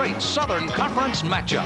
straight Southern Conference matchup.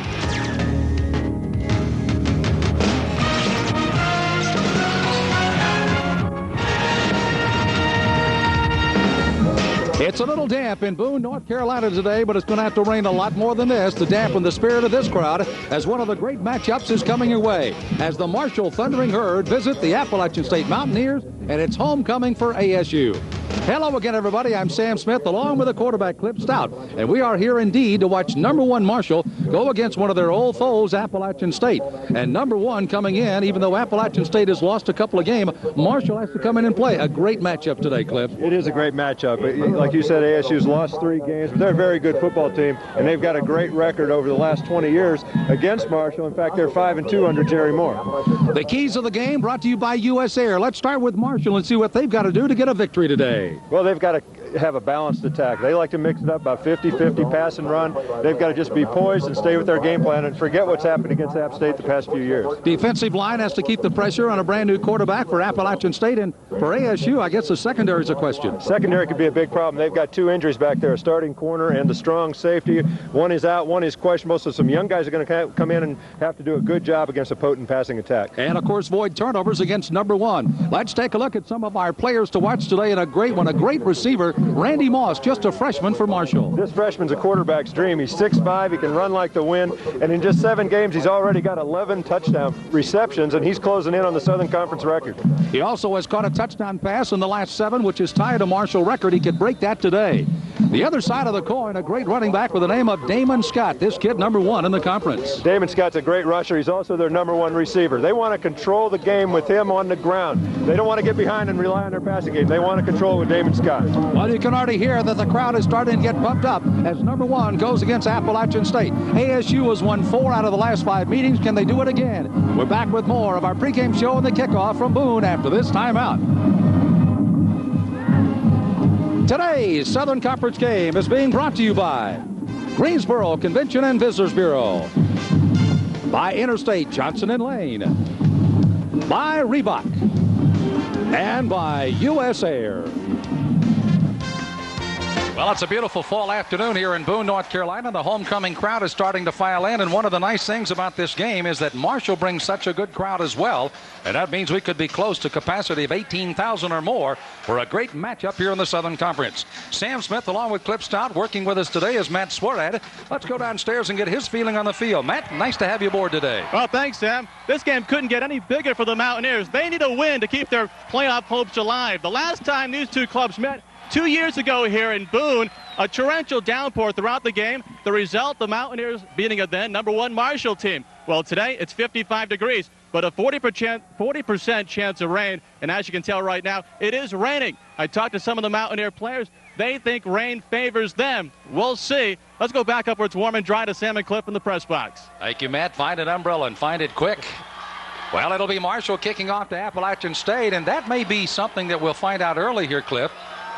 It's a little damp in Boone, North Carolina today, but it's going to have to rain a lot more than this to dampen the spirit of this crowd as one of the great matchups is coming your way as the Marshall Thundering Herd visit the Appalachian State Mountaineers, and it's homecoming for ASU. Hello again, everybody. I'm Sam Smith, along with the quarterback, Cliff Stout, and we are here indeed to watch number 1 Marshall go against one of their old foes, Appalachian State. And number 1 coming in, even though Appalachian State has lost a couple of games, Marshall has to come in and play. A great matchup today, Cliff. It is a great matchup. Like you said, ASU's lost 3 games, but they're a very good football team, and they've got a great record over the last 20 years against Marshall. In fact, they're 5-2 under Jerry Moore. The keys of the game brought to you by U.S. Air. Let's start with Marshall and see what they've got to do to get a victory today. Well, they've got to have a balanced attack. They like to mix it up about 50-50 pass and run. They've got to just be poised and stay with their game plan and forget what's happened against App State the past few years. Defensive line has to keep the pressure on a brand new quarterback for Appalachian State, and for ASU, I guess the secondary is a question. Secondary could be a big problem. They've got 2 injuries back there, a starting corner and the strong safety. One is out, one is questionable, so some young guys are going to come in and have to do a good job against a potent passing attack. And, of course, void turnovers against number 1. Let's take a look at some of our players to watch today, and a great one, a great receiver, Randy Moss, just a freshman for Marshall. This freshman's a quarterback's dream. He's 6'5", he can run like the wind, and in just 7 games, he's already got 11 touchdown receptions, and he's closing in on the Southern Conference record. He also has caught a touchdown pass in the last 7, which is tied a Marshall record. He could break that today. The other side of the coin, a great running back with the name of Damon Scott, this kid number 1 in the conference. Damon Scott's a great rusher. He's also their number 1 receiver. They want to control the game with him on the ground. They don't want to get behind and rely on their passing game. They want to control with Damon Scott. Well, you can already hear that the crowd is starting to get pumped up as number 1 goes against Appalachian State. ASU has won 4 out of the last 5 meetings. Can they do it again? We're back with more of our pregame show and the kickoff from Boone after this timeout. Today's Southern Conference game is being brought to you by Greensboro Convention and Visitors Bureau, by Interstate Johnson and Lane, by Reebok, and by U.S. Air. Well, it's a beautiful fall afternoon here in Boone, North Carolina. The homecoming crowd is starting to file in, and one of the nice things about this game is that Marshall brings such a good crowd as well, and that means we could be close to capacity of 18,000 or more for a great matchup here in the Southern Conference. Sam Smith, along with Cliff Stout, working with us today is Matt Swarad. Let's go downstairs and get his feeling on the field. Matt, nice to have you aboard today. Well, thanks, Sam. This game couldn't get any bigger for the Mountaineers. They need a win to keep their playoff hopes alive. The last time these 2 clubs met 2 years ago here in Boone, a torrential downpour throughout the game. The result, the Mountaineers beating a then number 1 Marshall team. Well, today it's 55 degrees, but a 40% chance of rain. And as you can tell right now, it is raining. I talked to some of the Mountaineer players. They think rain favors them. We'll see. Let's go back up where it's warm and dry to Sam and Cliff in the press box. Thank you, Matt. Find an umbrella and find it quick. Well, it'll be Marshall kicking off to Appalachian State, and that may be something that we'll find out early here, Cliff.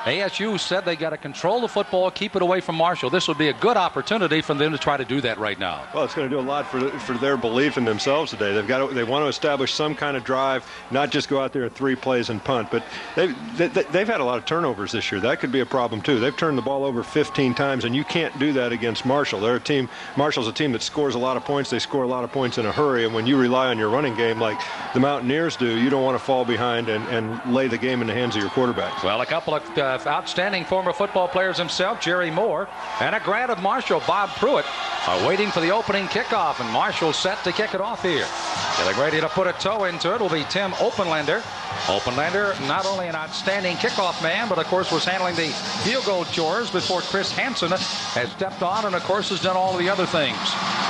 ASU said they got to control the football, keep it away from Marshall. This would be a good opportunity for them to try to do that right now. Well, it's going to do a lot for their belief in themselves today. They want to establish some kind of drive, not just go out there 3 plays and punt. But they've had a lot of turnovers this year. That could be a problem too. They've turned the ball over 15 times, and you can't do that against Marshall. They're a team. Marshall's a team that scores a lot of points. They score a lot of points in a hurry, and when you rely on your running game like the Mountaineers do, you don't want to fall behind and lay the game in the hands of your quarterbacks. Well, a couple of outstanding former football players himself, Jerry Moore, and a grad of Marshall, Bob Pruitt, are waiting for the opening kickoff, and Marshall set to kick it off here. Getting ready to put a toe into it will be Tim Oppenlander. Oppenlander, not only an outstanding kickoff man, but of course was handling the field goal chores before Chris Hansen has stepped on and of course has done all of the other things.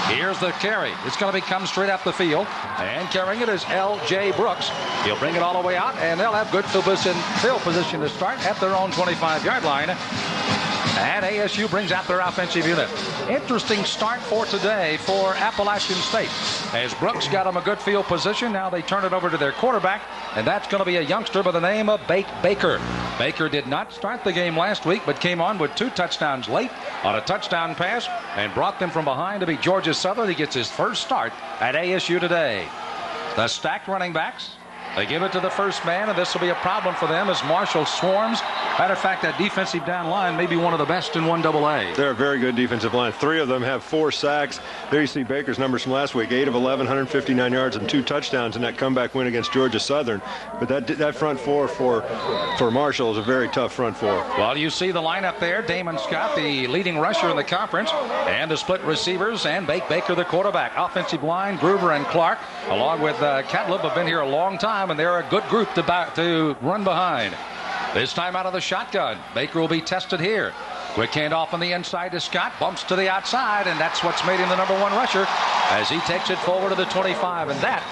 Here's the carry. It's going to come straight up the field, and carrying it is L.J. Brooks. He'll bring it all the way out, and they'll have good field position to start at their own 25-yard line. And ASU brings out their offensive unit. Interesting start for today for Appalachian State. As Brooks got them a good field position, now they turn it over to their quarterback, and that's going to be a youngster by the name of Baker. Baker did not start the game last week, but came on with 2 touchdowns late on a touchdown pass and brought them from behind to be Georgia Southern. He gets his first start at ASU today. The stacked running backs. They give it to the first man, and this will be a problem for them as Marshall swarms. Matter of fact, that defensive down line may be one of the best in 1AA. They're a very good defensive line. 3 of them have 4 sacks. There you see Baker's numbers from last week: 8 of 11, 159 yards, and 2 touchdowns in that comeback win against Georgia Southern. But that front four for Marshall is a very tough front four. Well, you see the lineup there: Damon Scott, the leading rusher in the conference, and the split receivers, and Baker, the quarterback. Offensive line, Gruber and Clark, along with Catlip, have been here a long time, and they're a good group to run behind. This time out of the shotgun. Baker will be tested here. Quick handoff on the inside to Scott. Bumps to the outside, and that's what's made him the #1 rusher as he takes it forward to the 25. And that,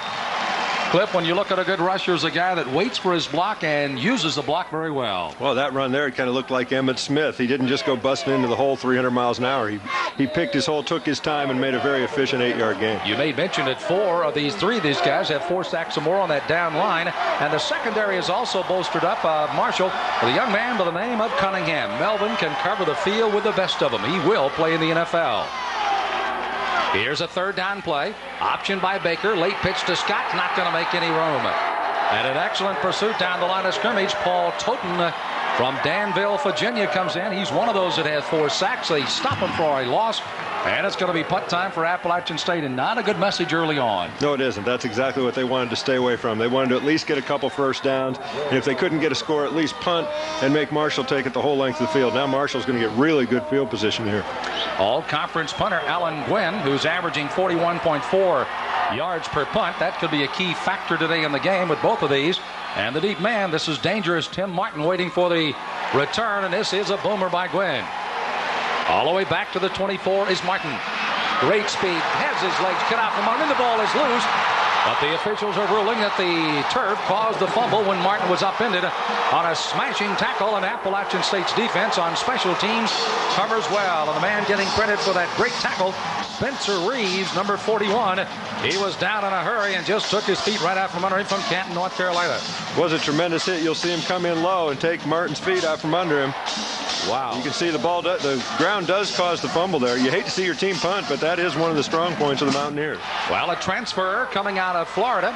Cliff, when you look at a good rusher, is a guy that waits for his block and uses the block very well. Well, that run there, it kind of looked like Emmitt Smith. He didn't just go busting into the hole 300 miles an hour. He picked his hole, took his time, and made a very efficient 8-yard gain. You made mention that 3 of these guys have 4 sacks or more on that down line. And the secondary is also bolstered up. Marshall, with a young man by the name of Cunningham. Melvin can cover the field with the best of them. He will play in the NFL. Here's a 3rd down play. Option by Baker. Late pitch to Scott. Not going to make any room. And an excellent pursuit down the line of scrimmage. Paul Toten from Danville, Virginia, comes in. He's one of those that has 4 sacks. They stop him for a loss. And it's going to be punt time for Appalachian State, and not a good message early on. No, it isn't. That's exactly what they wanted to stay away from. They wanted to at least get a couple first downs. And if they couldn't get a score, at least punt and make Marshall take it the whole length of the field. Now Marshall's going to get really good field position here. All-conference punter Alan Gwynn, who's averaging 41.4 yards per punt. That could be a key factor today in the game with both of these. And the deep man, this is dangerous. Tim Martin waiting for the return, and this is a boomer by Gwynn. All the way back to the 24 is Martin. Great speed, has his legs cut out from Martin. The ball is loose, but the officials are ruling that the turf caused the fumble when Martin was upended on a smashing tackle, and Appalachian State's defense on special teams covers well. And the man getting credit for that great tackle, Spencer Reeves, number 41. He was down in a hurry and just took his feet right out from under him from Canton, North Carolina. Was a tremendous hit. You'll see him come in low and take Martin's feet out from under him. Wow. You can see the ground does cause the fumble there. You hate to see your team punt, but that is one of the strong points of the Mountaineers. Well, a transfer coming out of Florida.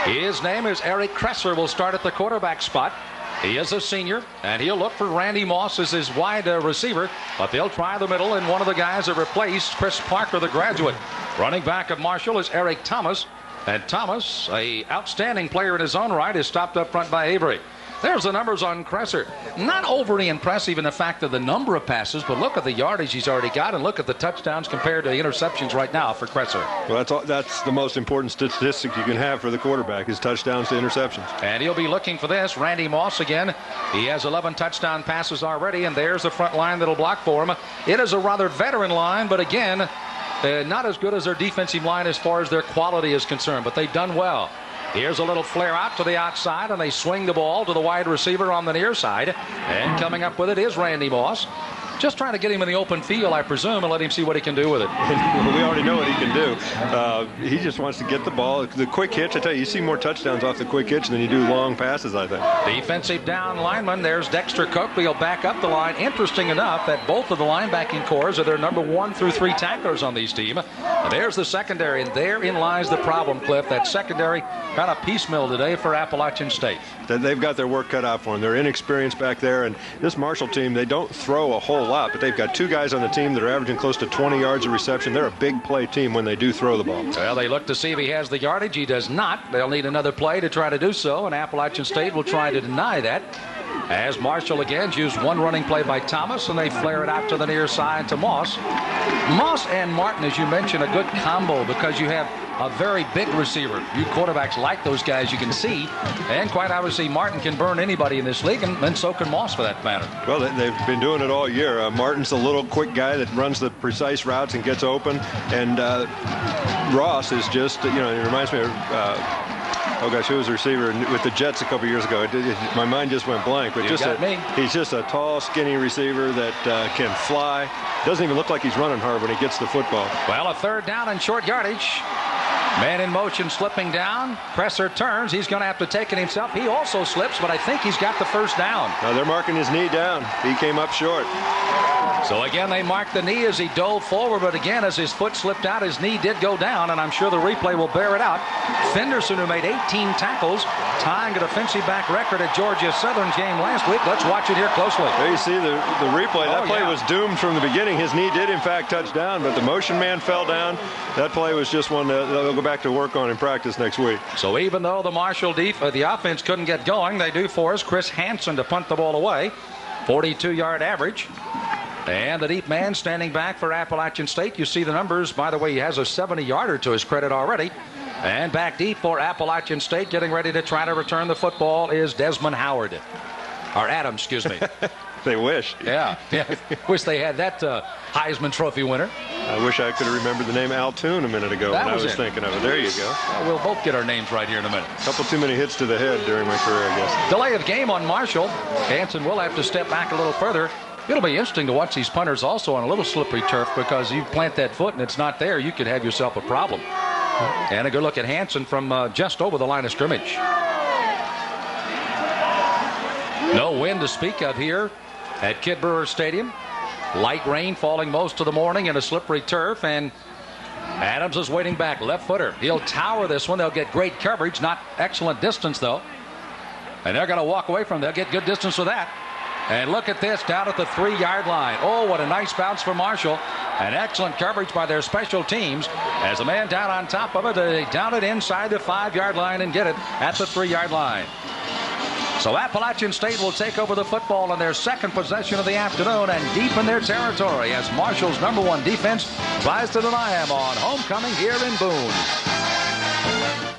His name is Eric Kressler, will start at the quarterback spot. He is a senior, and he'll look for Randy Moss as his wide receiver, but they'll try the middle, and one of the guys that replaced Chris Parker, the graduate. Running back of Marshall is Eric Thomas, and Thomas, a outstanding player in his own right, is stopped up front by Avery. There's the numbers on Kressler. Not overly impressive in the fact of the number of passes, but look at the yardage he's already got, and look at the touchdowns compared to the interceptions right now for Kressler. Well, that's the most important statistic you can have for the quarterback, is touchdowns to interceptions. And he'll be looking for this. Randy Moss again. He has 11 touchdown passes already, and there's the front line that'll block for him. It is a rather veteran line, but again, not as good as their defensive line as far as their quality is concerned, but they've done well. Here's a little flare out to the outside, and they swing the ball to the wide receiver on the near side. And coming up with it is Randy Moss. Just trying to get him in the open field, I presume, and let him see what he can do with it. We already know what he can do. He just wants to get the ball. The quick hitch, I tell you see more touchdowns off the quick hitch than you do long passes, I think. Defensive down lineman, there's Dexter Coakley. He'll back up the line. Interesting enough that both of the linebacking cores are their number 1 through 3 tacklers on these teams. And there's the secondary, and therein lies the problem, Cliff. That secondary kind of piecemeal today for Appalachian State. They've got their work cut out for them. They're inexperienced back there, and this Marshall team, they don't throw a whole lot, but they've got 2 guys on the team that are averaging close to 20 yards of reception. They're a big play team when they do throw the ball. Well, they look to see if he has the yardage. He does not. They'll need another play to try to do so, and Appalachian State will try to deny that. As Marshall again used one running play by Thomas, and they flare it out to the near side to Moss. Moss and Martin, as you mentioned, a good combo because you have a very big receiver. You quarterbacks like those guys, you can see. And quite obviously, Martin can burn anybody in this league, and so can Moss for that matter. Well, they've been doing it all year. Martin's a little quick guy that runs the precise routes and gets open. And Ross is just, it reminds me of, who was the receiver with the Jets a couple years ago? My mind just went blank. But he's just a tall, skinny receiver that can fly. Doesn't even look like he's running hard when he gets the football. Well, a 3rd down and short yardage. Man in motion, slipping down. Kressler turns. He's going to have to take it himself. He also slips, but I think he's got the first down. Now they're marking his knee down. He came up short. So again, they marked the knee as he dove forward, but again, as his foot slipped out, his knee did go down, and I'm sure the replay will bear it out. Fenderson, who made 18 tackles, tying a defensive back record at Georgia Southern's game last week. Let's watch it here closely. There you see the replay. That play was doomed from the beginning. His knee did, in fact, touch down, but the motion man fell down. That play was just one that they'll go back to work on in practice next week. So even though the Marshall the offense couldn't get going, they do force Chris Hansen to punt the ball away. 42-yard average. And the deep man standing back for Appalachian State. You see the numbers. By the way, he has a 70-yarder to his credit already. And back deep for Appalachian State, getting ready to try to return the football, is Desmond Howard. Or Adams, excuse me. They wish. Yeah. Wish they had that Heisman Trophy winner. I wish I could have remembered the name Altoon a minute ago when I was thinking of it. There you go. Well, we'll both get our names right here in a minute. A couple too many hits to the head during my career, I guess. Delay of game on Marshall. Hansen will have to step back a little further. It'll be interesting to watch these punters also on a little slippery turf, because you plant that foot and it's not there, you could have yourself a problem. And a good look at Hansen from just over the line of scrimmage. No wind to speak of here at Kid Brewer Stadium. Light rain falling most of the morning in a slippery turf, and Adams is waiting back, left footer. He'll tower this one. They'll get great coverage, not excellent distance though. And they're going to walk away from it. They'll get good distance with that. And look at this down at the 3-yard line. Oh, what a nice bounce for Marshall. And excellent coverage by their special teams. As a man down on top of it, they down it inside the 5-yard line and get it at the 3-yard line. So Appalachian State will take over the football on their second possession of the afternoon and deepen their territory as Marshall's #1 defense tries to deny them on homecoming here in Boone.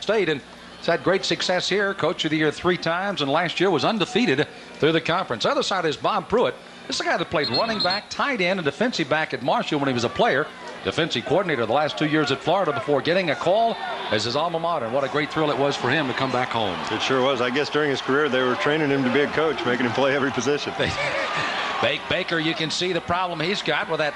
State, and he's had great success here. Coach of the Year 3 times, and last year was undefeated through the conference. Other side is Bob Pruitt. This is a guy that played running back, tight end, and defensive back at Marshall when he was a player. Defensive coordinator the last 2 years at Florida before getting a call as his alma mater. And what a great thrill it was for him to come back home. It sure was. I guess during his career they were training him to be a coach, making him play every position. Baker, you can see the problem he's got with that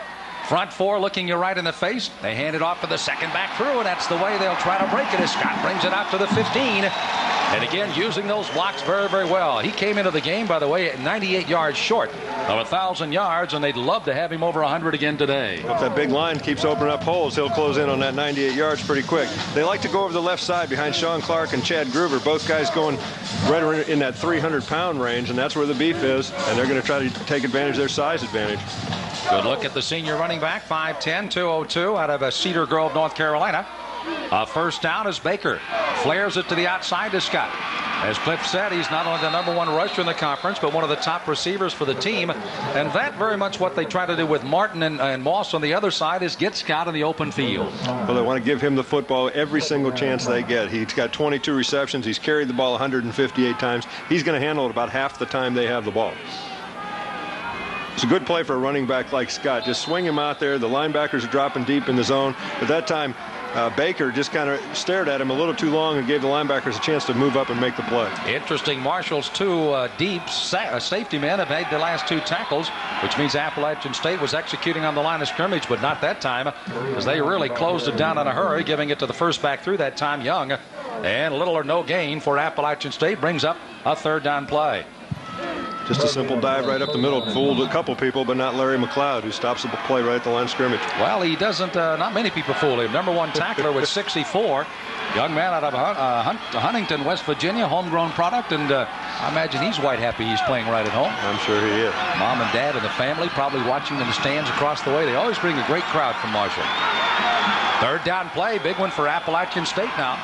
front four looking you right in the face. They hand it off to the second back through, and that's the way they'll try to break it as Scott brings it out to the 15. And again, using those blocks very, very well. He came into the game, by the way, at 98 yards short of 1,000 yards, and they'd love to have him over 100 again today. If that big line keeps opening up holes, he'll close in on that 98 yards pretty quick. They like to go over the left side behind Sean Clark and Chad Gruber, both guys going right in that 300-pound range, and that's where the beef is, and they're going to try to take advantage of their size advantage. Good look at the senior running back, 5'10", 202, out of Cedar Grove, North Carolina. A first down as Baker flares it to the outside to Scott. As Cliff said, he's not only the #1 rusher in the conference, but one of the top receivers for the team. And that very much what they try to do with Martin and Moss on the other side is get Scott in the open field. Well, they want to give him the football every single chance they get. He's got 22 receptions. He's carried the ball 158 times. He's going to handle it about half the time they have the ball. It's a good play for a running back like Scott. Just swing him out there. The linebackers are dropping deep in the zone. But that time, Baker just kind of stared at him a little too long and gave the linebackers a chance to move up and make the play. Interesting. Marshall's 2 deep safety men have made the last 2 tackles, which means Appalachian State was executing on the line of scrimmage, but not that time, because they really closed it down in a hurry, giving it to the first back through that time, Young. And little or no gain for Appalachian State brings up a 3rd down play. Just a simple dive right up the middle. Fooled a couple people, but not Larry McLeod, who stops the play right at the line of scrimmage. Well, he doesn't, not many people fool him. #1 tackler with 64. Young man out of Huntington, West Virginia, homegrown product, and I imagine he's quite happy he's playing right at home. I'm sure he is. Mom and Dad and the family probably watching in the stands across the way. They always bring a great crowd from Marshall. 3rd down play, big one for Appalachian State now.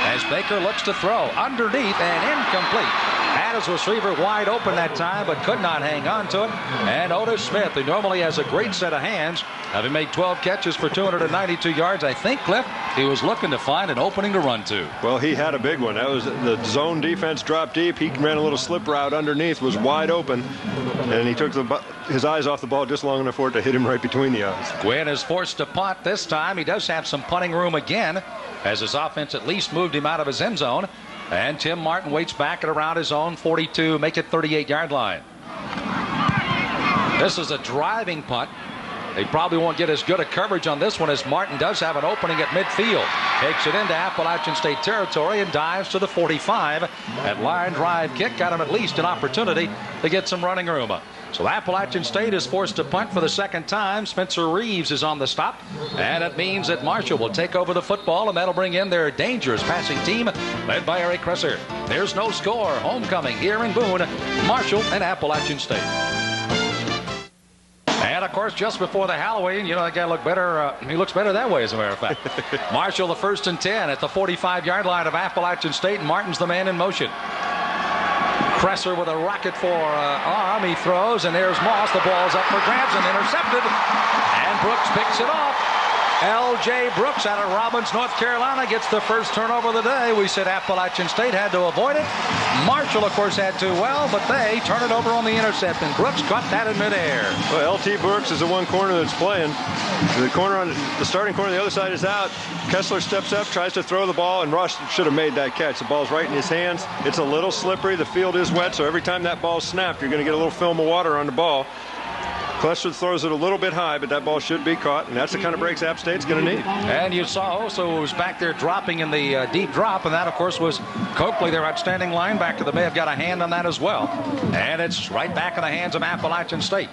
As Baker looks to throw underneath and incomplete. Had his receiver wide open that time, but could not hang on to it. And Otis Smith, who normally has a great set of hands, having made 12 catches for 292 yards, I think, Cliff, he was looking to find an opening to run to. Well, he had a big one. That was the zone defense dropped deep. He ran a little slip route underneath, was wide open, and he took his eyes off the ball just long enough for it to hit him right between the eyes. Gwynn is forced to punt this time. He does have some punting room again, as his offense at least moved him out of his end zone. And Tim Martin waits back at around his own 42, make it 38-yard line. This is a driving punt. They probably won't get as good a coverage on this one as Martin does have an opening at midfield. Takes it into Appalachian State territory and dives to the 45. That line drive kick got him at least an opportunity to get some running room. So Appalachian State is forced to punt for the second time. Spencer Reeves is on the stop. And it means that Marshall will take over the football, and that'll bring in their dangerous passing team led by Eric Kresser. There's no score. Homecoming here in Boone, Marshall and Appalachian State. And, of course, just before the Halloween, you know, that guy looked better. He looks better that way, as a matter of fact. Marshall, the 1st and 10 at the 45-yard line of Appalachian State, and Martin's the man in motion. Kresser with a rocket for arm. He throws, and there's Moss. The ball's up for grabs and intercepted. And Brooks picks it off. L.J. Brooks out of Robbins, North Carolina, gets the first turnover of the day. We said Appalachian State had to avoid it. Marshall, of course, had to, but they turn it over on the intercept, and Brooks caught that in midair. Well, L.T. Brooks is the one corner that's playing. The starting corner on the other side is out. Kessler steps up, tries to throw the ball, and Ross should have made that catch. The ball's right in his hands. It's a little slippery. The field is wet, so every time that ball's snapped, you're going to get a little film of water on the ball. Kessler throws it a little bit high, but that ball should be caught, and that's the kind of breaks App State's going to need. And you saw also was back there dropping in the deep drop, and that, of course, was Coakley, their outstanding linebacker, that may have got a hand on that as well. And it's right back in the hands of Appalachian State.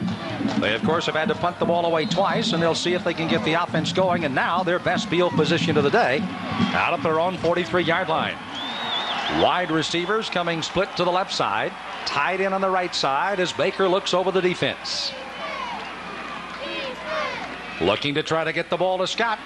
They, of course, have had to punt the ball away twice, and they'll see if they can get the offense going. And now their best field position of the day out at their own 43-yard line. Wide receivers coming split to the left side, tied in on the right side as Baker looks over the defense. Looking to try to get the ball to Scott.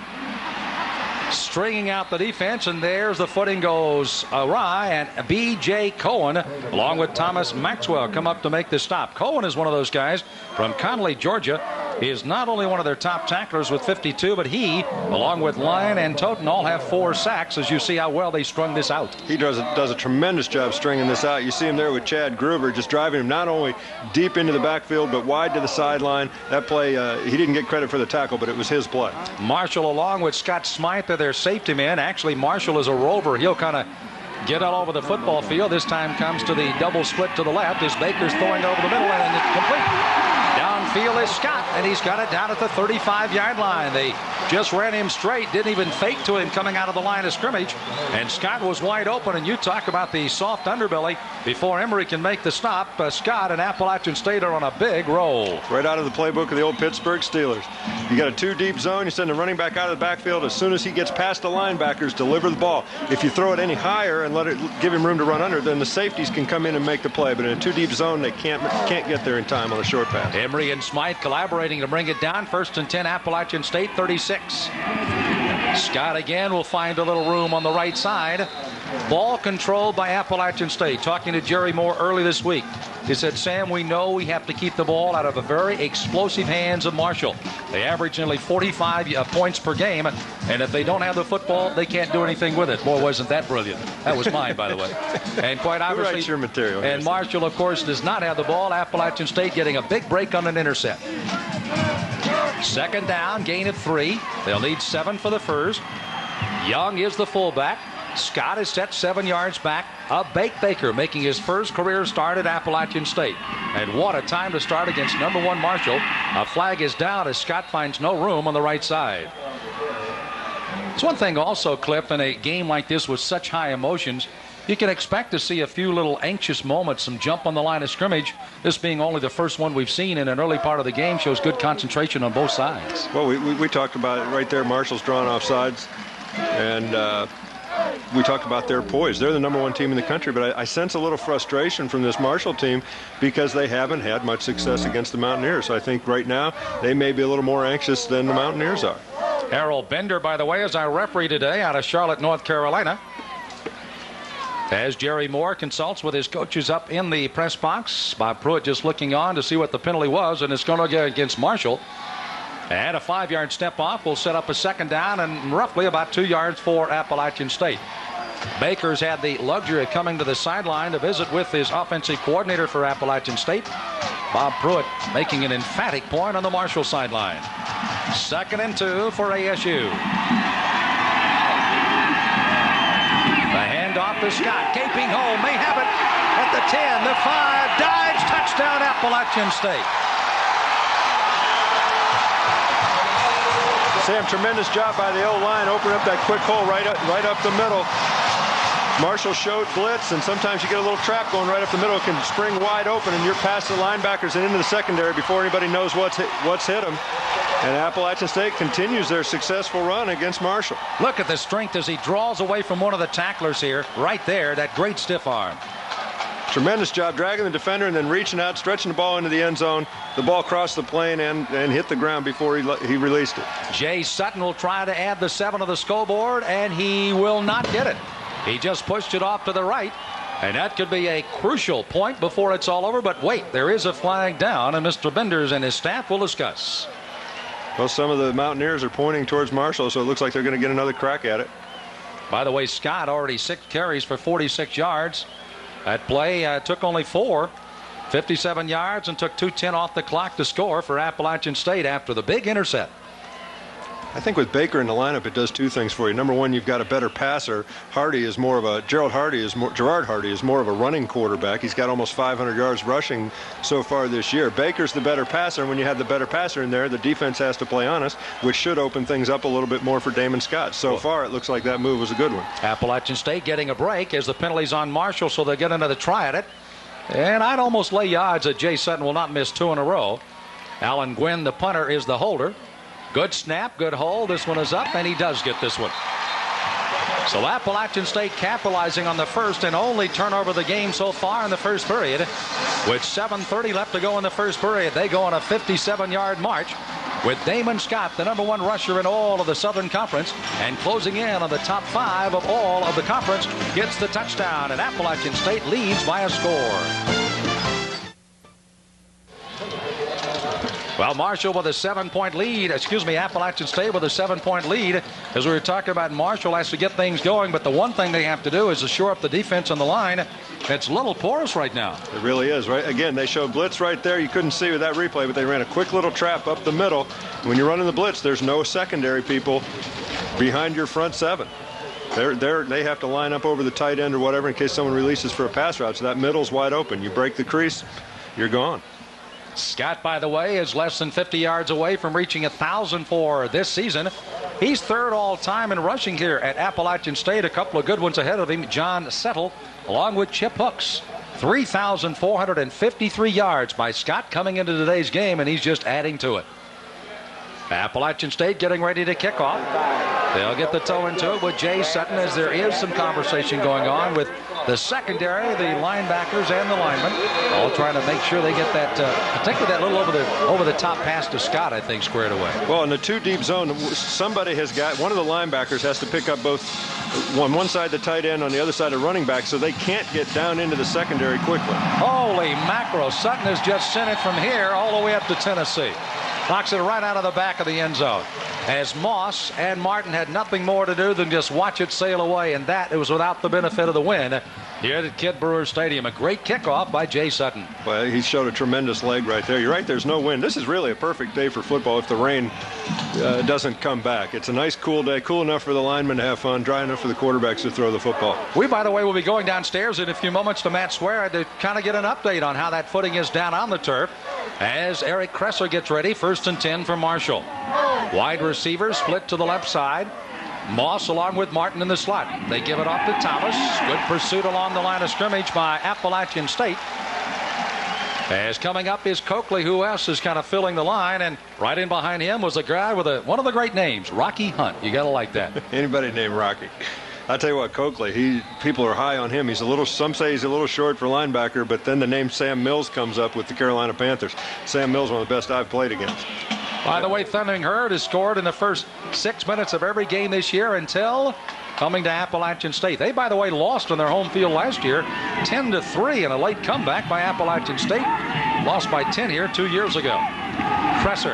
Stringing out the defense, and there's the footing goes awry, and B.J. Cohen, along with Thomas Maxwell, come up to make the stop. Cohen is one of those guys from Connally, Georgia. He is not only one of their top tacklers with 52, but he, along with Lyon and Toten, all have 4 sacks, as you see how well they strung this out. He does a tremendous job stringing this out. You see him there with Chad Gruber, just driving him not only deep into the backfield, but wide to the sideline. That play, he didn't get credit for the tackle, but it was his play. Marshall, along with Scott Smythe, are their safety man. Actually, Marshall is a rover. He'll kind of get all over the football field. This time comes to the double split to the left as Baker's throwing over the middle, and it's complete. Downfield is Scott, and he's got it down at the 35-yard line. They just ran him straight, didn't even fake to him coming out of the line of scrimmage, and Scott was wide open. And you talk about the soft underbelly before Emory can make the stop. Scott and Appalachian State are on a big roll. Right out of the playbook of the old Pittsburgh Steelers. You got a 2-deep zone. You send the running back out of the backfield. As soon as he gets past the linebackers, deliver the ball. If you throw it any higher and give him room to run under, then the safeties can come in and make the play. But in a 2-deep zone, they can't get there in time on a short pass. Emory and Smythe collaborating to bring it down. 1st and 10, Appalachian State 36. Scott again will find a little room on the right side. Ball controlled by Appalachian State. Talking to Jerry Moore early this week, he said, Sam, we know we have to keep the ball out of the very explosive hands of Marshall. They average nearly 45 points per game, and if they don't have the football, they can't do anything with it. Boy, wasn't that brilliant. That was mine, by the way. And quite obviously, who writes your material? And Marshall, of course, does not have the ball. Appalachian State getting a big break on an intercept. 2nd down, gain of 3. They'll need 7 for the first. Young is the fullback. Scott is set 7 yards back. Baker making his first career start at Appalachian State. And what a time to start against number 1 Marshall. A flag is down as Scott finds no room on the right side. It's one thing also, Cliff, in a game like this with such high emotions, you can expect to see a few little anxious moments, some jump on the line of scrimmage. This being only the first one we've seen in an early part of the game shows good concentration on both sides. Well, we talked about it right there. Marshall's drawn off sides. And we talked about their poise. They're the number 1 team in the country, but I sense a little frustration from this Marshall team because they haven't had much success against the Mountaineers. So I think right now they may be a little more anxious than the Mountaineers are. Harold Bender, by the way, is our referee today out of Charlotte, North Carolina. As Jerry Moore consults with his coaches up in the press box, Bob Pruitt just looking on to see what the penalty was, and it's going to go against Marshall. And a 5-yard step off will set up a 2nd down and roughly about 2 yards for Appalachian State. Baker's had the luxury of coming to the sideline to visit with his offensive coordinator for Appalachian State, Bob Pruitt, making an emphatic point on the Marshall sideline. 2nd and 2 for ASU. The handoff to Scott. Gaping hole, may have it at the 10, the 5, dives, touchdown Appalachian State. Sam, tremendous job by the O-line, opening up that quick hole right up the middle. Marshall showed blitz, and sometimes you get a little trap going right up the middle. It can spring wide open, and you're past the linebackers and into the secondary before anybody knows what's hit them. And Appalachian State continues their successful run against Marshall. Look at the strength as he draws away from one of the tacklers here. Right there, that great stiff arm. Tremendous job dragging the defender and then reaching out, stretching the ball into the end zone. The ball crossed the plane and hit the ground before he released it. Jay Sutton will try to add the 7 to the scoreboard, and he will not get it. He just pushed it off to the right, and that could be a crucial point before it's all over. But wait, there is a flag down, and Mr. Benders and his staff will discuss. Well, some of the Mountaineers are pointing towards Marshall, so it looks like they're going to get another crack at it. By the way, Scott already 6 carries for 46 yards. That play took only 4, 57 yards, and took 2:10 off the clock to score for Appalachian State after the big intercept. I think with Baker in the lineup, it does 2 things for you. Number one, you've got a better passer. Gerard Hardy is more of a running quarterback. He's got almost 500 yards rushing so far this year. Baker's the better passer, and when you have the better passer in there, the defense has to play honest, which should open things up a little bit more for Damon Scott. So far, it looks like that move was a good one. Appalachian State getting a break as the penalty's on Marshall, so they get another try at it. And I'd almost lay odds that Jay Sutton will not miss 2 in a row. Alan Gwynn, the punter, is the holder. Good snap, good hold. This one is up, and he does get this one. So Appalachian State capitalizing on the first and only turnover of the game so far in the first period. With 7:30 left to go in the first period, they go on a 57-yard march with Damon Scott, the #1 rusher in all of the Southern Conference, and closing in on the top 5 of all of the conference, gets the touchdown, and Appalachian State leads by a score. Well, Marshall with a 7-point lead. Appalachian State with a 7-point lead. As we were talking about, Marshall has to get things going, but the one thing they have to do is to shore up the defense on the line. It's a little porous right now. It really is, right? Again, they showed blitz right there. You couldn't see with that replay, but they ran a quick little trap up the middle. When you're running the blitz, there's no secondary people behind your front 7. They have to line up over the tight end or whatever in case someone releases for a pass route. So that middle's wide open. You break the crease, you're gone. Scott, by the way, is less than 50 yards away from reaching 1,000 for this season. He's 3rd all-time in rushing here at Appalachian State. A couple of good ones ahead of him, John Settle, along with Chip Hooks. 3,453 yards by Scott coming into today's game, and he's just adding to it. Appalachian State getting ready to kick off. They'll get the toe into it with Jay Sutton, as there is some conversation going on with the secondary, the linebackers, and the linemen, all trying to make sure they get that, particularly that little over the top pass to Scott, I think, squared away. Well, in the 2 deep zone, somebody has got, one of the linebackers has to pick up both on one side the tight end, on the other side the running back, so they can't get down into the secondary quickly. Holy mackerel! Sutton has just sent it from here all the way up to Tennessee. Knocks it right out of the back of the end zone. As Moss and Martin had nothing more to do than just watch it sail away, and that it was without the benefit of the wind here at Kidd Brewer Stadium. A great kickoff by Jay Sutton. Well, he showed a tremendous leg right there. You're right, there's no wind. This is really a perfect day for football if the rain doesn't come back. It's a nice cool day, cool enough for the linemen to have fun, dry enough for the quarterbacks to throw the football. We, by the way, will be going downstairs in a few moments to Matt Swear to kind of get an update on how that footing is down on the turf as Eric Kresser gets ready. 1st and 10 for Marshall. Wide receivers split to the left side. Moss along with Martin in the slot. They give it off to Thomas. Good pursuit along the line of scrimmage by Appalachian State. As coming up is Coakley, who else is kind of filling the line, and right in behind him was a guy with one of the great names, Rocky Hunt. You got to like that. Anybody named Rocky. I'll tell you what, Coakley, people are high on him. Some say he's a little short for linebacker, but then the name Sam Mills comes up with the Carolina Panthers. Sam Mills, one of the best I've played against. By the way, Thundering Herd has scored in the first 6 minutes of every game this year until coming to Appalachian State. They, by the way, lost on their home field last year, 10-3 in a late comeback by Appalachian State. Lost by 10 here 2 years ago. Kresser,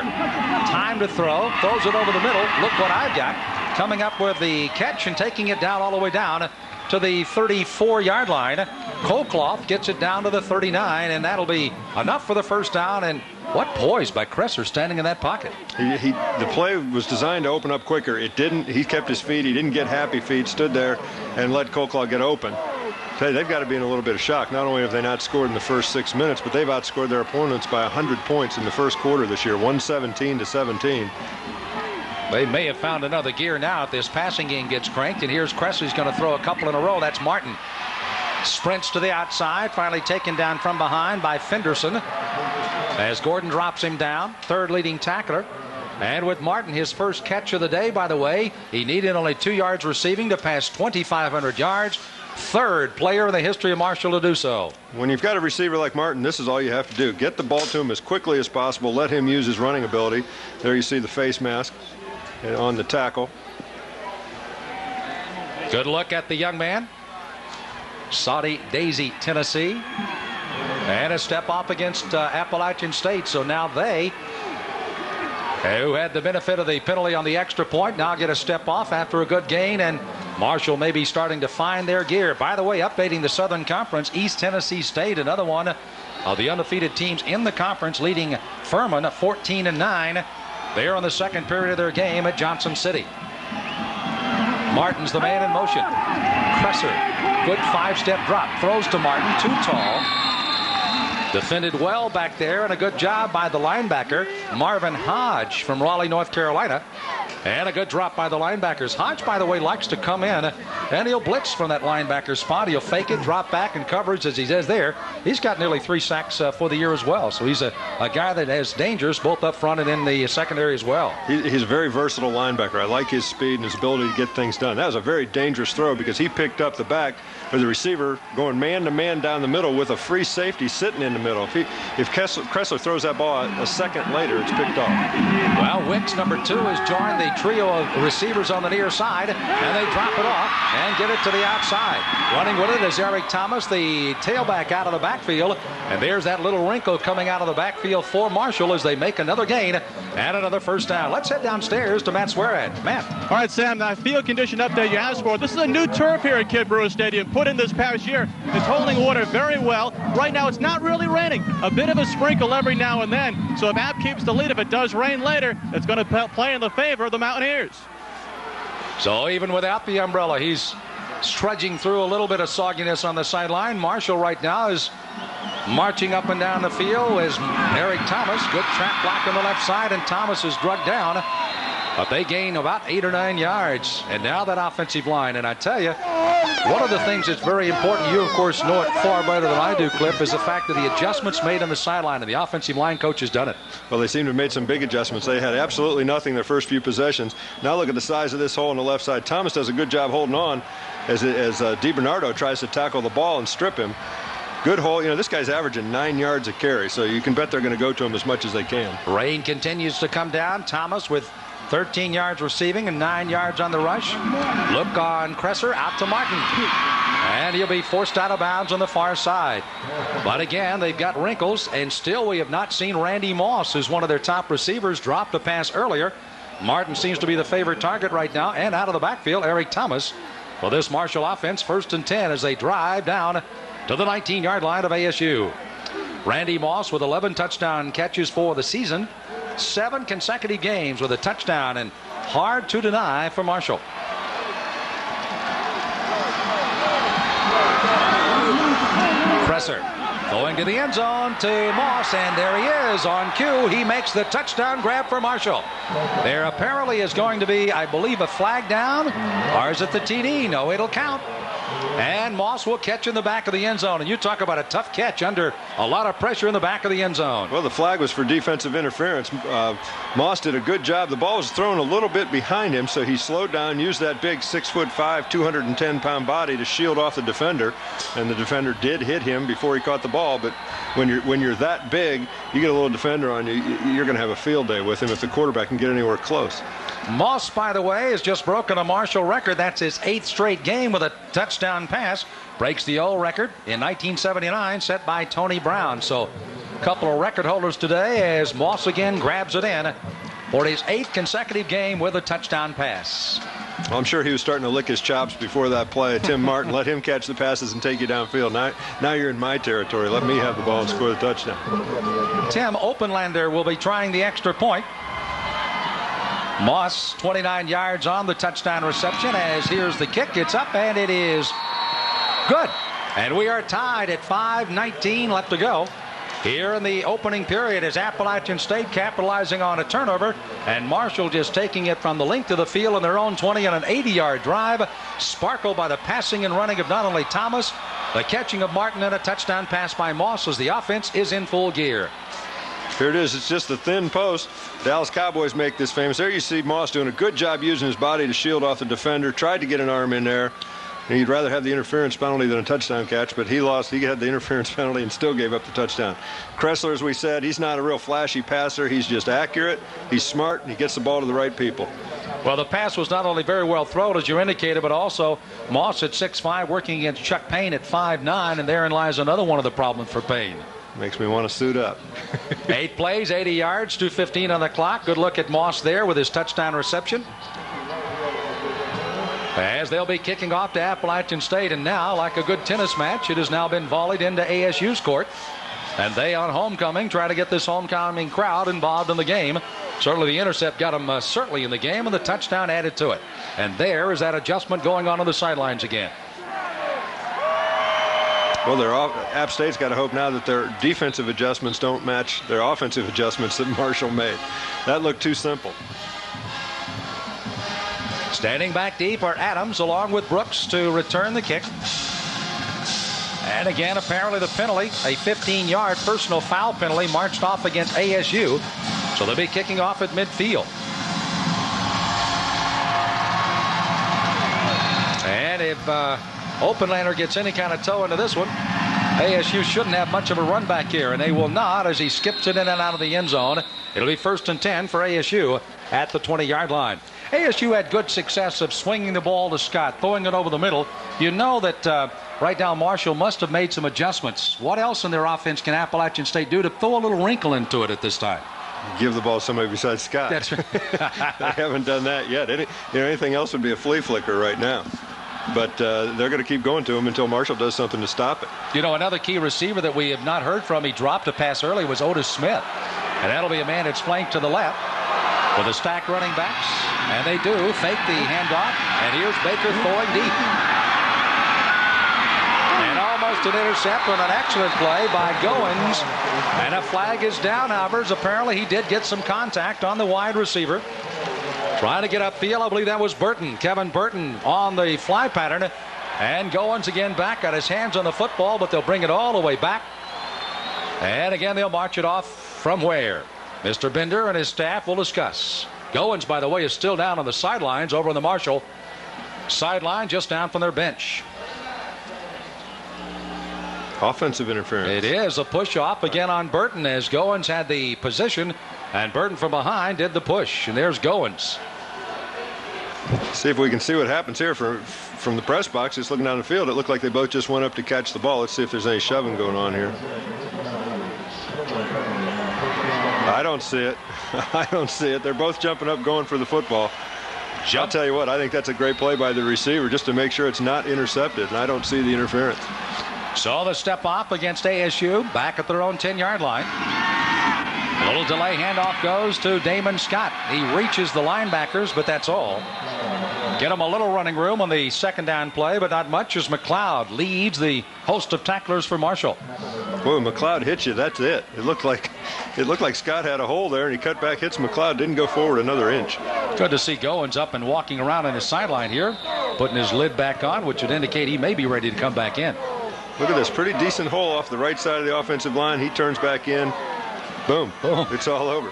time to throw, throws it over the middle. Look what I've got. Coming up with the catch and taking it down all the way down to the 34-yard line. Colclough gets it down to the 39, and that'll be enough for the first down. And what poise by Kresser standing in that pocket. The play was designed to open up quicker. It didn't. He kept his feet. He didn't get happy feet, stood there and let Colclough get open. They've got to be in a little bit of shock. Not only have they not scored in the first 6 minutes, but they've outscored their opponents by 100 points in the first quarter this year, 117-17. They may have found another gear now if this passing game gets cranked. And here's Cressley's going to throw a couple in a row. That's Martin. Sprints to the outside, finally taken down from behind by Fenderson as Gordon drops him down. Third leading tackler. And with Martin, his first catch of the day, by the way, he needed only 2 yards receiving to pass 2,500 yards. Third player in the history of Marshall to do so. When you've got a receiver like Martin, this is all you have to do. Get the ball to him as quickly as possible. Let him use his running ability. There you see the face mask on the tackle. Good look at the young man. Saudi Daisy, Tennessee. And a step off against Appalachian State. So now they, who had the benefit of the penalty on the extra point, now get a step off after a good gain. And Marshall may be starting to find their gear. By the way, updating the Southern Conference, East Tennessee State, another one of the undefeated teams in the conference, leading Furman 14-9. They're on the second period of their game at Johnson City. Martin's the man in motion. Cresser, good 5-step drop, throws to Martin, too tall. Defended well back there, and a good job by the linebacker, Marvin Hodge from Raleigh, North Carolina. And a good drop by the linebackers. Hodge, by the way, likes to come in, and he'll blitz from that linebacker spot. He'll fake it, drop back, and coverage, as he says there. He's got nearly 3 sacks for the year as well. So he's a guy that has dangers both up front and in the secondary as well. He's a very versatile linebacker. I like his speed and his ability to get things done. That was a very dangerous throw because he picked up the back of the receiver going man-to-man down the middle with a free safety sitting in the middle. If Kressler throws that ball a second later, it's picked off. Well, Wicks, number 2, has joined the trio of receivers on the near side, and they drop it off and get it to the outside. Running with it is Eric Thomas, the tailback out of the backfield, and there's that little wrinkle coming out of the backfield for Marshall as they make another gain and another first down. Let's head downstairs to Matt Swearad. Matt. All right, Sam, that field condition update you asked for. This is a new turf here at Kid Brewer Stadium, put in this past year. It's holding water very well. Right now, it's not really raining. A bit of a sprinkle every now and then. So if App keeps the lead, if it does rain later, it's going to play in the favor of the Mountaineers. So even without the umbrella, he's trudging through a little bit of sogginess on the sideline. Marshall right now is marching up and down the field as Eric Thomas, good trap block on the left side, and Thomas is drugged down. But they gain about 8 or 9 yards. And now that offensive line. And I tell you, one of the things that's very important, you of course know it far better than I do, Cliff, is the fact that the adjustments made on the sideline, and the offensive line coach has done it. Well, they seem to have made some big adjustments. They had absolutely nothing their first few possessions. Now look at the size of this hole on the left side. Thomas does a good job holding on as DiBernardo tries to tackle the ball and strip him. Good hole. You know, this guy's averaging 9 yards a carry, so you can bet they're going to go to him as much as they can. Rain continues to come down. Thomas with 13 yards receiving and 9 yards on the rush. Look on Cresser, out to Martin. And he'll be forced out of bounds on the far side. But again, they've got wrinkles, and still we have not seen Randy Moss, who's one of their top receivers, drop a pass earlier. Martin seems to be the favorite target right now, and out of the backfield, Eric Thomas. For this Marshall offense, 1st and 10 as they drive down to the 19-yard line of ASU. Randy Moss with 11 touchdown catches for the season. 7 consecutive games with a touchdown, and hard to deny for Marshall. Cresser going to the end zone to Moss, and there he is on cue. He makes the touchdown grab for Marshall. There apparently is going to be, I believe, a flag down, or is it the TD? No, it'll count. And Moss will catch in the back of the end zone. And you talk about a tough catch under a lot of pressure in the back of the end zone. Well, the flag was for defensive interference. Moss did a good job. The ball was thrown a little bit behind him, so he slowed down, used that big 6'5", 210-pound body to shield off the defender. And the defender did hit him before he caught the ball. But when you're that big, you get a little defender on you, you're going to have a field day with him if the quarterback can get anywhere close. Moss, by the way, has just broken a Marshall record. That's his 8th straight game with a touchdown pass. Breaks the old record in 1979 set by Tony Brown. So a couple of record holders today as Moss again grabs it in for his 8th consecutive game with a touchdown pass. Well, I'm sure he was starting to lick his chops before that play. Tim Martin, let him catch the passes and take you downfield. Now you're in my territory. Let me have the ball and score the touchdown. Tim Openlander will be trying the extra point. Moss 29 yards on the touchdown reception as here's the kick. It's up and it is good. And we are tied at 5:19 left to go. here in the opening period as Appalachian State capitalizing on a turnover, and Marshall just taking it from the length of the field in their own 20 on an 80-yard drive, sparkled by the passing and running of not only Thomas, the catching of Martin, and a touchdown pass by Moss as the offense is in full gear. Here it is. It's just the thin post. Dallas Cowboys make this famous. There you see Moss doing a good job using his body to shield off the defender, tried to get an arm in there. And he'd rather have the interference penalty than a touchdown catch, but he lost. He had the interference penalty and still gave up the touchdown. Kressler, as we said, he's not a real flashy passer. He's just accurate. He's smart, and he gets the ball to the right people. Well, the pass was not only very well thrown, as you indicated, but also Moss at 6'5", working against Chuck Payne at 5'9", and therein lies another one of the problems for Payne. Makes me want to suit up. 8 plays, 80 yards, 2:15 on the clock. Good look at Moss there with his touchdown reception. As they'll be kicking off to Appalachian State, and now, like a good tennis match, it has now been volleyed into ASU's court. And they, on homecoming, try to get this homecoming crowd involved in the game. Certainly the intercept got them certainly in the game, and the touchdown added to it. And there is that adjustment going on the sidelines again. Well, App State's got to hope now that their defensive adjustments don't match their offensive adjustments that Marshall made. That looked too simple. Standing back deep are Adams along with Brooks to return the kick. And again, apparently the penalty, a 15-yard personal foul penalty marched off against ASU. So they'll be kicking off at midfield. And if Openlander gets any kind of toe into this one, ASU shouldn't have much of a run back here, and they will not as he skips it in and out of the end zone. It'll be 1st and 10 for ASU at the 20-yard line. ASU had good success of swinging the ball to Scott, throwing it over the middle. You know that right now Marshall must have made some adjustments. What else in their offense can Appalachian State do to throw a little wrinkle into it at this time? Give the ball to somebody besides Scott. That's right. They haven't done that yet. Anything else would be a flea flicker right now. But they're going to keep going to him until Marshall does something to stop it. You know, another key receiver that we have not heard from, he dropped a pass early, was Otis Smith. And that'll be a man that's flanked to the left with a stack running backs. And they do fake the handoff. And here's Baker throwing deep. And almost an intercept on an excellent play by Goins. And a flag is down, however. Apparently he did get some contact on the wide receiver. Trying to get upfield, I believe that was Burton. Kevin Burton on the fly pattern. And Goins again back, got his hands on the football, but they'll bring it all the way back. And again, they'll march it off from where? Mr. Bender and his staff will discuss. Goins, by the way, is still down on the sidelines over on the Marshall sideline, just down from their bench. Offensive interference. It is a push off again on Burton as Goins had the position, and Burton from behind did the push. And there's Goins. See if we can see what happens here from the press box. Just looking down the field, it looked like they both just went up to catch the ball. Let's see if there's any shoving going on here. I don't see it. I don't see it. They're both jumping up, going for the football. I'll tell you what, I think that's a great play by the receiver just to make sure it's not intercepted, and I don't see the interference. So the step off against ASU, back at their own 10-yard line. A little delay handoff goes to Damon Scott. He reaches the linebackers, but that's all. Get him a little running room on the second down play, but not much as McLeod leads the host of tacklers for Marshall. Boy, McLeod hits you. That's it. It looked like Scott had a hole there, and he cut back, hits McLeod, didn't go forward another inch. Good to see Goins up and walking around on his sideline here, putting his lid back on, which would indicate he may be ready to come back in. Look at this pretty decent hole off the right side of the offensive line. He turns back in. Boom. Boom. It's all over.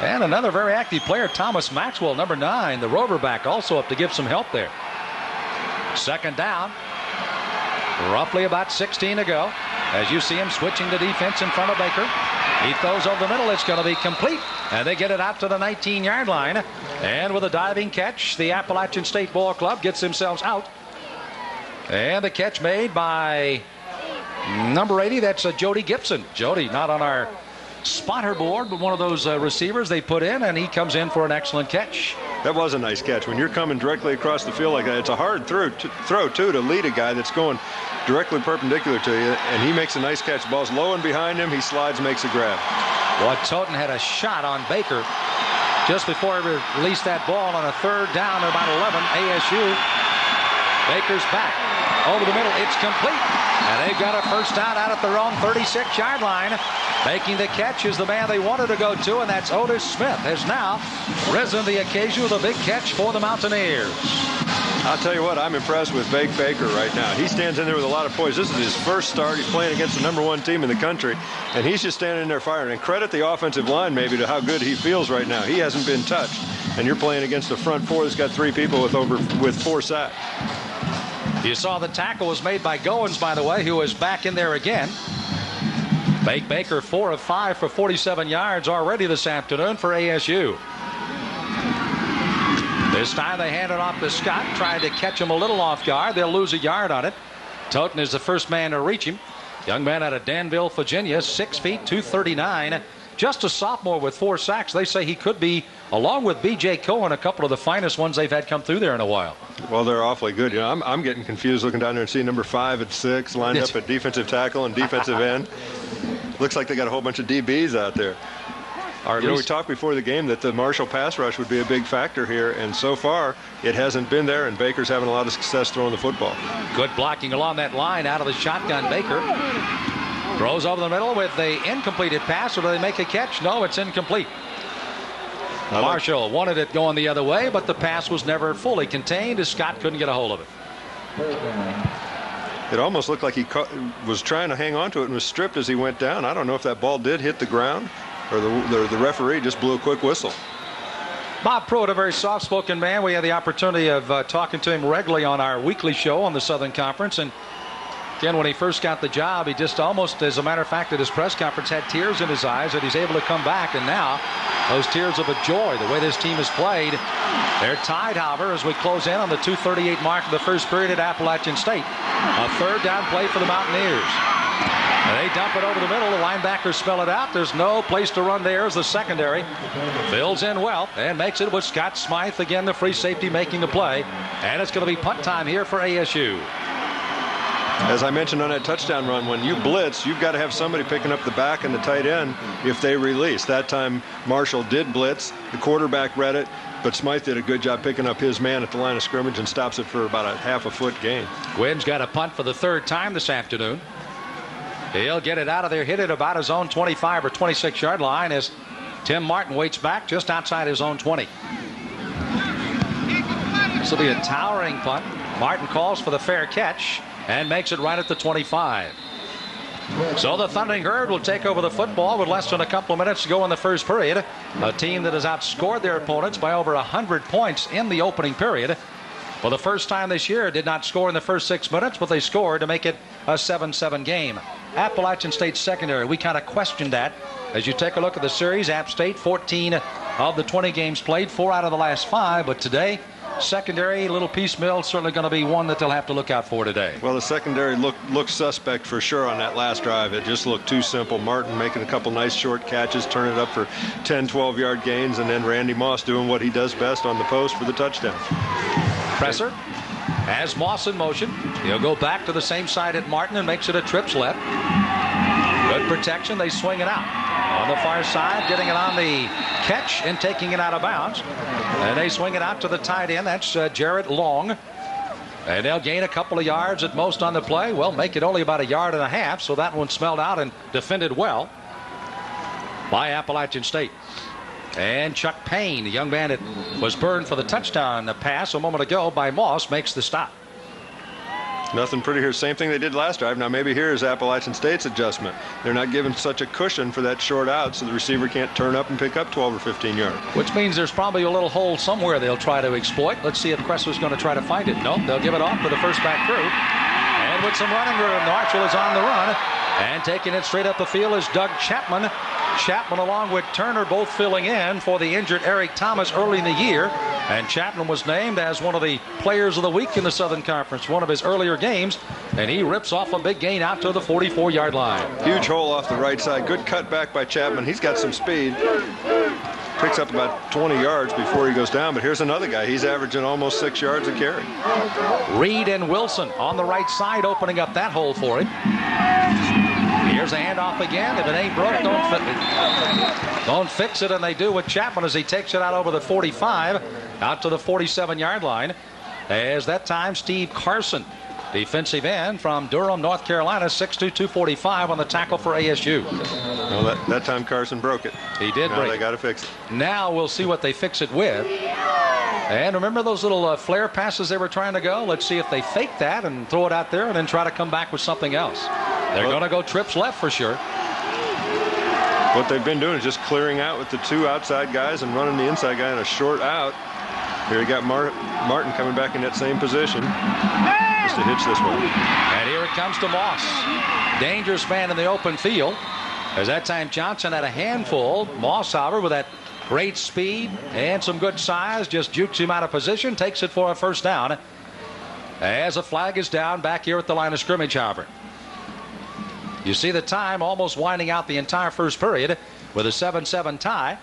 And another very active player, Thomas Maxwell, number 9, the rover back, also up to give some help there. Second down. Roughly about 16 to go. As you see him switching to defense in front of Baker. He throws over the middle. It's going to be complete. And they get it out to the 19-yard line. And with a diving catch, the Appalachian State Ball Club gets themselves out. And the catch made by number 80, that's Jody Gibson. Jody not on our spotter board, but one of those receivers they put in, and he comes in for an excellent catch. That was a nice catch. When you're coming directly across the field like that, it's a hard throw too, to lead a guy that's going directly perpendicular to you, and he makes a nice catch. The ball's low and behind him. He slides, makes a grab. Well, Toten had a shot on Baker just before he released that ball on a third down at about 11. ASU. Baker's back. Over the middle, it's complete. And they've got a first down out at their own 36-yard line. Making the catch is the man they wanted to go to, and that's Otis Smith, has now risen to the occasion with a big catch for the Mountaineers. I'll tell you what, I'm impressed with Bake Baker right now. He stands in there with a lot of poise. This is his first start. He's playing against the #1 team in the country, and he's just standing in there firing. And credit the offensive line maybe to how good he feels right now. He hasn't been touched, and you're playing against a front four that's got 3 people with 4 sacks. You saw the tackle was made by Goins, by the way, who was back in there again. Bake Baker 4 of 5 for 47 yards already this afternoon for ASU. This time they hand it off to Scott, trying to catch him a little off guard. They'll lose a yard on it. Toten is the first man to reach him. Young man out of Danville, Virginia, 6 feet, 239. Just a sophomore with 4 sacks. They say he could be, along with B.J. Cohen, a couple of the finest ones they've had come through there in a while. Well, they're awfully good. You know, I'm getting confused looking down there and seeing number 5 and 6 lined up at defensive tackle and defensive end. Looks like they got a whole bunch of DBs out there. You know, we talked before the game that the Marshall pass rush would be a big factor here, and so far it hasn't been there, and Baker's having a lot of success throwing the football. Good blocking along that line out of the shotgun. Baker throws over the middle with the incompleted pass, or do they make a catch? No, it's incomplete. Marshall wanted it going the other way, but the pass was never fully contained as Scott couldn't get a hold of it. It almost looked like he was trying to hang on to it and was stripped as he went down. I don't know if that ball did hit the ground or the referee just blew a quick whistle. Bob Pruitt, a very soft-spoken man. We had the opportunity of talking to him regularly on our weekly show on the Southern Conference. And again, when he first got the job, he just almost, as a matter of fact, at his press conference, had tears in his eyes that he's able to come back. And now, those tears of a joy, the way this team has played. They're tied, however, as we close in on the 2:38 mark of the first period at Appalachian State. A third down play for the Mountaineers. They dump it over the middle. The linebackers spell it out. There's no place to run there as the secondary fills in well and makes it with Scott Smythe, again, the free safety, making the play. And it's going to be punt time here for ASU. As I mentioned on that touchdown run, when you blitz, you've got to have somebody picking up the back and the tight end if they release. That time Marshall did blitz. The quarterback read it, but Smythe did a good job picking up his man at the line of scrimmage and stops it for about a half-a-foot gain. Gwynn's got a punt for the 3rd time this afternoon. He'll get it out of there, hit it about his own 25 or 26-yard line as Tim Martin waits back just outside his own 20. This will be a towering punt. Martin calls for the fair catch and makes it right at the 25. So the Thundering Herd will take over the football with less than a couple of minutes to go in the first period. A team that has outscored their opponents by over 100 points in the opening period. For the first time this year, did not score in the first 6 minutes, but they scored to make it a 7-7 game. Appalachian State secondary, we kind of questioned that. As you take a look at the series, App State, 14 of the 20 games played, 4 out of the last 5. But today, secondary, a little piecemeal, certainly going to be one that they'll have to look out for today. Well, the secondary looked suspect for sure on that last drive. It just looked too simple. Martin making a couple nice short catches, turning it up for 10, 12-yard gains, and then Randy Moss doing what he does best on the post for the touchdown. Presser has Moss in motion. He'll go back to the same side at Martin and makes it a trips left. Good protection. They swing it out. On the far side, getting it on the catch and taking it out of bounds. And they swing it out to the tight end. That's Jarrett Long. And they'll gain a couple of yards at most on the play. Well, make it only about a yard and a half. So that one smelled out and defended well by Appalachian State. And Chuck Payne, the young man that was burned for the touchdown pass a moment ago by Moss, makes the stop. Nothing pretty here. Same thing they did last drive. Now maybe here is Appalachian State's adjustment. They're not giving such a cushion for that short out so the receiver can't turn up and pick up 12 or 15 yards. Which means there's probably a little hole somewhere they'll try to exploit. Let's see if Cressler's going to try to find it. No, they'll give it off to the first back crew. And with some running room, Marshall is on the run. And taking it straight up the field is Doug Chapman. Chapman along with Turner both filling in for the injured Eric Thomas early in the year. And Chapman was named as one of the players of the week in the Southern Conference, one of his earlier games. And he rips off a big gain out to the 44-yard line. Huge hole off the right side. Good cut back by Chapman. He's got some speed. Picks up about 20 yards before he goes down. But here's another guy. He's averaging almost 6 yards a carry. Reed and Wilson on the right side opening up that hole for him. Here's a handoff again. If it ain't broke, don't fix it. And they do with Chapman as he takes it out over the 45, out to the 47-yard line. As that time, Steve Carson defensive end from Durham, North Carolina, 6'2", 245 on the tackle for ASU. Well, that time Carson broke it. He did break it. They got to fix it. Now we'll see what they fix it with. And remember those little flare passes they were trying to go? Let's see if they fake that and throw it out there and then try to come back with something else. They're going to go trips left for sure. What they've been doing is just clearing out with the two outside guys and running the inside guy in a short out. Here you got Martin coming back in that same position. Just to hitch this one. And here it comes to Moss. Dangerous man in the open field. As that time Johnson had a handful. Moss, however, with that great speed and some good size, just jukes him out of position, takes it for a first down. As a flag is down back here at the line of scrimmage, however. You see the time almost winding out the entire first period with a 7-7 tie.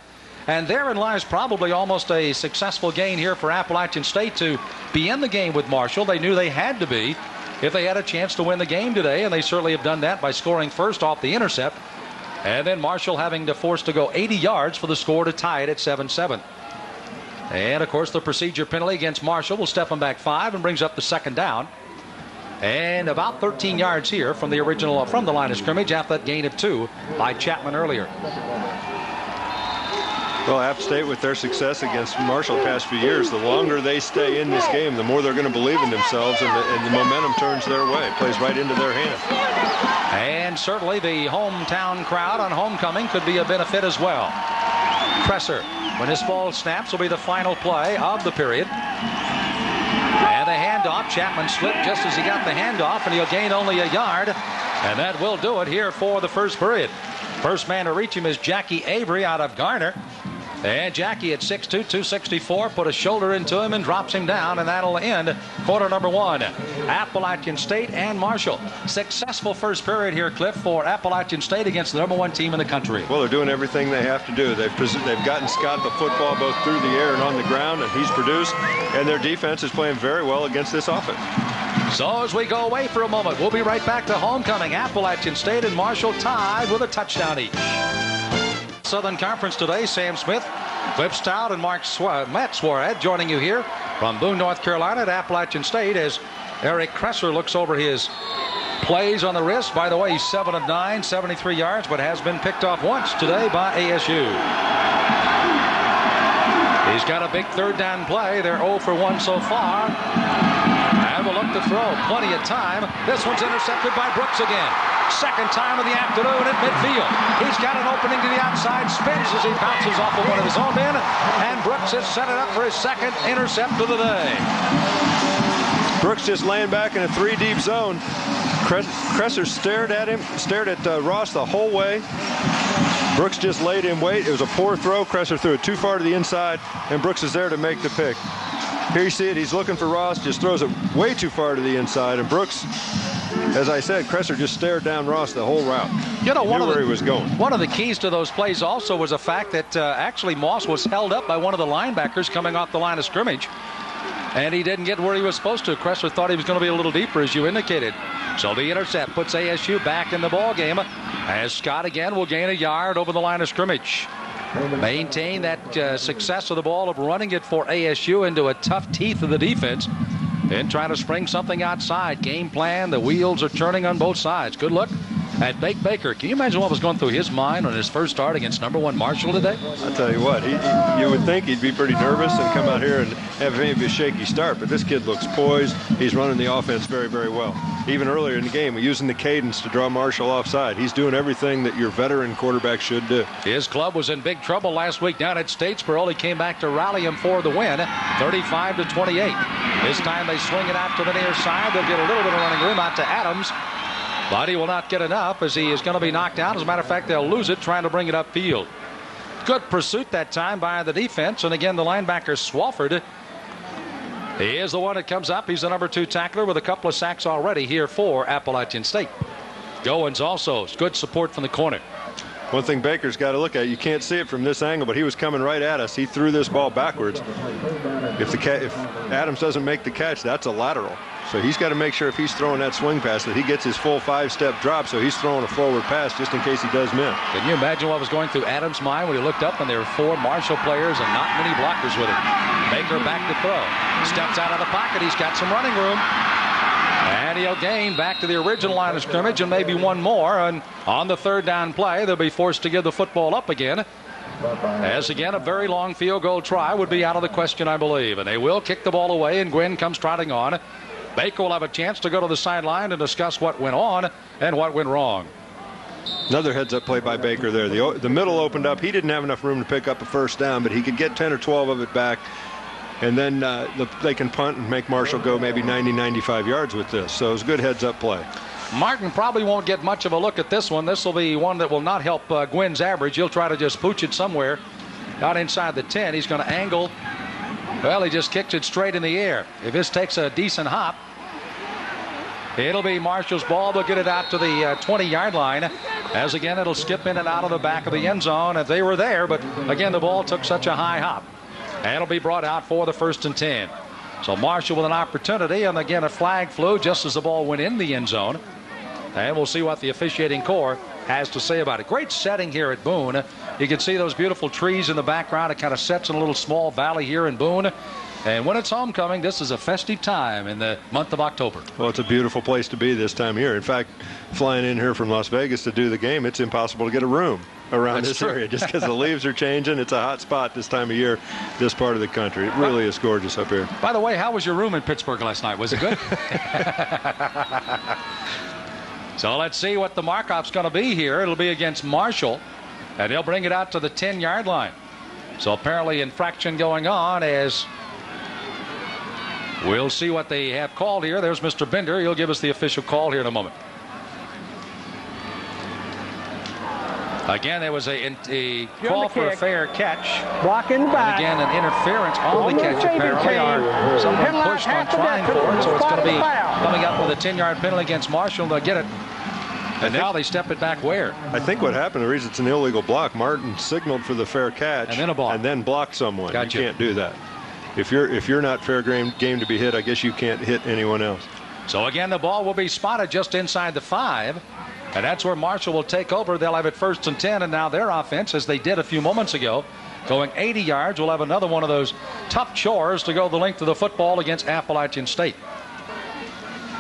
And therein lies probably almost a successful gain here for Appalachian State to be in the game with Marshall. They knew they had to be if they had a chance to win the game today, and they certainly have done that by scoring first off the intercept. And then Marshall having to force to go 80 yards for the score to tie it at 7-7. And, of course, the procedure penalty against Marshall will step them back 5 and brings up the second down. And about 13 yards here from the line of scrimmage after that gain of 2 by Chapman earlier. Well, App State, with their success against Marshall the past few years, the longer they stay in this game, the more they're going to believe in themselves, and the momentum turns their way. It plays right into their hand. And certainly the hometown crowd on homecoming could be a benefit as well. Presser, when his ball snaps, will be the final play of the period. And the handoff, Chapman slipped just as he got the handoff, and he'll gain only a yard. And that will do it here for the first period. First man to reach him is Jackie Avery out of Garner. And Jackie at 6'2", 264, put a shoulder into him and drops him down, and that'll end quarter number 1. Appalachian State and Marshall. Successful first period here, Cliff, for Appalachian State against the number 1 team in the country. Well, they're doing everything they have to do. They've gotten Scott the football both through the air and on the ground, and he's produced. And their defense is playing very well against this offense. So as we go away for a moment, we'll be right back to homecoming. Appalachian State and Marshall tied with a touchdown each. Southern Conference today, Sam Smith, Cliff Stout, and Matt Swarad joining you here from Boone, North Carolina at Appalachian State as Eric Kresser looks over his plays on the wrist. By the way, he's 7 of 9, 73 yards, but has been picked off once today by ASU. He's got a big third down play. They're 0 for 1 so far. And we'll look to throw. Plenty of time. This one's intercepted by Brooks again. Second time of the afternoon at midfield. He's got an opening to the outside, spins as he bounces off of one of his own men, and Brooks has set it up for his second intercept of the day. Brooks just laying back in a 3-deep zone. Kresser stared at Ross the whole way. Brooks just laid in wait. It was a poor throw. Kresser threw it too far to the inside, and Brooks is there to make the pick. Here you see it. He's looking for Ross, just throws it way too far to the inside, and Brooks, as I said, Kresser just stared down Ross the whole route. You know, where he was going. One of the keys to those plays also was the fact that actually Moss was held up by one of the linebackers coming off the line of scrimmage, and he didn't get where he was supposed to. Kresser thought he was going to be a little deeper, as you indicated. So the intercept puts ASU back in the ball game, as Scott again will gain a yard over the line of scrimmage. Maintain that success of the ball of running it for ASU into a tough teeth of the defense and trying to spring something outside. Game plan, the wheels are turning on both sides. Good look at Bake Baker. Can you imagine what was going through his mind on his first start against number 1 Marshall today? I'll tell you what, you would think he'd be pretty nervous and come out here and have maybe a shaky start, but this kid looks poised. He's running the offense very, very well. Even earlier in the game, using the cadence to draw Marshall offside. He's doing everything that your veteran quarterback should do. His club was in big trouble last week down at Statesboro. He came back to rally him for the win, 35-28. This time they swing it out to the near side. They'll get a little bit of running room out to Adams, but he will not get enough as he is going to be knocked out. As a matter of fact, they'll lose it trying to bring it upfield. Good pursuit that time by the defense, and again the linebacker Swafford. He is the one that comes up. He's the number 2 tackler with a couple of sacks already here for Appalachian State. Goins also good support from the corner. One thing Baker's got to look at, you can't see it from this angle, but he was coming right at us. He threw this ball backwards. If Adams doesn't make the catch, that's a lateral. So he's got to make sure if he's throwing that swing pass that he gets his full 5-step drop, so he's throwing a forward pass just in case he does miss. Can you imagine what was going through Adams' mind when he looked up and there were 4 Marshall players and not many blockers with him? Baker back to throw. Steps out of the pocket. He's got some running room. And he'll gain back to the original line of scrimmage and maybe one more. And on the third down play, they'll be forced to give the football up again. As again, a very long field goal try would be out of the question, I believe. And they will kick the ball away, and Gwynn comes trotting on. Baker will have a chance to go to the sideline and discuss what went on and what went wrong. Another heads-up play by Baker there. The middle opened up. He didn't have enough room to pick up a first down, but he could get 10 or 12 of it back. And then they can punt and make Marshall go maybe 90, 95 yards with this. So it was a good heads-up play. Martin probably won't get much of a look at this one. This will be one that will not help Gwynn's average. He'll try to just pooch it somewhere out inside the 10. He's going to angle. Well, he just kicks it straight in the air. If this takes a decent hop, it'll be Marshall's ball. They'll get it out to the 20-yard line. As again, it'll skip in and out of the back of the end zone if they were there. But again, the ball took such a high hop. And it'll be brought out for the 1st and 10. So Marshall with an opportunity. And again, a flag flew just as the ball went in the end zone. And we'll see what the officiating corps has to say about it. Great setting here at Boone. You can see those beautiful trees in the background. It kind of sets in a little small valley here in Boone. And when it's homecoming, this is a festive time in the month of October. Well, it's a beautiful place to be this time of year. In fact, flying in here from Las Vegas to do the game, it's impossible to get a room around this area just because the leaves are changing. It's a hot spot this time of year, this part of the country. It really is gorgeous up here. By the way, how was your room in Pittsburgh last night? Was it good? So let's see what the mark-off's going to be here. It'll be against Marshall, and they'll bring it out to the 10-yard line. So apparently infraction going on as we'll see what they have called here. There's Mr. Bender. He'll give us the official call here in a moment. Again, there was a call for a fair catch. Blocking the back. And again, an interference on the catch, apparently, or someone pushed on trying for it. So it's going to be coming up with a 10-yard penalty against Marshall. They'll get it. And now they step it back where? I think what happened, the reason it's an illegal block, Martin signaled for the fair catch. And then a block. And then blocked someone. Gotcha. You can't do that. If you're not fair game to be hit, I guess you can't hit anyone else. So again, the ball will be spotted just inside the 5. And that's where Marshall will take over. They'll have it 1st and 10. And now their offense, as they did a few moments ago, going 80 yards, will have another one of those tough chores to go the length of the football against Appalachian State.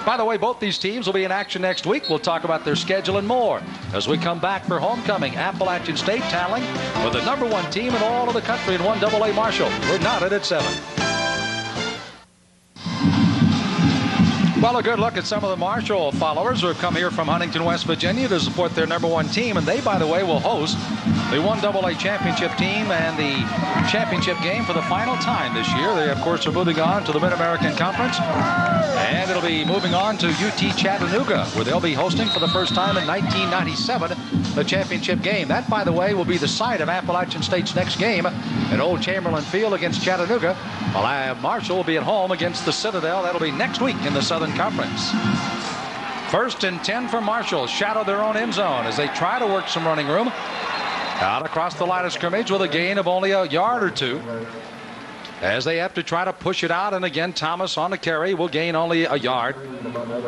By the way, both these teams will be in action next week. We'll talk about their schedule and more as we come back for homecoming. Appalachian State tallying with the #1 team in all of the country in 1AA Marshall. We're knotted at 7. Well, a good look at some of the Marshall followers who have come here from Huntington, West Virginia to support their #1 team. And they, by the way, will host the 1AA championship team and the championship game for the final time this year. They, of course, are moving on to the Mid-American Conference. And it'll be moving on to UT Chattanooga, where they'll be hosting for the first time in 1997 the championship game. That, by the way, will be the site of Appalachian State's next game at Old Chamberlain Field against Chattanooga. While Marshall will be at home against the Citadel. That'll be next week in the Southern Conference. 1st and 10 for Marshall. Shadow their own end zone as they try to work some running room. Out across the line of scrimmage with a gain of only a yard or two. As they have to try to push it out. And again, Thomas on the carry will gain only a yard.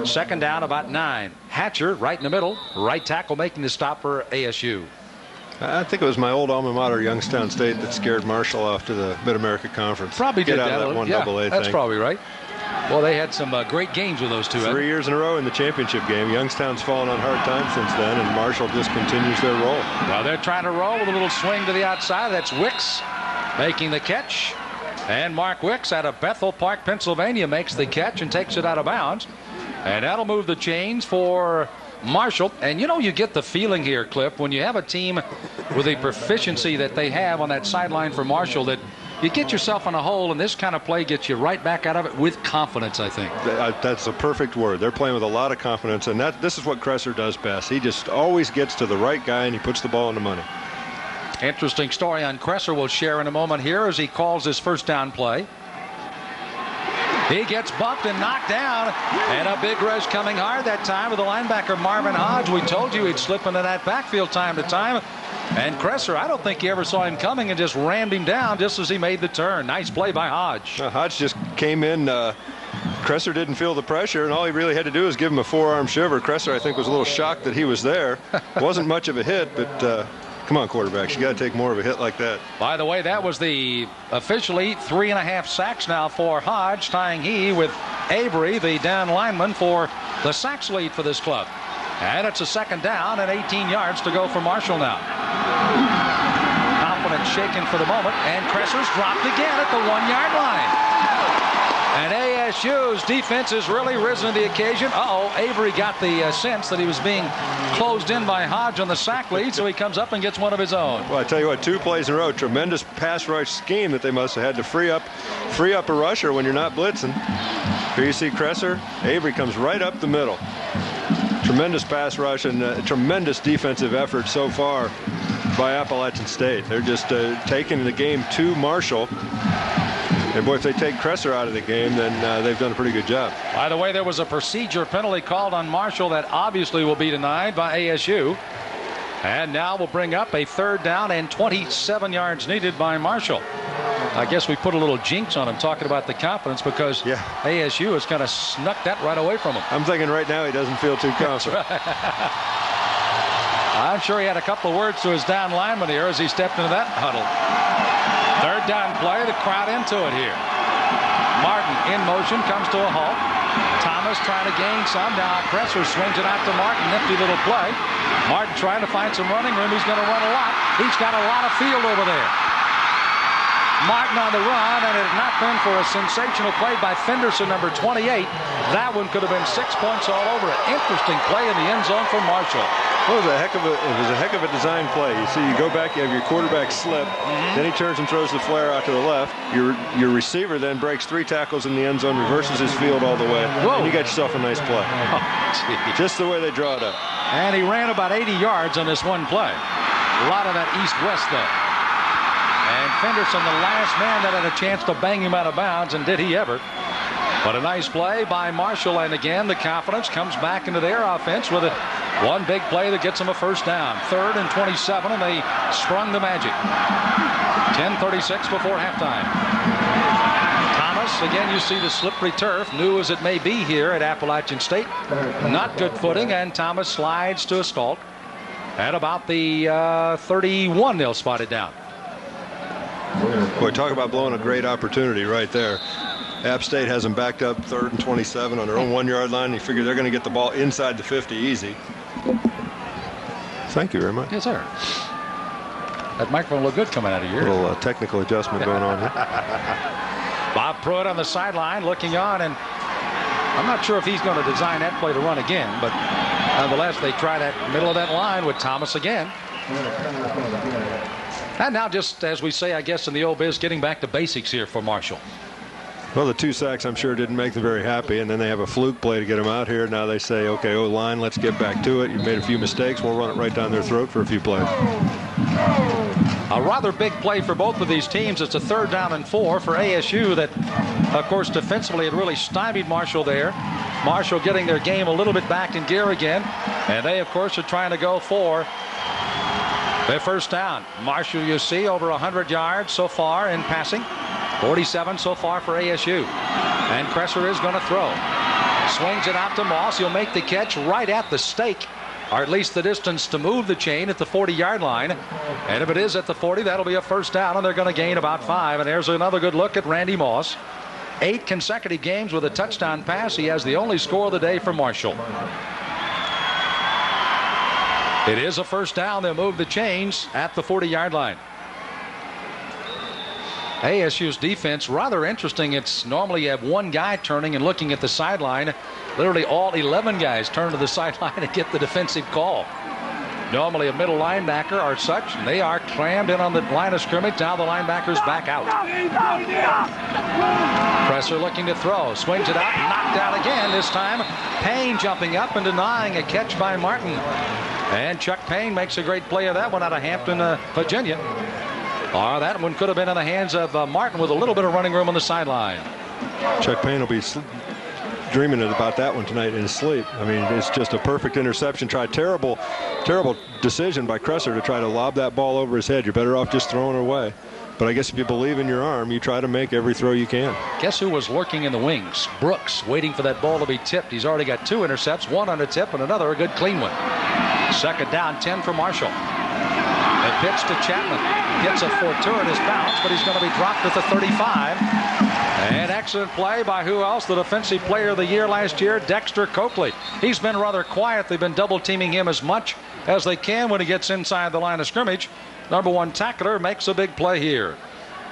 2nd down, about 9. Hatcher right in the middle. Right tackle making the stop for ASU. I think it was my old alma mater, Youngstown State, that scared Marshall off to the Mid-America Conference. Probably Get did out that. Of that 1AA yeah, that's thing. probably right. Well, they had some great games with those two. 3 years in a row in the championship game. Youngstown's fallen on hard times since then, and Marshall just continues their roll. Well, they're trying to roll with a little swing to the outside. That's Wicks making the catch. And Mark Wicks out of Bethel Park, Pennsylvania, makes the catch and takes it out of bounds. And that'll move the chains for Marshall. And, you know, you get the feeling here, Cliff, when you have a team with the proficiency that they have on that sideline for Marshall, that you get yourself in a hole, and this kind of play gets you right back out of it with confidence, I think. That's a perfect word. They're playing with a lot of confidence, and this is what Kresser does best. He just always gets to the right guy, and he puts the ball in the money. Interesting story on Kresser we'll share in a moment here as he calls his 1st down play. He gets bumped and knocked down, and a big rush coming hard that time with the linebacker Marvin Hodge. We told you he'd slip into that backfield time to time. And Kresser, I don't think you ever saw him coming and just rammed him down just as he made the turn. Nice play by Hodge. Hodge just came in. Kresser didn't feel the pressure, and all he really had to do was give him a forearm shiver. Kresser, I think, was a little shocked that he was there. Wasn't much of a hit, but come on, quarterbacks. You got to take more of a hit like that. By the way, that was the officially 3.5 sacks now for Hodge, tying he with Avery, the down lineman for the sacks lead for this club. And it's a second down and 18 yards to go for Marshall now. Confidence shaken for the moment, and Kresser's dropped again at the 1-yard line. And ASU's defense has really risen to the occasion. Avery got the sense that he was being closed in by Hodge on the sack lead, so he comes up and gets one of his own. Well, I tell you what, 2 plays in a row, tremendous pass rush scheme that they must have had to free up a rusher when you're not blitzing. Here you see Kresser. Avery comes right up the middle. Tremendous pass rush and tremendous defensive effort so far by Appalachian State. They're just taking the game to Marshall. And boy, if they take Kresser out of the game, then they've done a pretty good job. By the way, there was a procedure penalty called on Marshall that obviously will be denied by ASU. And now we'll bring up a 3rd down and 27 yards needed by Marshall. I guess we put a little jinx on him talking about the confidence, because ASU has kind of snuck that right away from him. I'm thinking right now he doesn't feel too confident. I'm sure he had a couple of words to his down lineman here as he stepped into that huddle. 3rd down play, the crowd into it here. Martin in motion, comes to a halt. Thomas trying to gain some. Now Kresser swings it out to Martin. Nifty little play. Martin trying to find some running room. He's going to run a lot. He's got a lot of field over there. Martin on the run, and it had not been for a sensational play by Fenderson, number 28. That one could have been 6 points all over it. Interesting play in the end zone for Marshall. Well, it was a heck of a design play. You see, you go back, you have your quarterback slip, then he turns and throws the flare out to the left. Your receiver then breaks 3 tackles in the end zone, reverses his field all the way, and you got yourself a nice play. Just the way they draw it up. And he ran about 80 yards on this one play. A lot of that east-west, though. And Fenderson, the last man that had a chance to bang him out of bounds, and did he ever. But a nice play by Marshall, and again the confidence comes back into their offense with one big play that gets them a 1st down. 3rd and 27, and they sprung the magic. 10:36 before halftime. Thomas, again you see the slippery turf, new as it may be here at Appalachian State. Not good footing, and Thomas slides to a stall. At about the 31, they'll spot it down. Boy, talk about blowing a great opportunity right there. App State has them backed up 3rd and 27 on their own 1-yard line. You figure they're going to get the ball inside the 50 easy. Thank you very much. Yes, sir. That microphone looked good coming out of your ear. A little technical adjustment going on here. Bob Pruitt on the sideline looking on, and I'm not sure if he's going to design that play to run again, but nonetheless they try that middle of that line with Thomas again. And now, just as we say, I guess in the old biz, getting back to basics here for Marshall. Well, the 2 sacks, I'm sure, didn't make them very happy, and then they have a fluke play to get them out here. Now they say, okay, O-line, let's get back to it. You made a few mistakes. We'll run it right down their throat for a few plays. A rather big play for both of these teams. It's a 3rd down and 4 for ASU that, of course, defensively had really stymied Marshall there. Marshall getting their game a little bit back in gear again, and they, of course, are trying to go for their 1st down. Marshall, you see, over 100 yards so far in passing. 47 so far for ASU. And Kresser is going to throw. Swings it out to Moss. He'll make the catch right at the stake, or at least the distance to move the chain at the 40-yard line. And if it is at the 40, that'll be a 1st down, and they're going to gain about 5. And there's another good look at Randy Moss. 8 consecutive games with a touchdown pass. He has the only score of the day for Marshall. It is a 1st down. They'll move the chains at the 40-yard line. ASU's defense, rather interesting. It's normally you have one guy turning and looking at the sideline. Literally all 11 guys turn to the sideline and get the defensive call. Normally a middle linebacker or such, and they are crammed in on the line of scrimmage. Now the linebackers back out. Kresser looking to throw. Swings it out, knocked out again. This time Payne jumping up and denying a catch by Martin. And Chuck Payne makes a great play of that one out of Hampton, Virginia. Or that one could have been in the hands of Martin with a little bit of running room on the sideline. Chuck Payne will be dreaming about that one tonight in his sleep. I mean, it's just a perfect interception. Terrible decision by Kresser to try to lob that ball over his head. You're better off just throwing it away. But I guess if you believe in your arm, you try to make every throw you can. Guess who was lurking in the wings? Brooks, waiting for that ball to be tipped. He's already got 2 intercepts, one on a tip and another a good clean one. 2nd down, 10 for Marshall. The pitch to Chapman. Gets a fortuitous bounce, but he's going to be dropped at the 35. And excellent play by who else? The defensive player of the year last year, Dexter Coakley. He's been rather quiet. They've been double teaming him as much as they can when he gets inside the line of scrimmage. Number 1 tackler makes a big play here.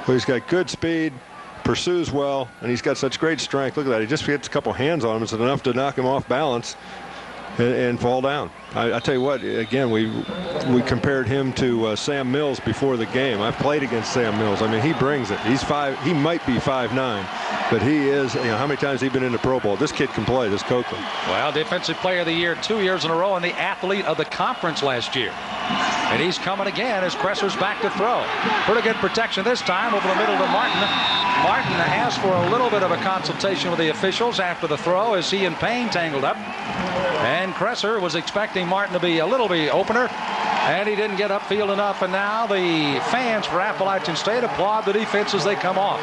Well, he's got good speed, pursues well, and he's got such great strength. Look at that. He just gets a couple hands on him. It's enough to knock him off balance and fall down. I tell you what, again, we compared him to Sam Mills before the game. I've played against Sam Mills. I mean, he brings it. He might be 5'9", but he is, how many times has he been in the Pro Bowl? This kid can play, this Coakley. Well, Defensive Player of the Year 2 years in a row and the Athlete of the Conference last year. And he's coming again as Kresser's back to throw. Pretty good protection this time over the middle to Martin. Martin asked for a little bit of a consultation with the officials after the throw as he and Payne tangled up. And Kresser was expecting Martin to be a little bit opener, and he didn't get upfield enough. And now the fans for Appalachian State applaud the defense as they come off.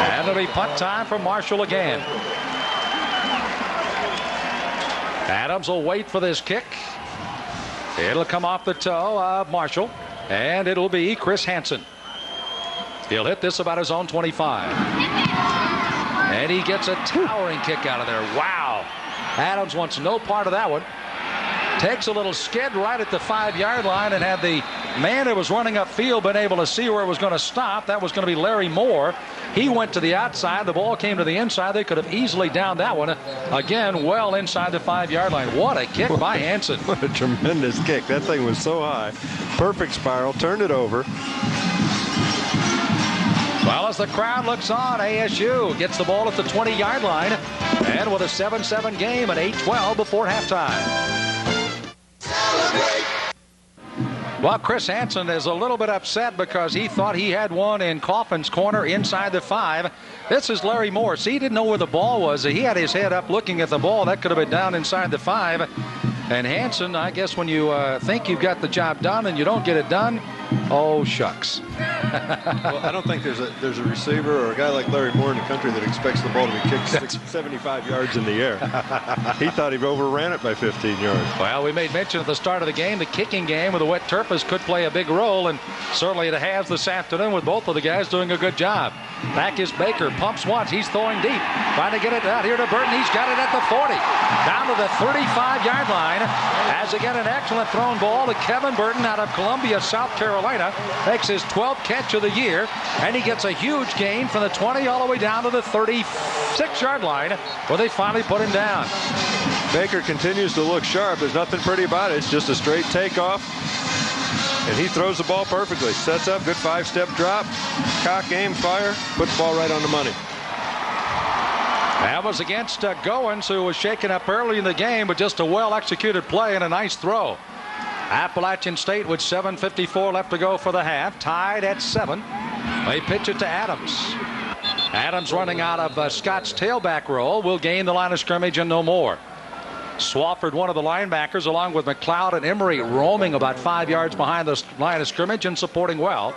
And it'll be punt time for Marshall again. Adams will wait for this kick. It'll come off the toe of Marshall, and it'll be Chris Hansen. He'll hit this about his own 25. And he gets a towering kick out of there. Wow. Adams wants no part of that one. Takes a little skid right at the 5-yard line, and had the man who was running upfield been able to see where it was going to stop, that was going to be Larry Moore. He went to the outside. The ball came to the inside. They could have easily downed that one. Again, well inside the 5-yard line. What a kick by Hansen. What a tremendous kick. That thing was so high. Perfect spiral. Turned it over. Well, as the crowd looks on, ASU gets the ball at the 20-yard line. And with a 7-7 game at 8:12 before halftime. Well, Chris Hansen is a little bit upset because he thought he had one in Coffin's corner inside the 5. This is Larry Moore. See, he didn't know where the ball was. He had his head up looking at the ball. That could have been down inside the 5. And Hansen, I guess when you think you've got the job done and you don't get it done, oh, shucks. Well, I don't think there's a receiver or a guy like Larry Moore in the country that expects the ball to be kicked 75 yards in the air. He thought he overran it by 15 yards. Well, we made mention at the start of the game, the kicking game with the wet turf could play a big role, and certainly it has this afternoon with both of the guys doing a good job. Back is Baker, pumps once, he's throwing deep, trying to get it out here to Burton. He's got it at the 40, down to the 35-yard line. As again, an excellent thrown ball to Kevin Burton out of Columbia, South Carolina. Makes his 12th catch of the year, and he gets a huge gain from the 20 all the way down to the 36-yard line, where they finally put him down. Baker continues to look sharp. There's nothing pretty about it. It's just a straight takeoff, and he throws the ball perfectly. Sets up, good 5-step drop, cock, aim, fire, put the ball right on the money. That was against Goins, who was shaken up early in the game, but just a well-executed play and a nice throw. Appalachian State with 7:54 left to go for the half, tied at 7. They pitch it to Adams. Adams running out of Scott's tailback role will gain the line of scrimmage and no more. Swafford, one of the linebackers, along with McLeod and Emery, roaming about 5 yards behind the line of scrimmage and supporting well.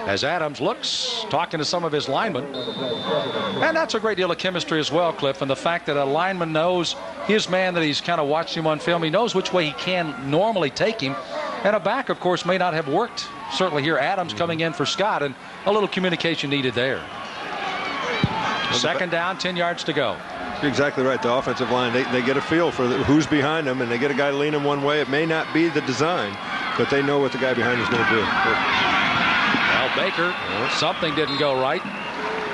As Adams looks, talking to some of his linemen. And that's a great deal of chemistry as well, Cliff, and the fact that a lineman knows his man, that he's kind of watched him on film. He knows which way he can normally take him. And a back, of course, may not have worked. Certainly here, Adams coming in for Scott, and a little communication needed there. Second down, 10 yards to go. You're exactly right. The offensive line, they get a feel for who's behind them, and they get a guy leaning one way. It may not be the design, but they know what the guy behind is going to do. Well, Baker, something didn't go right.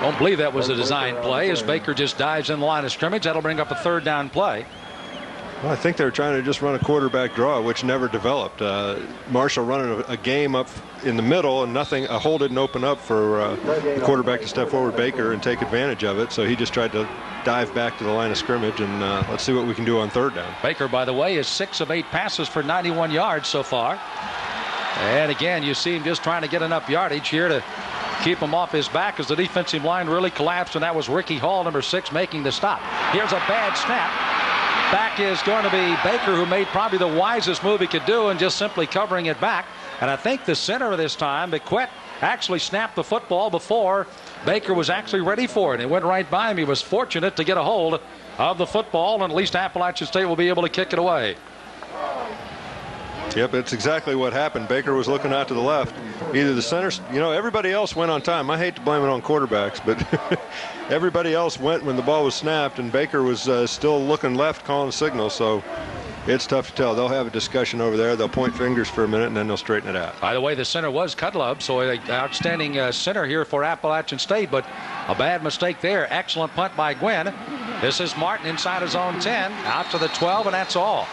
Don't believe that was a design play, as Baker just dives in the line of scrimmage. That'll bring up a 3rd down play. Well, I think they were trying to just run a quarterback draw, which never developed. Marshall running a game up in the middle, and a hole didn't open up for the quarterback to step forward, Baker, and take advantage of it. So he just tried to dive back to the line of scrimmage, and let's see what we can do on 3rd down. Baker, by the way, is 6 of 8 passes for 91 yards so far. And again, you see him just trying to get enough yardage here to keep him off his back, as the defensive line really collapsed, and that was Ricky Hall, number 6, making the stop. Here's a bad snap. Back is going to be Baker, who made probably the wisest move he could do, and just simply covering it back. And I think the center of this time, Bequette, actually snapped the football before Baker was actually ready for it. It went right by him. He was fortunate to get a hold of the football, and at least Appalachian State will be able to kick it away. Yep, it's exactly what happened. Baker was looking out to the left. Either the center, everybody else went on time. I hate to blame it on quarterbacks, but everybody else went when the ball was snapped, and Baker was still looking left, calling a signal. So it's tough to tell. They'll have a discussion over there. They'll point fingers for a minute, and then they'll straighten it out. By the way, the center was Kudlub, so an outstanding center here for Appalachian State, but a bad mistake there. Excellent punt by Gwynn. This is Martin inside his own 10, out to the 12, and that's all.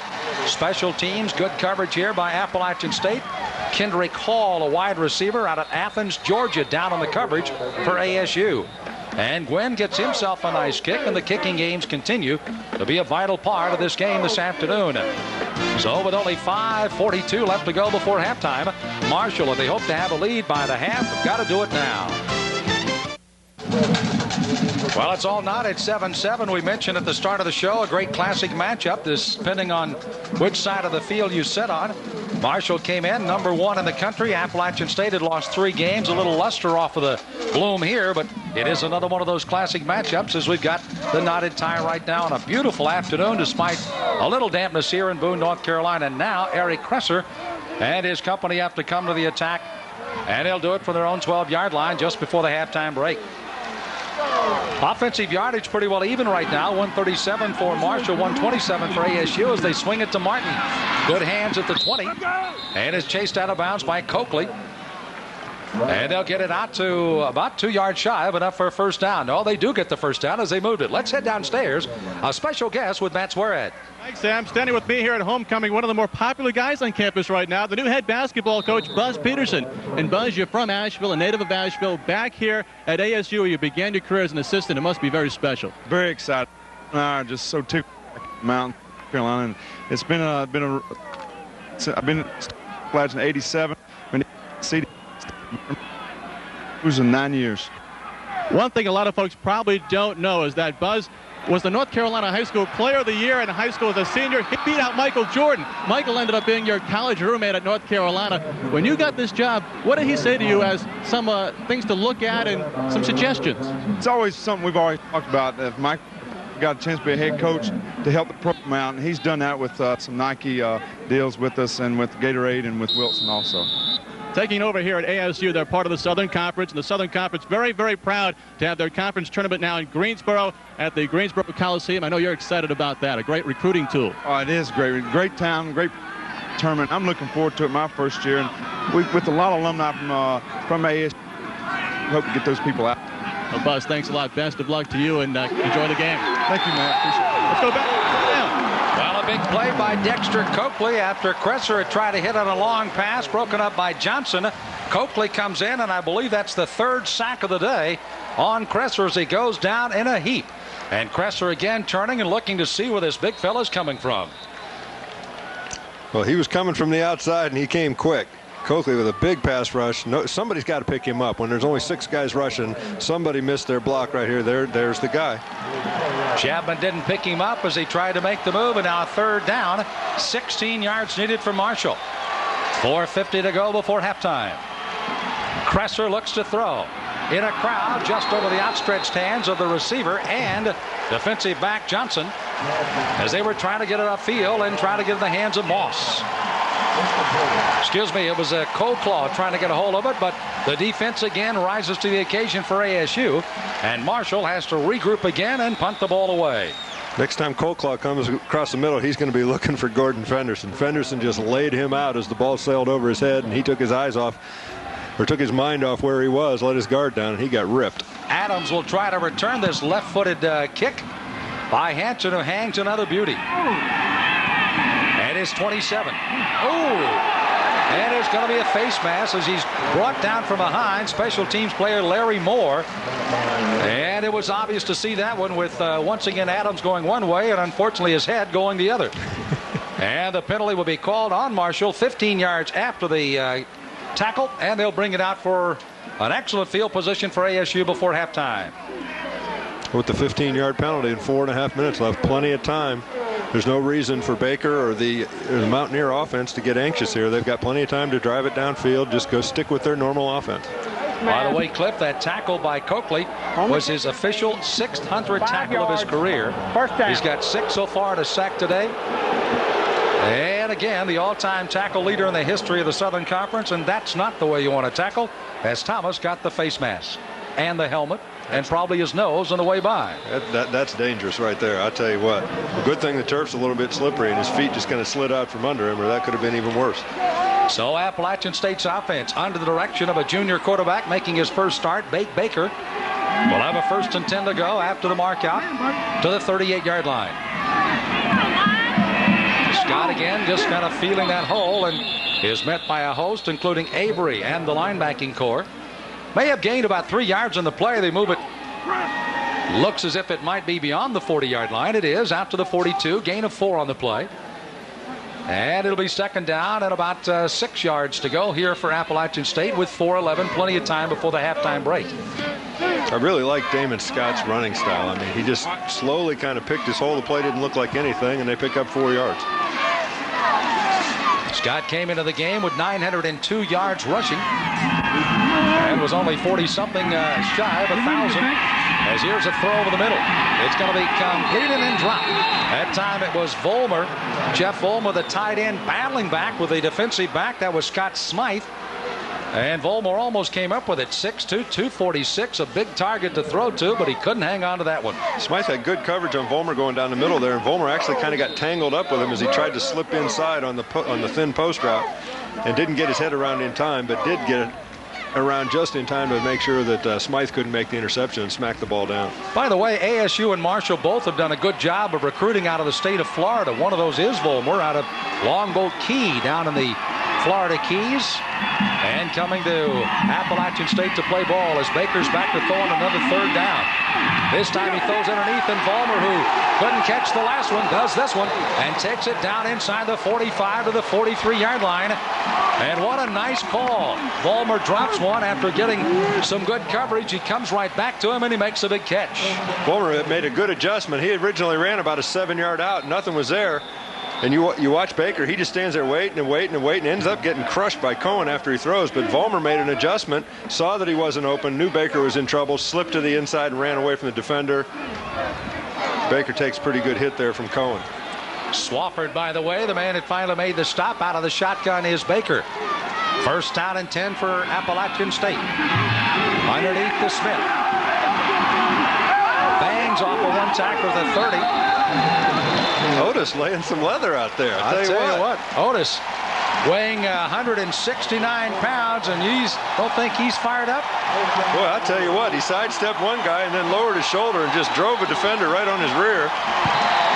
Special teams, good coverage here by Appalachian State. Kendrick Hall, a wide receiver out of Athens, Georgia, down on the coverage for ASU. And Gwynn gets himself a nice kick, and the kicking games continue to be a vital part of this game this afternoon. So with only 5:42 left to go before halftime, Marshall, if they hope to have a lead by the half, have got to do it now. Well, it's all knotted 7-7. We mentioned at the start of the show a great classic matchup, this depending on which side of the field you sit on. Marshall came in number 1 in the country. Appalachian State had lost 3 games, a little luster off of the bloom here, but it is another one of those classic matchups as we've got the knotted tie right now on a beautiful afternoon despite a little dampness here in Boone, North Carolina. And now Eric Kresser and his company have to come to the attack, and they'll do it from their own 12-yard line just before the halftime break. Offensive yardage pretty well even right now. 137 for Marshall, 127 for ASU as they swing it to Martin. Good hands at the 20, and is chased out of bounds by Coakley. And they'll get it out to about 2 yards shy of enough for a first down. No, they do get the first down as they moved it. Let's head downstairs. A special guest with Matt Swearhead. Thanks, Sam. Standing with me here at homecoming, one of the more popular guys on campus right now, the new head basketball coach, Buzz Peterson. And Buzz, you're from Asheville, a native of Asheville, back here at ASU where you began your career as an assistant. It must be very special. Very excited. Just so tickled. Mountain Carolina. And it's been I've been glad in '87. Been seated. It was in 9 years. One thing a lot of folks probably don't know is that Buzz was the North Carolina High School Player of the Year in high school as a senior. He beat out Michael Jordan. Michael ended up being your college roommate at North Carolina. When you got this job, what did he say to you as some things to look at and some suggestions? It's always something we've always talked about. If Mike got a chance to be a head coach to help the program out, and he's done that with some Nike deals with us and with Gatorade and with Wilson also. Taking over here at ASU, they're part of the Southern Conference, and the Southern Conference very, very proud to have their conference tournament now in Greensboro at the Greensboro Coliseum. I know you're excited about that, a great recruiting tool. Oh, it is great. Great town, great tournament. I'm looking forward to it my first year, and with a lot of alumni from ASU, we hope to get those people out. Well, Buzz, thanks a lot. Best of luck to you, and enjoy the game. Thank you, man. Appreciate it. Let's go back. Well, a big play by Dexter Coakley after Kresser had tried to hit on a long pass, broken up by Johnson. Coakley comes in, and I believe that's the 3rd sack of the day on Kresser as he goes down in a heap. And Kresser again turning and looking to see where this big fella's coming from. Well, he was coming from the outside, and he came quick. Coakley with a big pass rush. No, somebody's got to pick him up. When there's only 6 guys rushing, somebody missed their block right here. There's the guy. Chapman didn't pick him up as he tried to make the move, and now a 3rd down. 16 yards needed for Marshall. 4:50 to go before halftime. Kresser looks to throw. In a crowd just over the outstretched hands of the receiver and defensive back Johnson as they were trying to get it upfield and try to get in the hands of Moss. Excuse me, it was a Coleclaw trying to get a hold of it, but the defense again rises to the occasion for ASU, and Marshall has to regroup again and punt the ball away. Next time Coleclaw comes across the middle, he's going to be looking for Gordon Fenderson. Fenderson just laid him out as the ball sailed over his head, and he took his eyes off, or took his mind off where he was, let his guard down, and he got ripped. Adams will try to return this left-footed kick by Hanson, who hangs another beauty. And it's 27. And there's going to be a face mask as he's brought down from behind. Special teams player Larry Moore. And it was obvious to see that one with once again Adams going one way and unfortunately his head going the other. And the penalty will be called on Marshall 15 yards after the tackle, and they'll bring it out for an excellent field position for ASU before halftime. With the 15-yard penalty and 4.5 minutes left, plenty of time. There's no reason for Baker or the Mountaineer offense to get anxious here. They've got plenty of time to drive it downfield. Just go stick with their normal offense. By the way, Cliff, that tackle by Coakley was his official 600th tackle of his career. He's got 6 so far to sack today. And again, the all-time tackle leader in the history of the Southern Conference, and that's not the way you want to tackle, as Thomas got the face mask and the helmet and probably his nose on the way by. That's dangerous right there. I'll tell you what. A good thing the turf's a little bit slippery and his feet just kind of slid out from under him, or that could have been even worse. So Appalachian State's offense under the direction of a junior quarterback making his first start, Baker, will have a 1st and 10 to go after the mark out to the 38-yard line. Scott again just kind of feeling that hole and is met by a host including Avery and the linebacking core. May have gained about 3 yards on the play. They move it. Looks as if it might be beyond the 40-yard line. It is out to the 42. Gain of 4 on the play. And it'll be 2nd down and about 6 yards to go here for Appalachian State with 4:11. Plenty of time before the halftime break. I really like Damon Scott's running style. I mean, he just slowly kind of picked his hole. The play didn't look like anything, and they pick up 4 yards. Scott came into the game with 902 yards rushing and was only 40-something shy of 1,000. As here's a throw over the middle. It's going to be completed and dropped. That time it was Vollmer. Jeff Vollmer, the tight end, battling back with a defensive back. That was Scott Smythe. And Vollmer almost came up with it. 6'2", 246, a big target to throw to, but he couldn't hang on to that one. Smythe had good coverage on Vollmer going down the middle there, and Vollmer actually kind of got tangled up with him as he tried to slip inside on the thin post route and didn't get his head around in time, but did get it around just in time to make sure that Smythe couldn't make the interception and smack the ball down. By the way, ASU and Marshall both have done a good job of recruiting out of the state of Florida. One of those is Vollmer out of Longboat Key down in the Florida Keys. And coming to Appalachian State to play ball as Baker's back to throw on another 3rd down. This time he throws underneath, and Vollmer, who couldn't catch the last one, does this one and takes it down inside the 45 to the 43-yard line. And what a nice call. Vollmer drops one after getting some good coverage. He comes right back to him, and he makes a big catch. Vollmer made a good adjustment. He originally ran about a 7-yard out. Nothing was there. And you watch Baker, he just stands there waiting and ends up getting crushed by Cohen after he throws. But Vollmer made an adjustment, saw that he wasn't open, knew Baker was in trouble, slipped to the inside and ran away from the defender. Baker takes a pretty good hit there from Cohen. Swafford, by the way, the man that finally made the stop out of the shotgun is Baker. 1st down and 10 for Appalachian State. Underneath to Smith. Bangs off of one tackle to the 30. Otis laying some leather out there. I'll tell you what. Otis weighing 169 pounds, and you don't think he's fired up? Boy, I'll tell you what. He sidestepped one guy and then lowered his shoulder and just drove a defender right on his rear.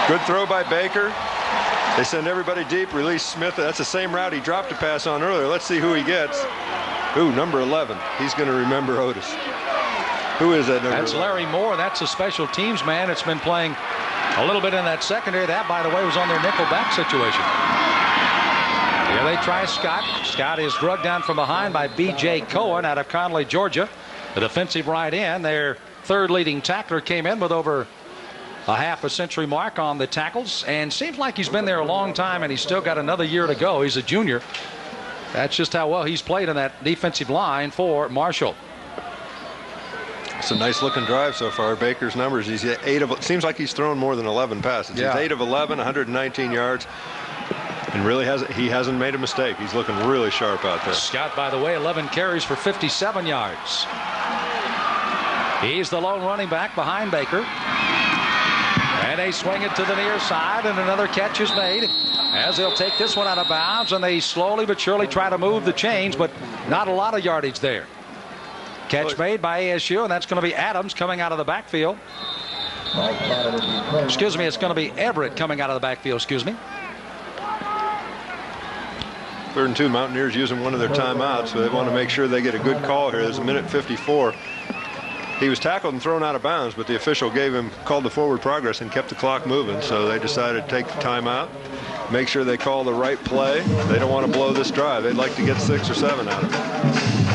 Good throw by Baker. They send everybody deep, release Smith. That's the same route he dropped a pass on earlier. Let's see who he gets. Ooh, number 11. He's going to remember Otis. Who is that number? That's 11? Larry Moore. That's a special teams man. It's been playing a little bit in that secondary. That, by the way, was on their nickel back situation. Here they try Scott. Scott is drugged down from behind by B.J. Cohen out of Conley, Georgia. The defensive right end. Their 3rd leading tackler came in with over a half a century mark on the tackles, and seems like he's been there a long time, and he's still got another year to go. He's a junior. That's just how well he's played in that defensive line for Marshall. It's a nice looking drive so far. Baker's numbers, he's 8 of, it seems like he's thrown more than 11 passes. Yeah. He's 8 of 11, 119 yards, and really hasn't made a mistake. He's looking really sharp out there. Scott, by the way, 11 carries for 57 yards. He's the lone running back behind Baker. And they swing it to the near side, and another catch is made as they'll take this one out of bounds, and they slowly but surely try to move the chains, but not a lot of yardage there. Catch made by ASU, and that's going to be Adams coming out of the backfield. Excuse me, it's going to be Everett coming out of the backfield, excuse me. 3rd and 2, Mountaineers using one of their timeouts, so they want to make sure they get a good call here. There's a minute 54. He was tackled and thrown out of bounds, but the official called the forward progress and kept the clock moving, so they decided to take the timeout, make sure they call the right play. They don't want to blow this drive. They'd like to get 6 or 7 out of it.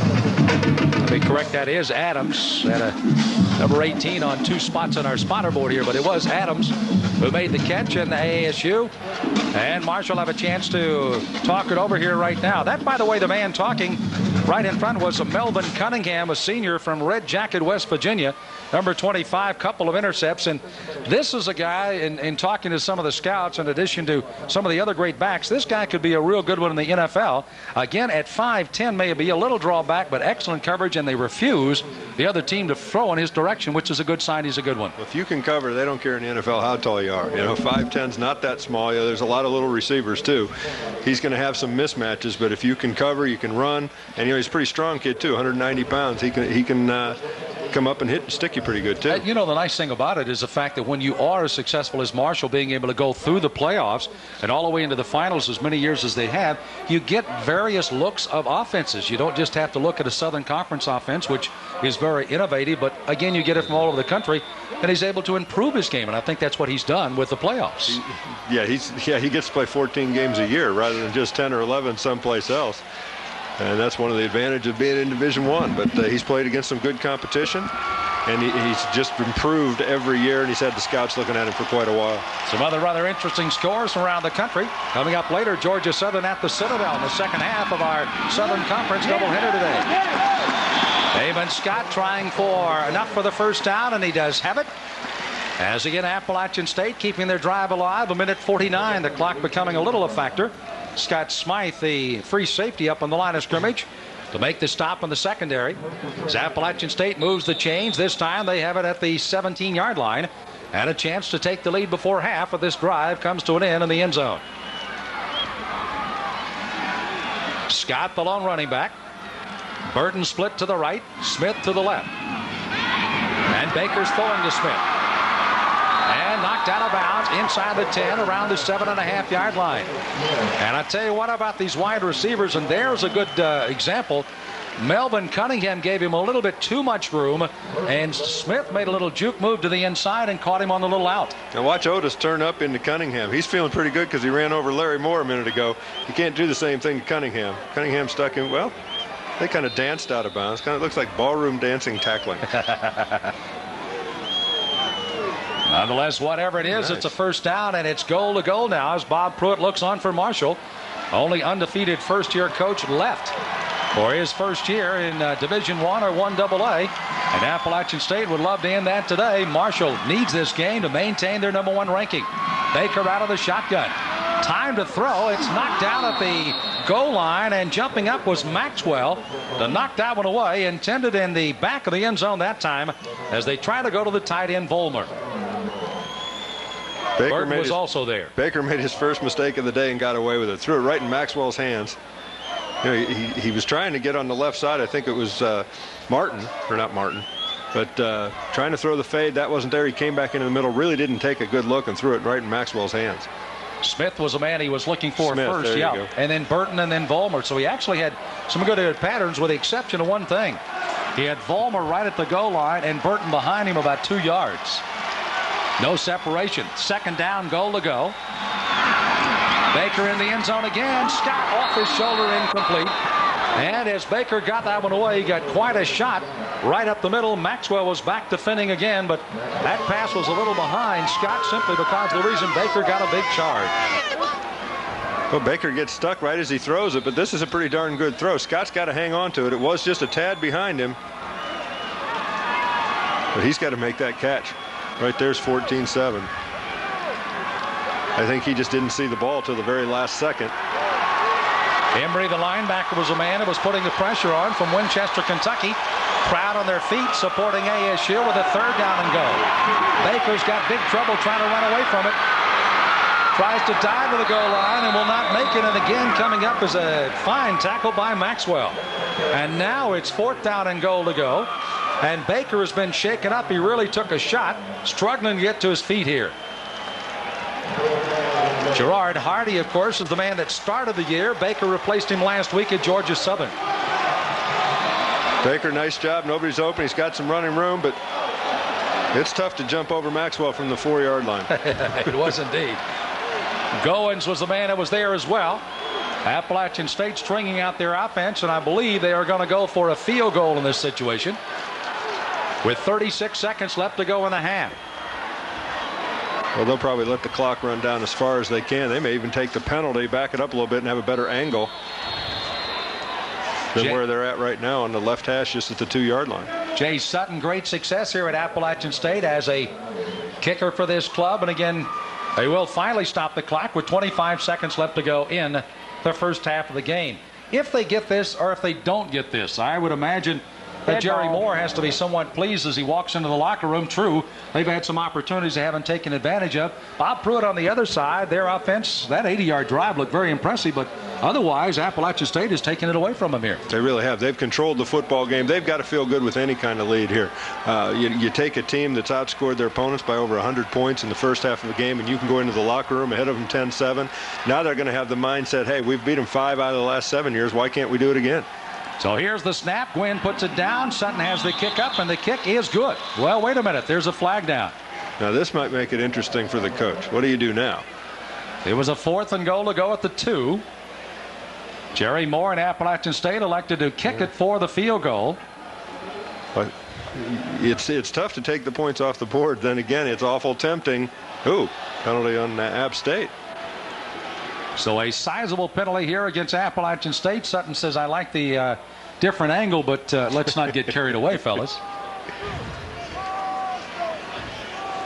To be correct, that is Adams at a number 18 on 2 spots on our spotter board here, but it was Adams who made the catch in the ASU. And Marshall have a chance to talk it over here right now. That, by the way, the man talking Right in front was a Melvin Cunningham, a senior from Red Jacket, West Virginia. Number 25, couple of intercepts. And this is a guy, in talking to some of the scouts, in addition to some of the other great backs, this guy could be a real good one in the NFL. Again, at 5'10", maybe a little drawback, but excellent coverage, and they refuse the other team to throw in his direction, which is a good sign. He's a good one. If you can cover, they don't care in the NFL how tall you are. 5'10's not that small. There's a lot of little receivers, too. He's going to have some mismatches, but if you can cover, you can run. And, he's a pretty strong kid, too, 190 pounds. He can come up and hit and stick you pretty good, too. The nice thing about it is the fact that when you are as successful as Marshall, being able to go through the playoffs and all the way into the finals as many years as they have, you get various looks of offenses. You don't just have to look at a Southern Conference offense, which is very innovative, but again, you get it from all over the country, and he's able to improve his game, and I think that's what he's done with the playoffs. He gets to play 14 games a year rather than just 10 or 11 someplace else. And that's one of the advantages of being in Division I. But he's played against some good competition, and he's just improved every year, and he's had the scouts looking at him for quite a while. Some other rather interesting scores from around the country. Coming up later, Georgia Southern at the Citadel in the second half of our Southern Conference doubleheader today. Eamon Scott trying for enough for the first down, and he does have it. As again, Appalachian State keeping their drive alive. 1:49, the clock becoming a little a factor. Scott Smythe, the free safety, up on the line of scrimmage to make the stop in the secondary. As Appalachian State moves the chains, this time they have it at the 17-yard line, and a chance to take the lead before half of this drive comes to an end in the end zone. Scott, the lone running back. Burton split to the right, Smith to the left. And Baker's throwing to Smith. And knocked out of bounds inside the 10, around the 7.5-yard line. And I tell you what about these wide receivers, and there's a good example. Melvin Cunningham gave him a little bit too much room, and Smith made a little juke move to the inside and caught him on the little out. Now watch Otis turn up into Cunningham. He's feeling pretty good because he ran over Larry Moore a minute ago. You can't do the same thing to Cunningham. Cunningham stuck him, well, they kind of danced out of bounds. Kind of looks like ballroom dancing tackling. Nonetheless, whatever it is, It's a first down, and it's goal to goal now as Bob Pruitt looks on for Marshall. Only undefeated first-year coach left for his first year in Division I or 1AA. And Appalachian State would love to end that today. Marshall needs this game to maintain their #1 ranking. Baker out of the shotgun. Time to throw. It's knocked down at the goal line, and jumping up was Maxwell to knock that one away. Intended in the back of the end zone that time as they try to go to the tight end, Vollmer. Burton was also there. Baker made his first mistake of the day and got away with it. Threw it right in Maxwell's hands. He was trying to get on the left side. I think it was Martin, or not Martin, but trying to throw the fade. That wasn't there. He came back into the middle, really didn't take a good look, and threw it right in Maxwell's hands. Smith was a man he was looking for first, yeah. And then Burton and then Vollmer. So he actually had some good patterns with the exception of one thing. He had Vollmer right at the goal line and Burton behind him about 2 yards. No separation. Second down, goal to go. Baker in the end zone again. Scott off his shoulder, incomplete. And as Baker got that one away, he got quite a shot right up the middle. Maxwell was back defending again, but that pass was a little behind Scott simply because of the reason Baker got a big charge. Well, Baker gets stuck right as he throws it, but this is a pretty darn good throw. Scott's got to hang on to it. It was just a tad behind him, but he's got to make that catch. Right there's 14-7. I think he just didn't see the ball till the very last second. Embry, the linebacker, was a man who was putting the pressure on from Winchester, Kentucky. Crowd on their feet supporting ASU with a third down and go. Baker's got big trouble trying to run away from it. Tries to dive to the goal line and will not make it. And again, coming up is a fine tackle by Maxwell. And now it's fourth down and goal to go. And Baker has been shaken up. He really took a shot, struggling to get to his feet here. Gerard Hardy, of course, is the man that started the year. Baker replaced him last week at Georgia Southern. Baker, nice job. Nobody's open. He's got some running room, but it's tough to jump over Maxwell from the 4-yard line. It was indeed. Goins was the man that was there as well. Appalachian State stringing out their offense, and I believe they are going to go for a field goal in this situation with 36 seconds left to go in the half. Well, they'll probably let the clock run down as far as they can. They may even take the penalty, back it up a little bit, and have a better angle. than where they're at right now on the left hash, just at the 2-yard line. Jay Sutton, great success here at Appalachian State as a kicker for this club. And again, they will finally stop the clock with 25 seconds left to go in the first half of the game. If they get this, or if they don't get this, I would imagine that Jerry Moore has to be somewhat pleased as he walks into the locker room. True, they've had some opportunities they haven't taken advantage of. Bob Pruitt on the other side, their offense, that 80-yard drive looked very impressive, but otherwise Appalachian State has taken it away from them here. They really have. They've controlled the football game. They've got to feel good with any kind of lead here. You take a team that's outscored their opponents by over 100 points in the first half of the game, and you can go into the locker room ahead of them 10-7. Now they're going to have the mindset, hey, we've beat them 5 out of the last 7 years. Why can't we do it again? So here's the snap. Gwynn puts it down. Sutton has the kick up, and the kick is good. Well, wait a minute. There's a flag down. Now this might make it interesting for the coach. What do you do now? It was a 4th and goal to go at the 2. Jerry Moore and Appalachian State elected to kick it for the field goal. But it's tough to take the points off the board. Then again, it's awful tempting. Ooh, penalty on App State. So a sizable penalty here against Appalachian State. Sutton says, I like the different angle, but let's not get carried away, fellas.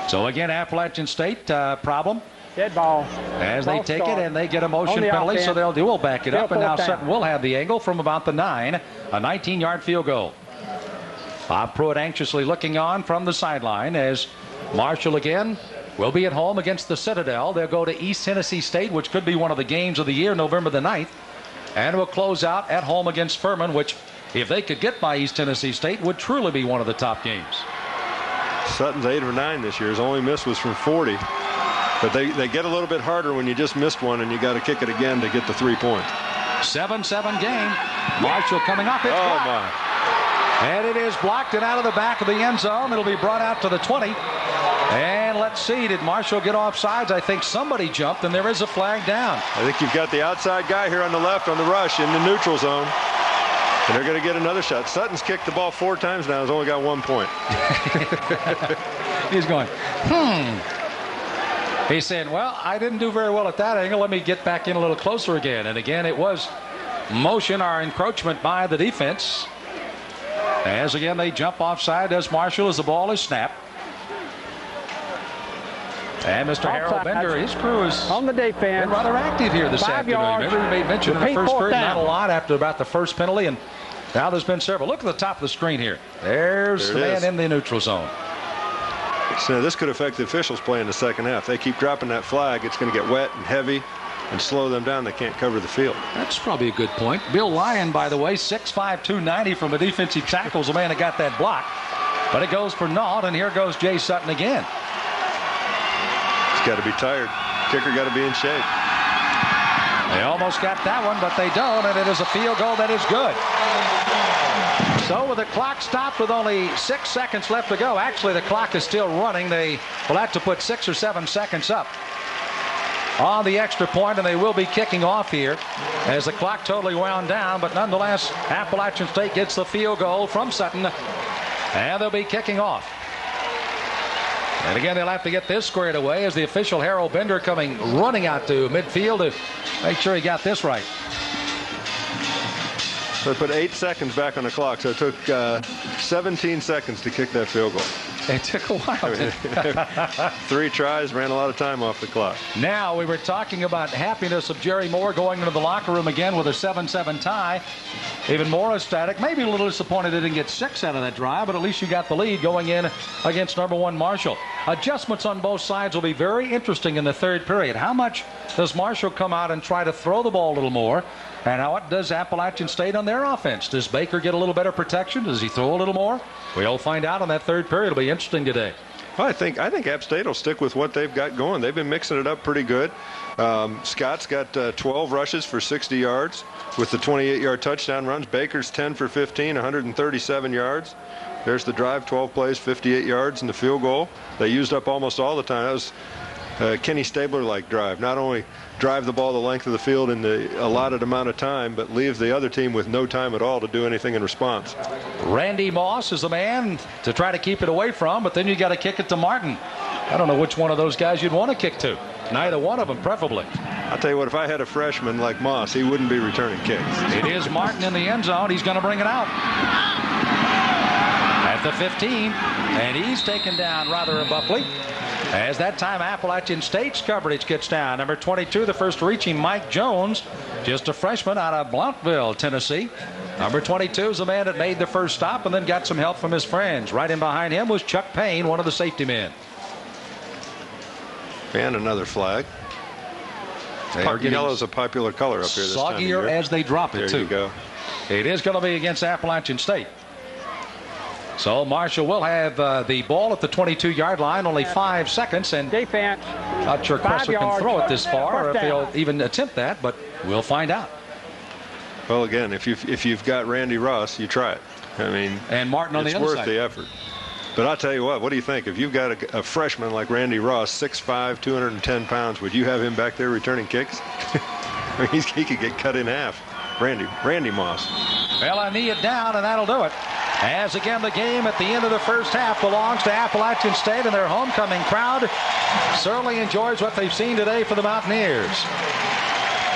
So again, Appalachian State problem. Dead ball. As they take it and they get a motion penalty, so they'll back it up. And now Sutton will have the angle from about the 9, a 19-yard field goal. Bob Pruitt anxiously looking on from the sideline as Marshall again will be at home against the Citadel. They'll go to East Tennessee State, which could be one of the games of the year, November the 9th. And will close out at home against Furman, which, if they could get by East Tennessee State, would truly be one of the top games. Sutton's 8 of 9 this year. His only miss was from 40. But they get a little bit harder when you just missed one and you got to kick it again to get the 3 points. 7-7 game. Marshall coming up. It's blocked. My. And it is blocked and out of the back of the end zone. It'll be brought out to the 20. And let's see, did Marshall get off sides? I think somebody jumped, and there is a flag down. I think you've got the outside guy here on the left on the rush in the neutral zone. And they're going to get another shot. Sutton's kicked the ball 4 times now. He's only got 1 point. He's going, He's saying, well, I didn't do very well at that angle. Let me get back in a little closer again. And again, it was motion or encroachment by the defense. As again, they jump offside as Marshall as the ball is snapped. And Mr. Harold Bender, his crew is on the defense. Been rather active here this afternoon. Maybe we made mention in the first period, not a lot after about the first penalty, and now there's been several. Look at the top of the screen here. There's the man in the neutral zone. So this could affect the officials playing the second half. They keep dropping that flag. It's going to get wet and heavy and slow them down. They can't cover the field. That's probably a good point. Bill Lyon, by the way, 6'5", 290 from a defensive tackle, is the man that got that block. But it goes for naught, and here goes Jay Sutton again. Got to be tired. Kicker got to be in shape. They almost got that one, but they don't, and it is a field goal that is good. So with the clock stopped with only 6 seconds left to go, actually the clock is still running. They will have to put 6 or 7 seconds up on the extra point, and they will be kicking off here as the clock totally wound down. But nonetheless, Appalachian State gets the field goal from Sutton, and they'll be kicking off. And again, they'll have to get this squared away as the official Harold Bender coming running out to midfield to make sure he got this right. So they put 8 seconds back on the clock, so it took 17 seconds to kick that field goal. It took a while. 3 tries, ran a lot of time off the clock. Now, we were talking about happiness of Jerry Moore going into the locker room again with a 7-7 tie. Even more ecstatic. Maybe a little disappointed they didn't get 6 out of that drive, but at least you got the lead going in against number 1 Marshall. Adjustments on both sides will be very interesting in the third period. How much does Marshall come out and try to throw the ball a little more? And how does Appalachian State on their offense? Does Baker get a little better protection? Does he throw a little more? We'll find out on that third period. It'll be interesting today. Well, I think App State will stick with what they've got going. They've been mixing it up pretty good. Scott's got 12 rushes for 60 yards with the 28-yard touchdown runs. Baker's 10 for 15, 137 yards. There's the drive, 12 plays, 58 yards, and the field goal. They used up almost all the time. That was Kenny Stabler-like drive. Not only drive the ball the length of the field in the allotted amount of time, but leave the other team with no time at all to do anything in response. Randy Moss is the man to try to keep it away from, but then you got to kick it to Martin. I don't know which one of those guys you'd want to kick to. Neither one of them, preferably. I'll tell you what, if I had a freshman like Moss, he wouldn't be returning kicks. It is Martin in the end zone. He's going to bring it out at the 15, and he's taken down rather abruptly. As that time Appalachian State's coverage gets down. Number 22, the first reaching Mike Jones, just a freshman out of Blounteville, Tennessee. Number 22 is the man that made the first stop and then got some help from his friends. Right in behind him was Chuck Payne, one of the safety men. And another flag. Yellow is a popular color up here this time of year. Soggier as they drop it, too. There you go. It is going to be against Appalachian State. So Marshall will have the ball at the 22-yard line, only 5 seconds, and defense. Not sure Kressler can throw it this far, or if he'll even attempt that, but we'll find out. Well, again, if you've got Randy Ross, you try it. I mean, and Martin on the other side. It's worth the effort. But I'll tell you what do you think? If you've got a freshman like Randy Ross, 6'5", 210 pounds, would you have him back there returning kicks? I mean, he could get cut in half. Randy Moss. Well, I knee it down, and that'll do it. As again, the game at the end of the first half belongs to Appalachian State and their homecoming crowd certainly enjoys what they've seen today for the Mountaineers.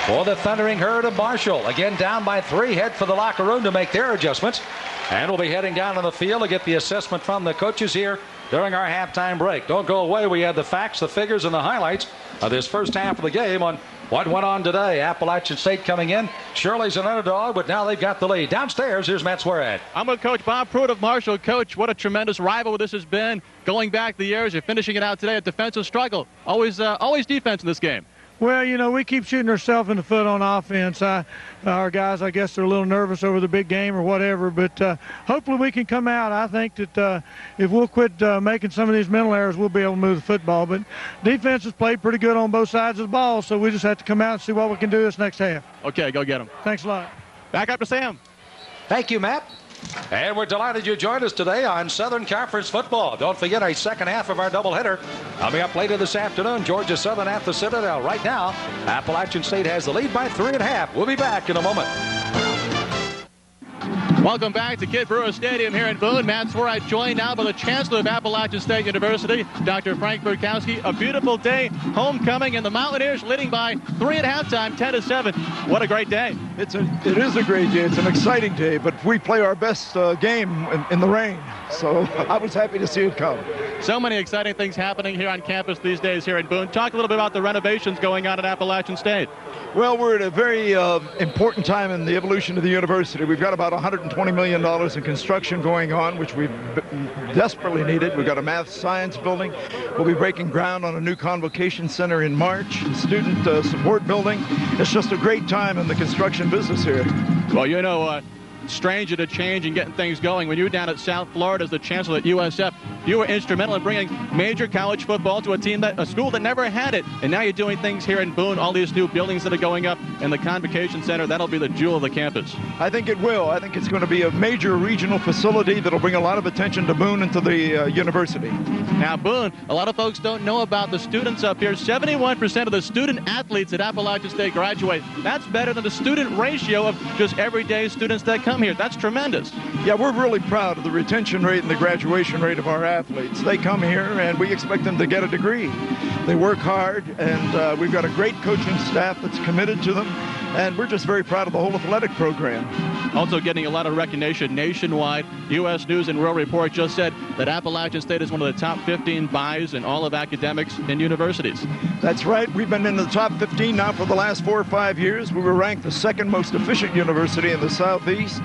For the thundering herd of Marshall, again down by 3, head for the locker room to make their adjustments. And we'll be heading down on the field to get the assessment from the coaches here during our halftime break. Don't go away. We have the facts, the figures, and the highlights of this first half of the game on what went on today. Appalachian State coming in. Shirley's an underdog, but now they've got the lead. Downstairs, here's Matt Swearad. I'm with Coach Bob Pruitt of Marshall. Coach, what a tremendous rival this has been. Going back the years, you're finishing it out today. A defensive struggle. Always defense in this game. Well, you know, we keep shooting ourselves in the foot on offense. Our guys, I guess, are a little nervous over the big game or whatever, but hopefully we can come out. I think that if we'll quit making some of these mental errors, we'll be able to move the football. But defense has played pretty good on both sides of the ball, so we just have to come out and see what we can do this next half. Okay, go get them. Thanks a lot. Back up to Sam. Thank you, Matt. And we're delighted you joined us today on Southern Conference football. Don't forget a second half of our doubleheader. Coming up later this afternoon, Georgia Southern at the Citadel. Right now, Appalachian State has the lead by 3.5. We'll be back in a moment. Welcome back to Kid Brewer Stadium here in Boone. Matt Swearad joined now by the Chancellor of Appalachian State University, Dr. Frank Burkowski. A beautiful day, homecoming, and the Mountaineers leading by 3 at halftime, 10-7. What a great day. It is a great day. It's an exciting day, but we play our best game in the rain. So I was happy to see it come. So many exciting things happening here on campus these days here in Boone. Talk a little bit about the renovations going on at Appalachian State. Well, we're at a very important time in the evolution of the university. We've got about $120 million in construction going on, which we desperately needed. We've got a math science building. We'll be breaking ground on a new convocation center in March, student support building. It's just a great time in the construction business here. Well, you know, stranger to change and getting things going. When you were down at South Florida as the chancellor at USF, you were instrumental in bringing major college football to a school that never had it. And now you're doing things here in Boone, all these new buildings that are going up, and the Convocation Center, that'll be the jewel of the campus. I think it will. I think it's going to be a major regional facility that'll bring a lot of attention to Boone and to the university. Now, Boone, a lot of folks don't know about the students up here. 71% of the student athletes at Appalachian State graduate. That's better than the student ratio of just everyday students that come here. That's tremendous. Yeah, we're really proud of the retention rate and the graduation rate of our athletes. They come here and we expect them to get a degree. They work hard, and we've got a great coaching staff that's committed to them, and we're just very proud of the whole athletic program. Also getting a lot of recognition nationwide. U.S. News and World Report just said that Appalachian State is one of the top 15 buys in all of academics and universities. That's right. We've been in the top 15 now for the last 4 or 5 years. We were ranked the second most efficient university in the Southeast.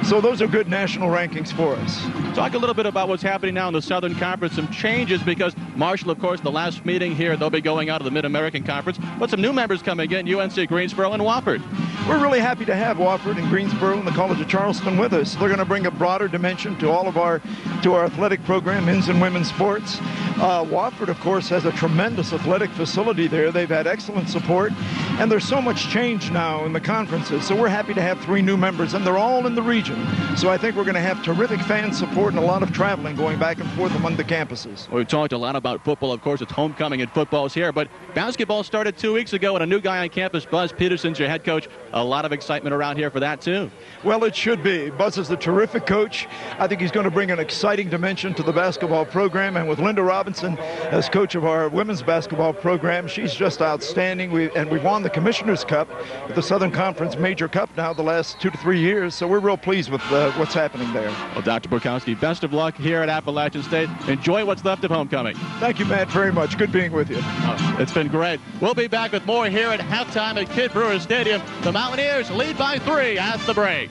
So those are good national rankings for us. Talk a little bit about what's happening now in the Southern Conference. Some changes because Marshall, of course, the last meeting here, they'll be going out of the Mid-American Conference. But some new members coming in, UNC Greensboro and Wofford. We're really happy to have Wofford and Greensboro and the College of Charleston with us. They're going to bring a broader dimension to all of our athletic program, men's and women's sports. Wofford, of course, has a tremendous athletic facility there. They've had excellent support, and there's so much change now in the conferences. So we're happy to have 3 new members, and they're all in the region. So I think we're going to have terrific fan support and a lot of traveling going back and forth among the campuses. We've talked a lot about football. Of course, it's homecoming and football's here, but basketball started 2 weeks ago, and a new guy on campus, Buzz Peterson's your head coach. a lot of excitement around here for that, too. Well, it should be. Buzz is a terrific coach. I think he's going to bring an exciting dimension to the basketball program. And with Linda Robinson as coach of our women's basketball program, she's just outstanding. We've won the Commissioner's Cup at the Southern Conference Major Cup now the last 2 to 3 years. So we're real pleased with what's happening there. Well, Dr. Burkowski, best of luck here at Appalachian State. Enjoy what's left of homecoming. Thank you, Matt, very much. Good being with you. It's been great. We'll be back with more here at halftime at Kidd Brewer Stadium. The Mountaineers lead by 3 at the break.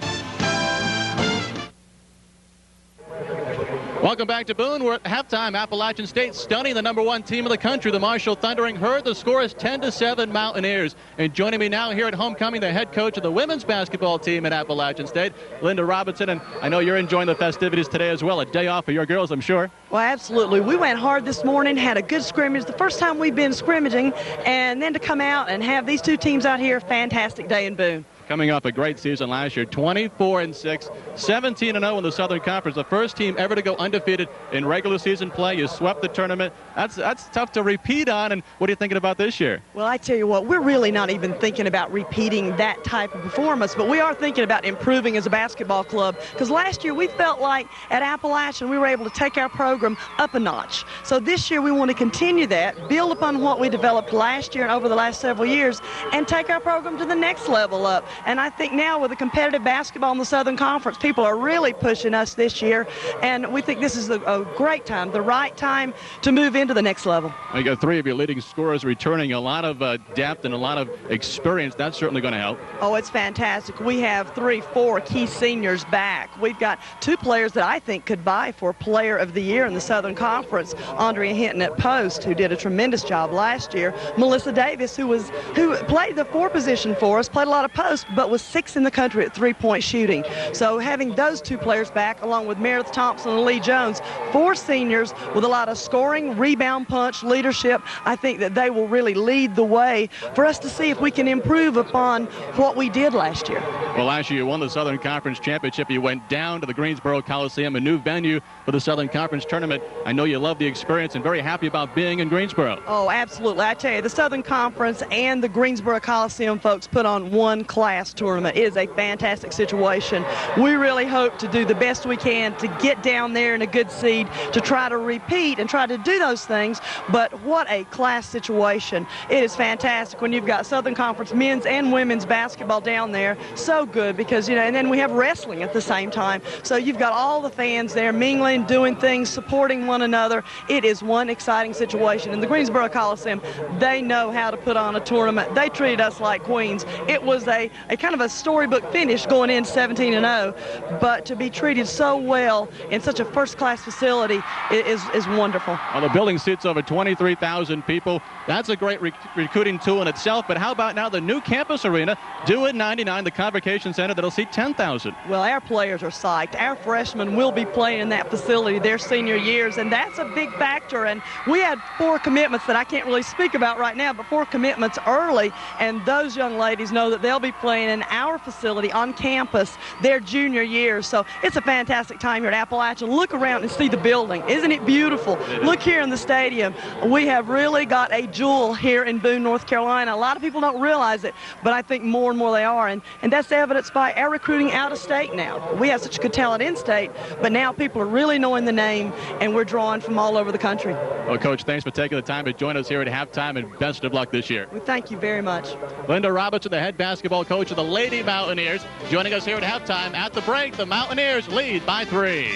Welcome back to Boone. We're at halftime. Appalachian State stunning the #1 team in the country, the Marshall Thundering Herd. The score is 10-7 Mountaineers. And joining me now here at homecoming, the head coach of the women's basketball team at Appalachian State, Linda Robinson. And I know you're enjoying the festivities today as well. A day off for your girls, I'm sure. Well, absolutely. We went hard this morning, had a good scrimmage. The first time we've been scrimmaging, and then to come out and have these two teams out here, fantastic day in Boone. Coming off a great season last year, 24-6, 17-0 in the Southern Conference. The first team ever to go undefeated in regular season play. You swept the tournament. That's tough to repeat on. And what are you thinking about this year? Well, I tell you what, we're really not even thinking about repeating that type of performance, but we are thinking about improving as a basketball club, because last year we felt like at Appalachian we were able to take our program up a notch. So this year we want to continue that, build upon what we developed last year and over the last several years, and take our program to the next level up. And I think now with the competitive basketball in the Southern Conference, people are really pushing us this year, and we think this is a great time, the right time to move into the next level. You got 3 of your leading scorers returning, a lot of depth and a lot of experience. That's certainly going to help. Oh, it's fantastic. We have 3-4 key seniors back. We've got 2 players that I think could vie for Player of the Year in the Southern Conference. Andrea Hinton at post, who did a tremendous job last year. Melissa Davis, who played the 4 position for us, played a lot of post, but was 6th in the country at 3-point shooting. So having those 2 players back, along with Meredith Thompson and Lee Jones, 4 seniors with a lot of scoring, rebound punch, leadership, I think that they will really lead the way for us to see if we can improve upon what we did last year. Well, last year you won the Southern Conference Championship. You went down to the Greensboro Coliseum, a new venue for the Southern Conference Tournament. I know you love the experience and very happy about being in Greensboro. Oh, absolutely. I tell you, the Southern Conference and the Greensboro Coliseum folks put on one class tournament. It is a fantastic situation. We really hope to do the best we can to get down there in a good seed, to try to repeat and try to do those things. But what a class situation. It is fantastic when you've got Southern Conference men's and women's basketball down there. So good because, and then we have wrestling at the same time. So you've got all the fans there mingling, doing things, supporting one another. It is one exciting situation. And the Greensboro Coliseum, they know how to put on a tournament. They treated us like queens. It was a kind of a storybook finish going in 17-0, but to be treated so well in such a first-class facility is wonderful. Well, the building seats over 23,000 people. That's a great recruiting tool in itself, but how about now the new campus arena, due at 99, the Convocation Center, that'll seat 10,000. Well, our players are psyched. Our freshmen will be playing in that facility their senior years, and that's a big factor. And we had 4 commitments that I can't really speak about right now, but 4 commitments early, and those young ladies know that they'll be playing in our facility on campus their junior year. So it's a fantastic time here at Appalachian. Look around and see the building. Isn't it beautiful? Look here in the stadium. We have really got a jewel here in Boone, North Carolina. A lot of people don't realize it, but I think more and more they are, and that's evidenced by our recruiting out of state now. We have such good talent in state, but now people are really knowing the name, and we're drawing from all over the country. Well, Coach, thanks for taking the time to join us here at halftime, and best of luck this year. We thank you very much. Linda Robinson, the head basketball coach of the Lady Mountaineers, joining us here at halftime. At the break, the Mountaineers lead by 3.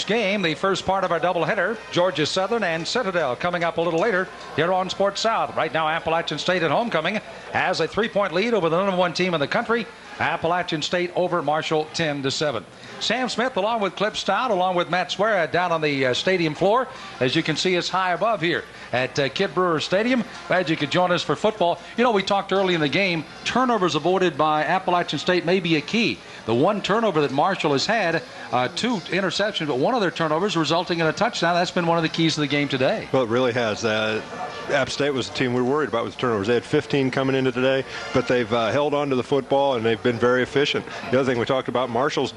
Game, the first part of our doubleheader, Georgia Southern and Citadel coming up a little later here on Sports South. Right now, Appalachian State at homecoming has a 3-point lead over the #1 team in the country. Appalachian State over Marshall 10-7. Sam Smith along with Clip Stout along with Matt Swear down on the stadium floor. As you can see, it's high above here at Kidd Brewer Stadium. Glad you could join us for football. We talked early in the game, turnovers avoided by Appalachian State may be a key. The one turnover that Marshall has had, 2 interceptions, but one of their turnovers resulting in a touchdown. That's been one of the keys to the game today. Well, it really has. App State was a team we were worried about with turnovers. They had 15 coming into today, but they've held on to the football, and they've been very efficient. The other thing we talked about, Marshall's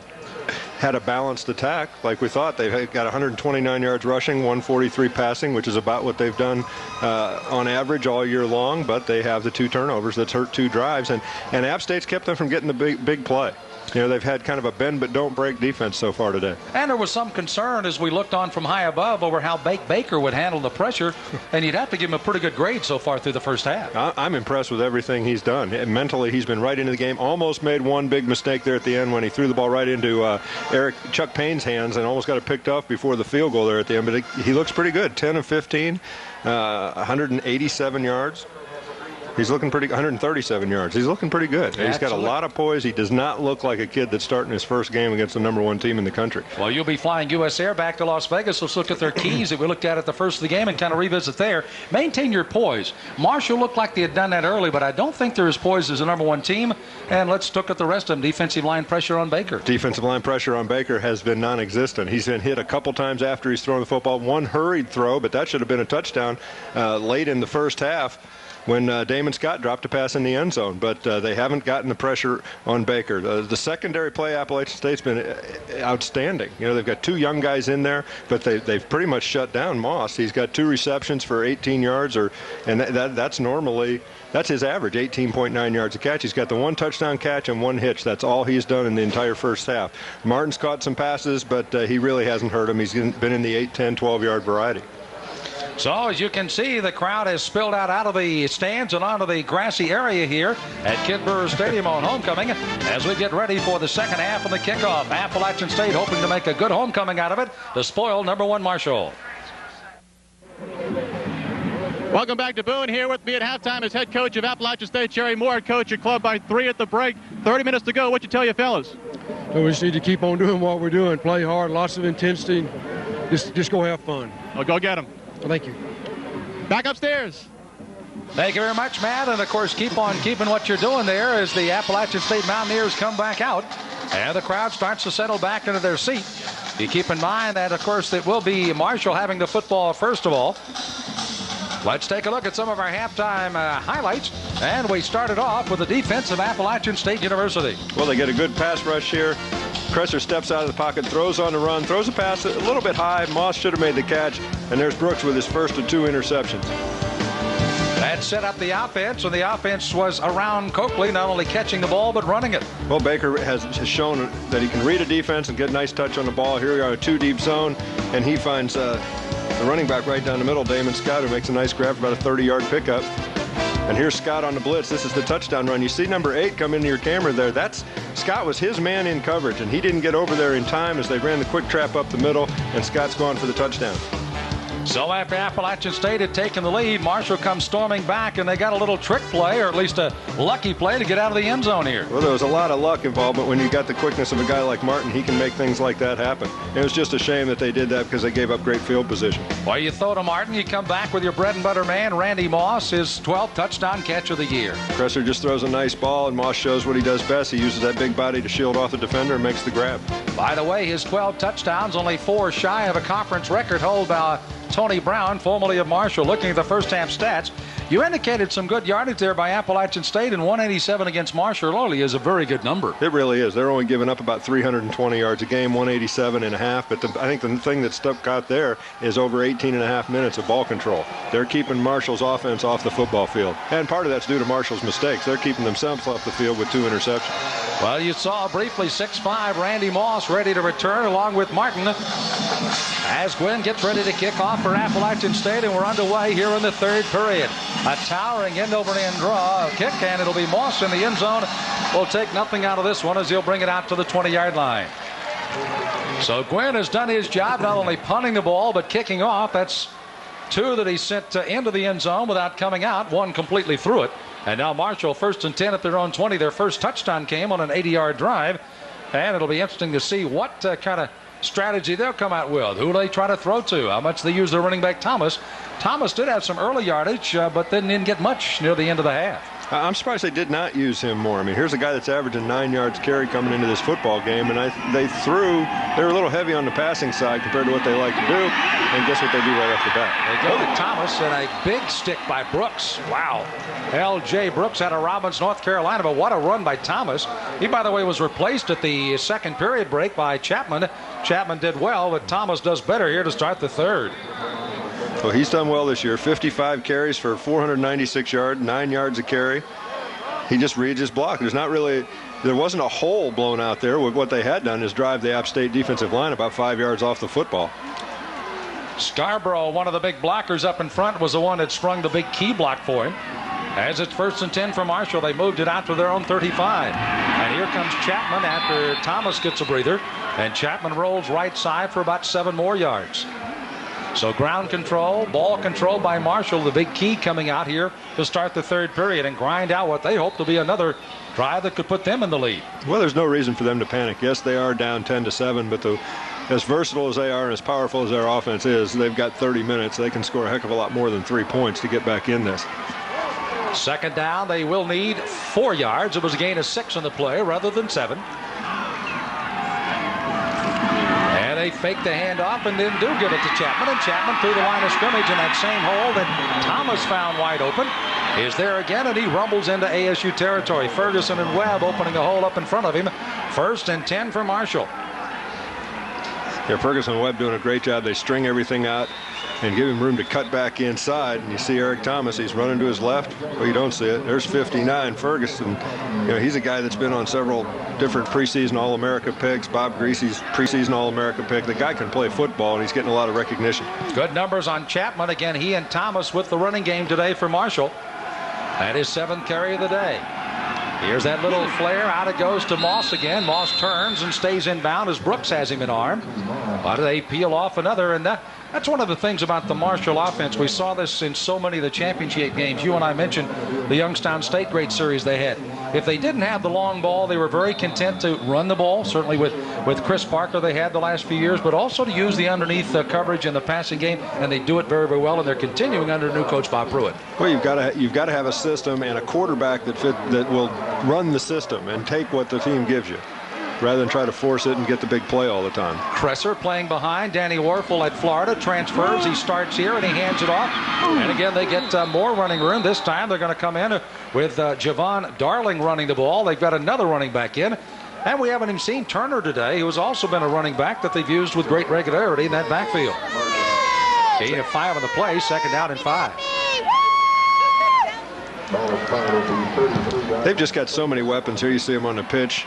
had a balanced attack like we thought. They've got 129 yards rushing, 143 passing, which is about what they've done on average all year long, but they have the 2 turnovers that's hurt 2 drives, and App State's kept them from getting the big play. You know, they've had kind of a bend but don't break defense so far today. And there was some concern as we looked on from high above over how Baker would handle the pressure, and you'd have to give him a pretty good grade so far through the first half. I'm impressed with everything he's done. Mentally, he's been right into the game. Almost made one big mistake there at the end when he threw the ball right into Chuck Payne's hands and almost got it picked off before the field goal there at the end. But he looks pretty good. 10 of 15, 187 yards. He's looking pretty 137 yards. He's looking pretty good. He's got a lot of poise. He does not look like a kid that's starting his first game against the #1 team in the country. Well, you'll be flying U.S. Air back to Las Vegas. Let's look at their keys that we looked at the first of the game and kind of revisit there. Maintain your poise. Marshall looked like they had done that early, but I don't think they're as poised as the #1 team. And let's look at the rest of them. Defensive line pressure on Baker. Defensive line pressure on Baker has been non-existent. He's been hit a couple times after he's thrown the football. One hurried throw, but that should have been a touchdown late in the first half, when Damon Scott dropped a pass in the end zone. But they haven't gotten the pressure on Baker. The secondary play, Appalachian State's been outstanding. You know, they've got 2 young guys in there, but they've pretty much shut down Moss. He's got 2 receptions for 18 yards, and that's normally, that's his average, 18.9 yards a catch. He's got the 1 touchdown catch and 1 hitch. That's all he's done in the entire first half. Martin's caught some passes, but he really hasn't hurt him. He's been in the 8, 10, 12-yard variety. So as you can see, the crowd has spilled out of the stands and onto the grassy area here at Kid Brewer Stadium on homecoming as we get ready for the second half of the kickoff. Appalachian State hoping to make a good homecoming out of it to spoil #1 Marshall. Welcome back to Boone. Here with me at halftime is head coach of Appalachian State, Jerry Moore. Coach, your club by 3 at the break. 30 minutes to go. What you tell you fellas? So we just need to keep on doing what we're doing. Play hard, lots of intensity. Just go have fun. Well, go get them. Thank you. Back upstairs. Thank you very much, Matt. And, of course, keep on keeping what you're doing there as the Appalachian State Mountaineers come back out and the crowd starts to settle back into their seat. You keep in mind that, of course, it will be Marshall having the football first of all. Let's take a look at some of our halftime highlights. And we started off with the defense of Appalachian State University. Well, they get a good pass rush here. Cresser steps out of the pocket, throws on the run, throws a pass a little bit high. Moss should have made the catch. And there's Brooks with his first of 2 interceptions. That set up the offense, and the offense was around Coakley, not only catching the ball, but running it. Well, Baker has shown that he can read a defense and get a nice touch on the ball. Here we are, a 2-deep zone, and he finds the running back right down the middle, Damon Scott, who makes a nice grab for about a 30-yard pickup. And here's Scott on the blitz. This is the touchdown run. You see number 8 come into your camera there. Scott was his man in coverage, and he didn't get over there in time as they ran the quick trap up the middle, and Scott's gone for the touchdown. So after Appalachian State had taken the lead, Marshall comes storming back, and they got a little trick play, or at least a lucky play, to get out of the end zone here. Well, there was a lot of luck involved, but when you got the quickness of a guy like Martin, he can make things like that happen. It was just a shame that they did that because they gave up great field position. Well, you throw to Martin, you come back with your bread and butter man, Randy Moss, his 12th touchdown catch of the year. Cresser just throws a nice ball, and Moss shows what he does best. He uses that big body to shield off the defender and makes the grab. By the way, his 12 touchdowns, only 4 shy of a conference record held by Tony Brown, formerly of Marshall. Looking at the first half stats, you indicated some good yardage there by Appalachian State, and 187 against Marshall only is a very good number. It really is. They're only giving up about 320 yards a game, 187 and a half. But I think the thing that stuck out there is over 18 and a half minutes of ball control. They're keeping Marshall's offense off the football field. And part of that's due to Marshall's mistakes. They're keeping themselves off the field with 2 interceptions. Well, you saw briefly 6'5" Randy Moss ready to return along with Martin as Gwynn gets ready to kick off for Appalachian State, and we're underway here in the 3rd period. A towering end-over-end draw kick, and it'll be Moss in the end zone. Will take nothing out of this one as he'll bring it out to the 20-yard line. So Gwynn has done his job, not only punting the ball, but kicking off. That's 2 that he sent into the end zone without coming out. 1 completely through it. And now Marshall 1st and 10 at their own 20. Their first touchdown came on an 80-yard drive. And it'll be interesting to see what kind of strategy they'll come out with. Who do they try to throw to? How much they use their running back Thomas. Thomas did have some early yardage, but didn't get much near the end of the half. I'm surprised they did not use him more. I mean, here's a guy that's averaging 9 yards carry coming into this football game, and they were a little heavy on the passing side compared to what they like to do, and guess what they do right off the bat? They go to Thomas, and a big stick by Brooks. Wow. L.J. Brooks out of Robbins, North Carolina, but what a run by Thomas. He, by the way, was replaced at the second period break by Chapman. Chapman did well, but Thomas does better here to start the third. Well, he's done well this year. 55 carries for 496 yards, 9 yards a carry. He just reads his block. There wasn't a hole blown out there. What they had done is drive the App State defensive line about 5 yards off the football. Scarborough, one of the big blockers up in front, was the one that sprung the big key block for him. As it's 1st and 10 for Marshall, they moved it out to their own 35. And here comes Chapman after Thomas gets a breather. And Chapman rolls right side for about 7 more yards. So ground control, ball control by Marshall, the big key coming out here to start the third period and grind out what they hope to be another drive that could put them in the lead. Well, there's no reason for them to panic. Yes, they are down 10-7, but as versatile as they are and as powerful as their offense is, they've got 30 minutes. They can score a heck of a lot more than 3 points to get back in this. Second down, they will need 4 yards. It was a gain of 6 on the play rather than 7. And they fake the handoff and then do give it to Chapman. And Chapman through the line of scrimmage in that same hole that Thomas found wide open is there again, and he rumbles into ASU territory. Ferguson and Webb opening a hole up in front of him. 1st and 10 for Marshall. Yeah, Ferguson and Webb doing a great job. They string everything out and give him room to cut back inside. And you see Eric Thomas, he's running to his left. Well, you don't see it. There's 59, Ferguson. He's a guy that's been on several different preseason All-America picks. Bob Greasy's preseason All-America pick. The guy can play football, and he's getting a lot of recognition. Good numbers on Chapman. Again, he and Thomas with the running game today for Marshall. That is 7th carry of the day. Here's that little flare. Out it goes to Moss again. Moss turns and stays inbound as Brooks has him in arm. But they peel off another, and that's one of the things about the Marshall offense. We saw this in so many of the championship games. You and I mentioned the Youngstown State great series they had. If they didn't have the long ball, they were very content to run the ball, certainly with Chris Parker they had the last few years, but also to use the underneath coverage in the passing game, and they do it very, very well, and they're continuing under new coach Bob Pruitt. Well, you've got to have a system and a quarterback that will run the system and take what the team gives you, rather than try to force it and get the big play all the time. Kresser playing behind. Danny Warfel at Florida transfers. He starts here and he hands it off. And again, they get more running room. This time they're going to come in with Javon Darling running the ball. They've got another running back in. And we haven't even seen Turner today, who has also been a running back that they've used with great regularity in that backfield. Gain of 5 on the play, 2nd down and 5. They've just got so many weapons. Here you see them on the pitch.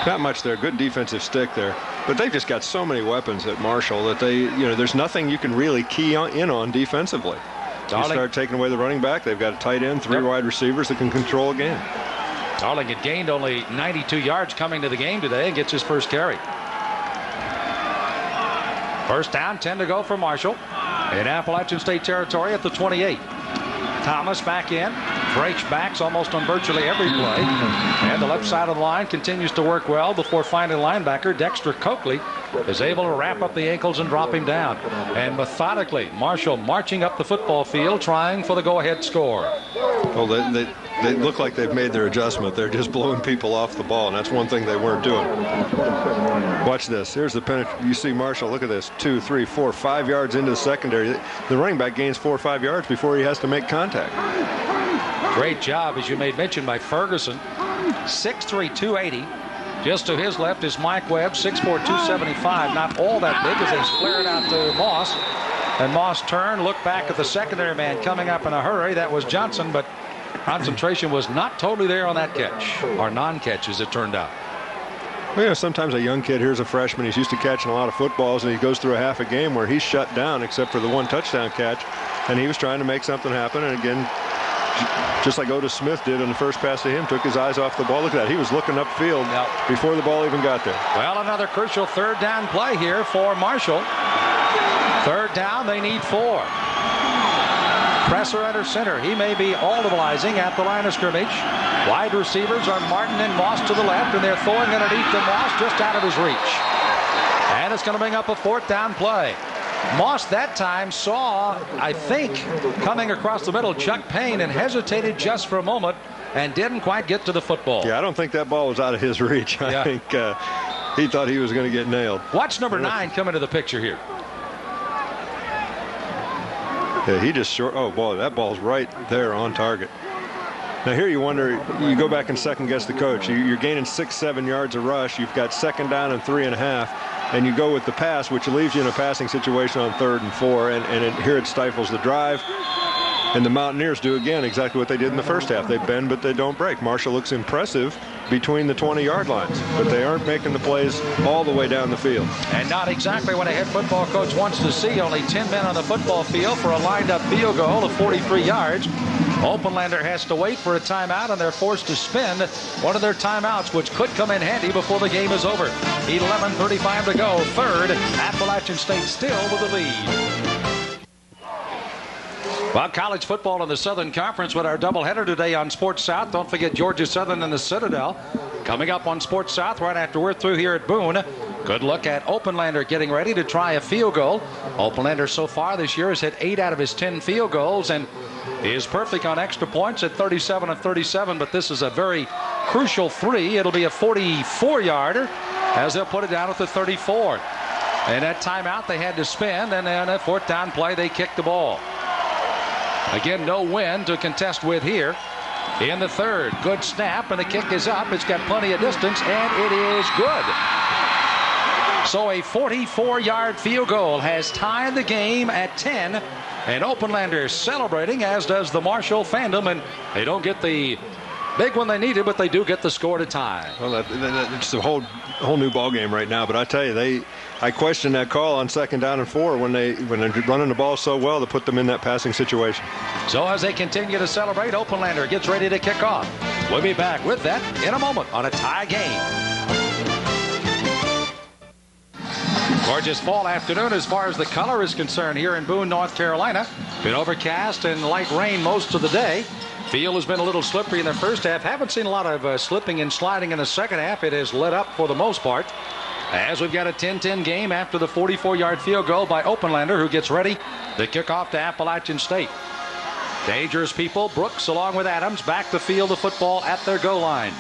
Not much there. Good defensive stick there. But they've just got so many weapons at Marshall that there's nothing you can really key in on defensively. You start taking away the running back, they've got a tight end, 3 wide receivers that can control a game. Darling had gained only 92 yards coming to the game today and gets his first carry. First down, 10 to go for Marshall in Appalachian State territory at the 28. Thomas back in, breaks backs almost on virtually every play, and the left side of the line continues to work well before finding linebacker Dexter Coakley is able to wrap up the ankles and drop him down. And methodically, Marshall marching up the football field trying for the go-ahead score. Well, they look like they've made their adjustment. They're just blowing people off the ball, and that's one thing they weren't doing. Watch this. Here's the penalty. You see Marshall, look at this, 2, 3, 4, 5 yards into the secondary. The running back gains 4 or 5 yards before he has to make contact. Great job, as you made mention, by Ferguson. 6'3", 280. Just to his left is Mike Webb, 6'4", 275. Not all that big as they flare it out to Moss. And Moss turned, looked back at the secondary man coming up in a hurry. That was Johnson, but concentration was not totally there on that catch, or non-catch as it turned out. Well, sometimes a young kid, here's a freshman, he's used to catching a lot of footballs, and he goes through a half a game where he's shut down except for the 1 touchdown catch, and he was trying to make something happen. And again, just like Otis Smith did on the first pass to him, took his eyes off the ball. Look at that. He was looking upfield before the ball even got there. Well, another crucial 3rd down play here for Marshall. 3rd down, they need 4. Kresser under center. He may be audibleizing at the line of scrimmage. Wide receivers are Martin and Moss to the left, and they're throwing underneath to Moss just out of his reach. And it's going to bring up a 4th down play. Moss that time saw, I think, coming across the middle, Chuck Payne, and hesitated just for a moment and didn't quite get to the football. Yeah, I don't think that ball was out of his reach. I think he thought he was going to get nailed. Watch number 9 come into the picture here. Yeah, he just short. Oh, boy, that ball's right there on target. Now here you wonder, you go back and second guess the coach. You're gaining 6-7 yards a rush. You've got 2nd down and 3.5, and you go with the pass, which leaves you in a passing situation on 3rd and 4, and here it stifles the drive. And the Mountaineers do again exactly what they did in the first half. They bend, but they don't break. Marshall looks impressive between the 20-yard lines, but they aren't making the plays all the way down the field. And not exactly what a head football coach wants to see. Only 10 men on the football field for a lined-up field goal of 43 yards. Openlander has to wait for a timeout, and they're forced to spend one of their timeouts, which could come in handy before the game is over. 11:35 to go. Third, Appalachian State still with the lead. Well, college football in the Southern Conference with our doubleheader today on Sports South. Don't forget Georgia Southern and the Citadel coming up on Sports South right after we're through here at Boone. Good look at Openlander getting ready to try a field goal. Openlander so far this year has hit 8 out of his 10 field goals and is perfect on extra points at 37 of 37, but this is a very crucial 3. It'll be a 44-yarder as they'll put it down at the 34. And that timeout they had to spend, and then a 4th down play they kicked the ball. Again, no wind to contest with here in the 3rd. Good snap, and the kick is up. It's got plenty of distance, and it is good. So a 44-yard field goal has tied the game at 10, and Openlander celebrating, as does the Marshall fandom, and they don't get the big one they needed, but they do get the score to tie. Well, it's a whole new ball game right now. But I tell you, I question that call on 2nd down and 4 when they're running the ball so well to put them in that passing situation. So as they continue to celebrate, Openlander gets ready to kick off. We'll be back with that in a moment on a tie game. Gorgeous fall afternoon as far as the color is concerned here in Boone, North Carolina. Been overcast and light rain most of the day. Field has been a little slippery in the first half. Haven't seen a lot of slipping and sliding in the second half. It has let up for the most part. As we've got a 10-10 game after the 44-yard field goal by Openlander, who gets ready to kick off to Appalachian State. Dangerous people. Brooks along with Adams back to field the football at their goal line.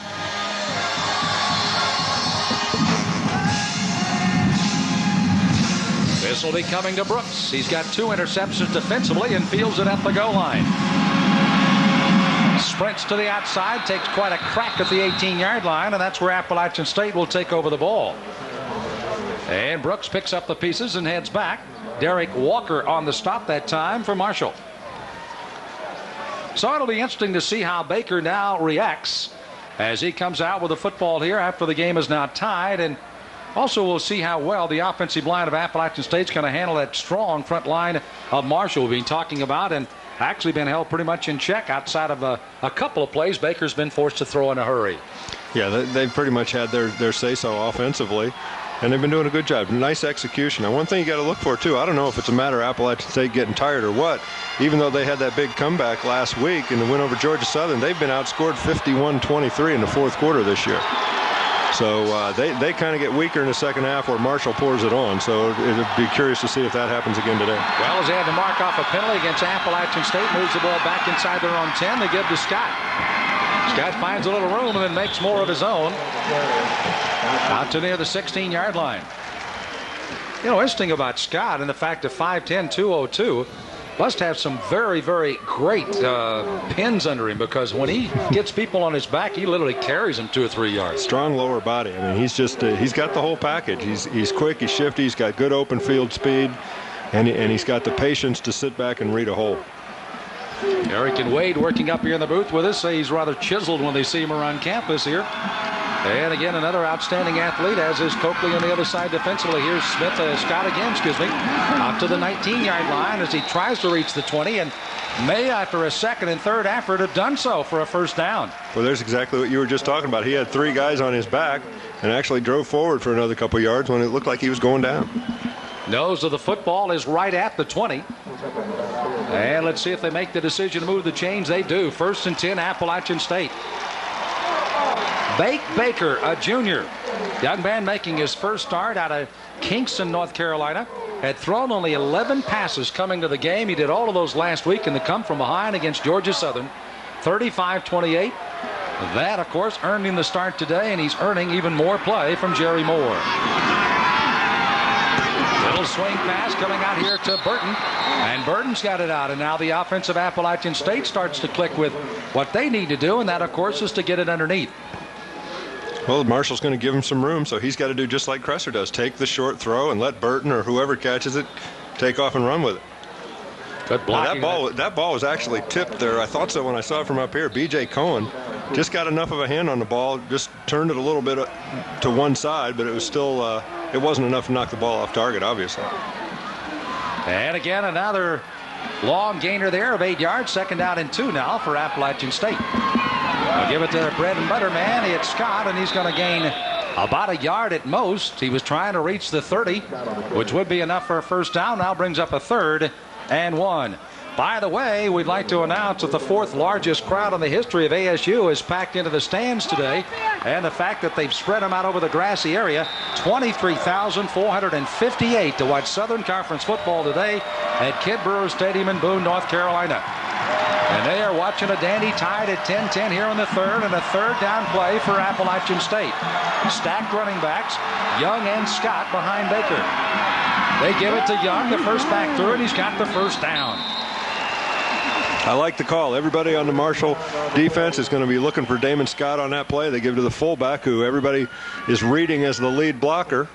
This will be coming to Brooks. He's got 2 interceptions defensively and fields it at the goal line. Sprints to the outside, takes quite a crack at the 18-yard line, and that's where Appalachian State will take over the ball. And Brooks picks up the pieces and heads back. Derek Walker on the stop that time for Marshall. So it'll be interesting to see how Baker now reacts as he comes out with the football here after the game is now tied. And also we'll see how well the offensive line of Appalachian State's going to handle that strong front line of Marshall we've been talking about, and actually been held pretty much in check outside of a couple of plays Baker's been forced to throw in a hurry. Yeah, they've pretty much had their say-so offensively, and they've been doing a good job. Nice execution. Now, one thing you got to look for, too, I don't know if it's a matter of Appalachian State getting tired or what. Even though they had that big comeback last week in the win over Georgia Southern, they've been outscored 51-23 in the 4th quarter this year. So they kind of get weaker in the second half where Marshall pours it on. So it'd be curious to see if that happens again today. Well, as they had to mark off a penalty against Appalachian State, moves the ball back inside their own 10. They give to Scott. Scott finds a little room and then makes more of his own. Out to near the 16-yard line. You know, interesting about Scott and the fact of 5'10", 202. Must have some very, very great pins under him, because when he gets people on his back, he literally carries them 2 or 3 yards. Strong lower body. I mean, he's just he's got the whole package. He's quick, he's shifty, he's got good open field speed, and he's got the patience to sit back and read a hole. Eric and Wade working up here in the booth with us say he's rather chiseled when they see him around campus here. And again, another outstanding athlete, as is Coakley on the other side defensively. Here's Scott again, up to the 19-yard line as he tries to reach the 20, and may, after a second and third effort, have done so for a first down. Well, there's exactly what you were just talking about. He had 3 guys on his back and actually drove forward for another couple yards when it looked like he was going down. Nose of the football is right at the 20. And let's see if they make the decision to move the chains. They do. 1st and 10, Appalachian State. Bake Baker, a junior. Young man making his first start out of Kingston, North Carolina. had thrown only 11 passes coming to the game. He did all of those last week in the come from behind against Georgia Southern, 35-28. That, of course, earned him the start today, and he's earning even more play from Jerry Moore. Little swing pass coming out here to Burton, and Burton's got it out, and now the offense of Appalachian State starts to click with what they need to do, and that, of course, is to get it underneath. Well, Marshall's going to give him some room, so he's got to do just like Cresser does. Take the short throw and let Burton or whoever catches it take off and run with it. Good blocking. That ball was actually tipped there. I thought so when I saw it from up here. B.J. Cohen just got enough of a hand on the ball, just turned it a little bit to one side, but it was still it wasn't enough to knock the ball off target, obviously. And again, another long gainer there of 8 yards. Second down and 2 now for Appalachian State. I'll give it to their bread and butter man. It's Scott, and he's going to gain about a yard at most. He was trying to reach the 30, which would be enough for a first down. Now brings up a 3rd and 1. By the way, we'd like to announce that the 4th largest crowd in the history of ASU is packed into the stands today. And the fact that they've spread them out over the grassy area, 23,458 to watch Southern Conference football today at Kidd Brewer Stadium in Boone, North Carolina. And they are watching a dandy tied at 10-10 here in the 3rd, and a 3rd down play for Appalachian State. Stacked running backs, Young and Scott behind Baker. They give it to Young, the first back through, and he's got the first down. I like the call. Everybody on the Marshall defense is going to be looking for Damon Scott on that play. They give it to the fullback, who everybody is reading as the lead blocker.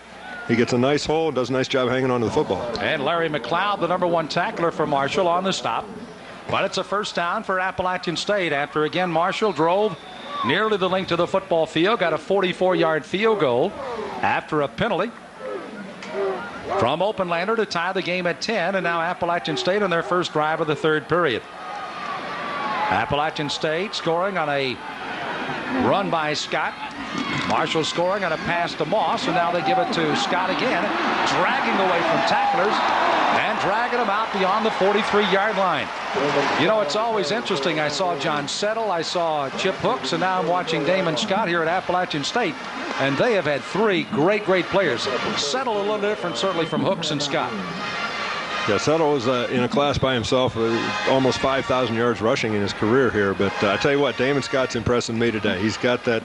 He gets a nice hole and does a nice job hanging on to the football. And Larry McLeod, the number 1 tackler for Marshall, on the stop. But it's a first down for Appalachian State after, again, Marshall drove nearly the length of the football field, got a 44-yard field goal after a penalty from Openlander to tie the game at 10, and now Appalachian State on their first drive of the 3rd period. Appalachian State scoring on a run by Scott. Marshall scoring on a pass to Moss, and now they give it to Scott again, dragging away from tacklers and dragging them out beyond the 43-yard line. You know, it's always interesting. I saw John Settle, I saw Chip Hooks, and now I'm watching Damon Scott here at Appalachian State, and they have had 3 great players. Settle a little different, certainly, from Hooks and Scott. Yeah, Settle was in a class by himself, almost 5,000 yards rushing in his career here. But I tell you what, Damon Scott's impressing me today. He's got that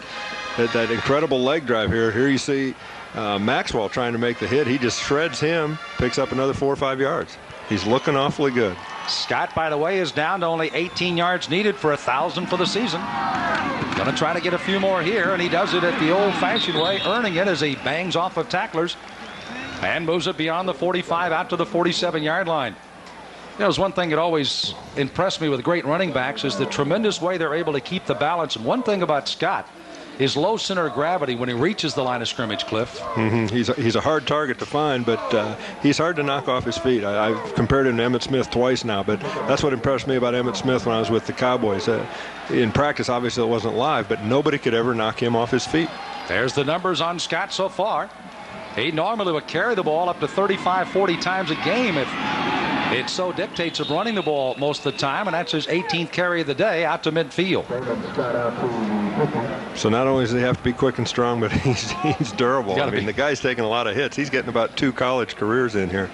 incredible leg drive here. Here you see Maxwell trying to make the hit. He just shreds him, picks up another 4 or 5 yards. He's looking awfully good. Scott, by the way, is down to only 18 yards needed for 1,000 for the season. Going to try to get a few more here, and he does it at the old-fashioned way, earning it as he bangs off of tacklers and moves it beyond the 45 out to the 47-yard line. You know, there's one thing that always impressed me with great running backs is the tremendous way they're able to keep the balance. And one thing about Scott is low center of gravity when he reaches the line of scrimmage, Cliff. He's a hard target to find, but he's hard to knock off his feet. I've compared him to Emmitt Smith twice now, but that's what impressed me about Emmitt Smith when I was with the Cowboys. In practice, obviously, it wasn't live, but nobody could ever knock him off his feet. There's the numbers on Scott so far. He normally would carry the ball up to 35, 40 times a game if it so dictates of running the ball most of the time, and that's his 18th carry of the day out to midfield. So not only does he have to be quick and strong, but he's durable. I mean, the guy's taking a lot of hits. He's getting about 2 college careers in here.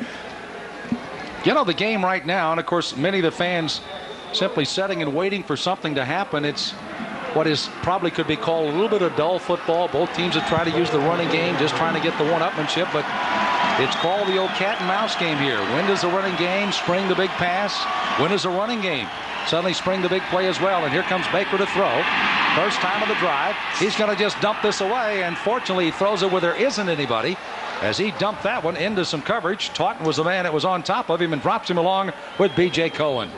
You know, the game right now, and of course many of the fans simply sitting and waiting for something to happen. It's what is probably could be called a little bit of dull football. Both teams have tried to use the running game, just trying to get the one-upmanship, but it's called the old cat and mouse game here. When does the running game spring the big pass? When does the running game suddenly spring the big play as well? And here comes Baker to throw. First time of the drive. He's going to just dump this away, and fortunately he throws it where there isn't anybody as he dumped that one into some coverage. Taunton was the man that was on top of him and drops him along with B.J. Cohen.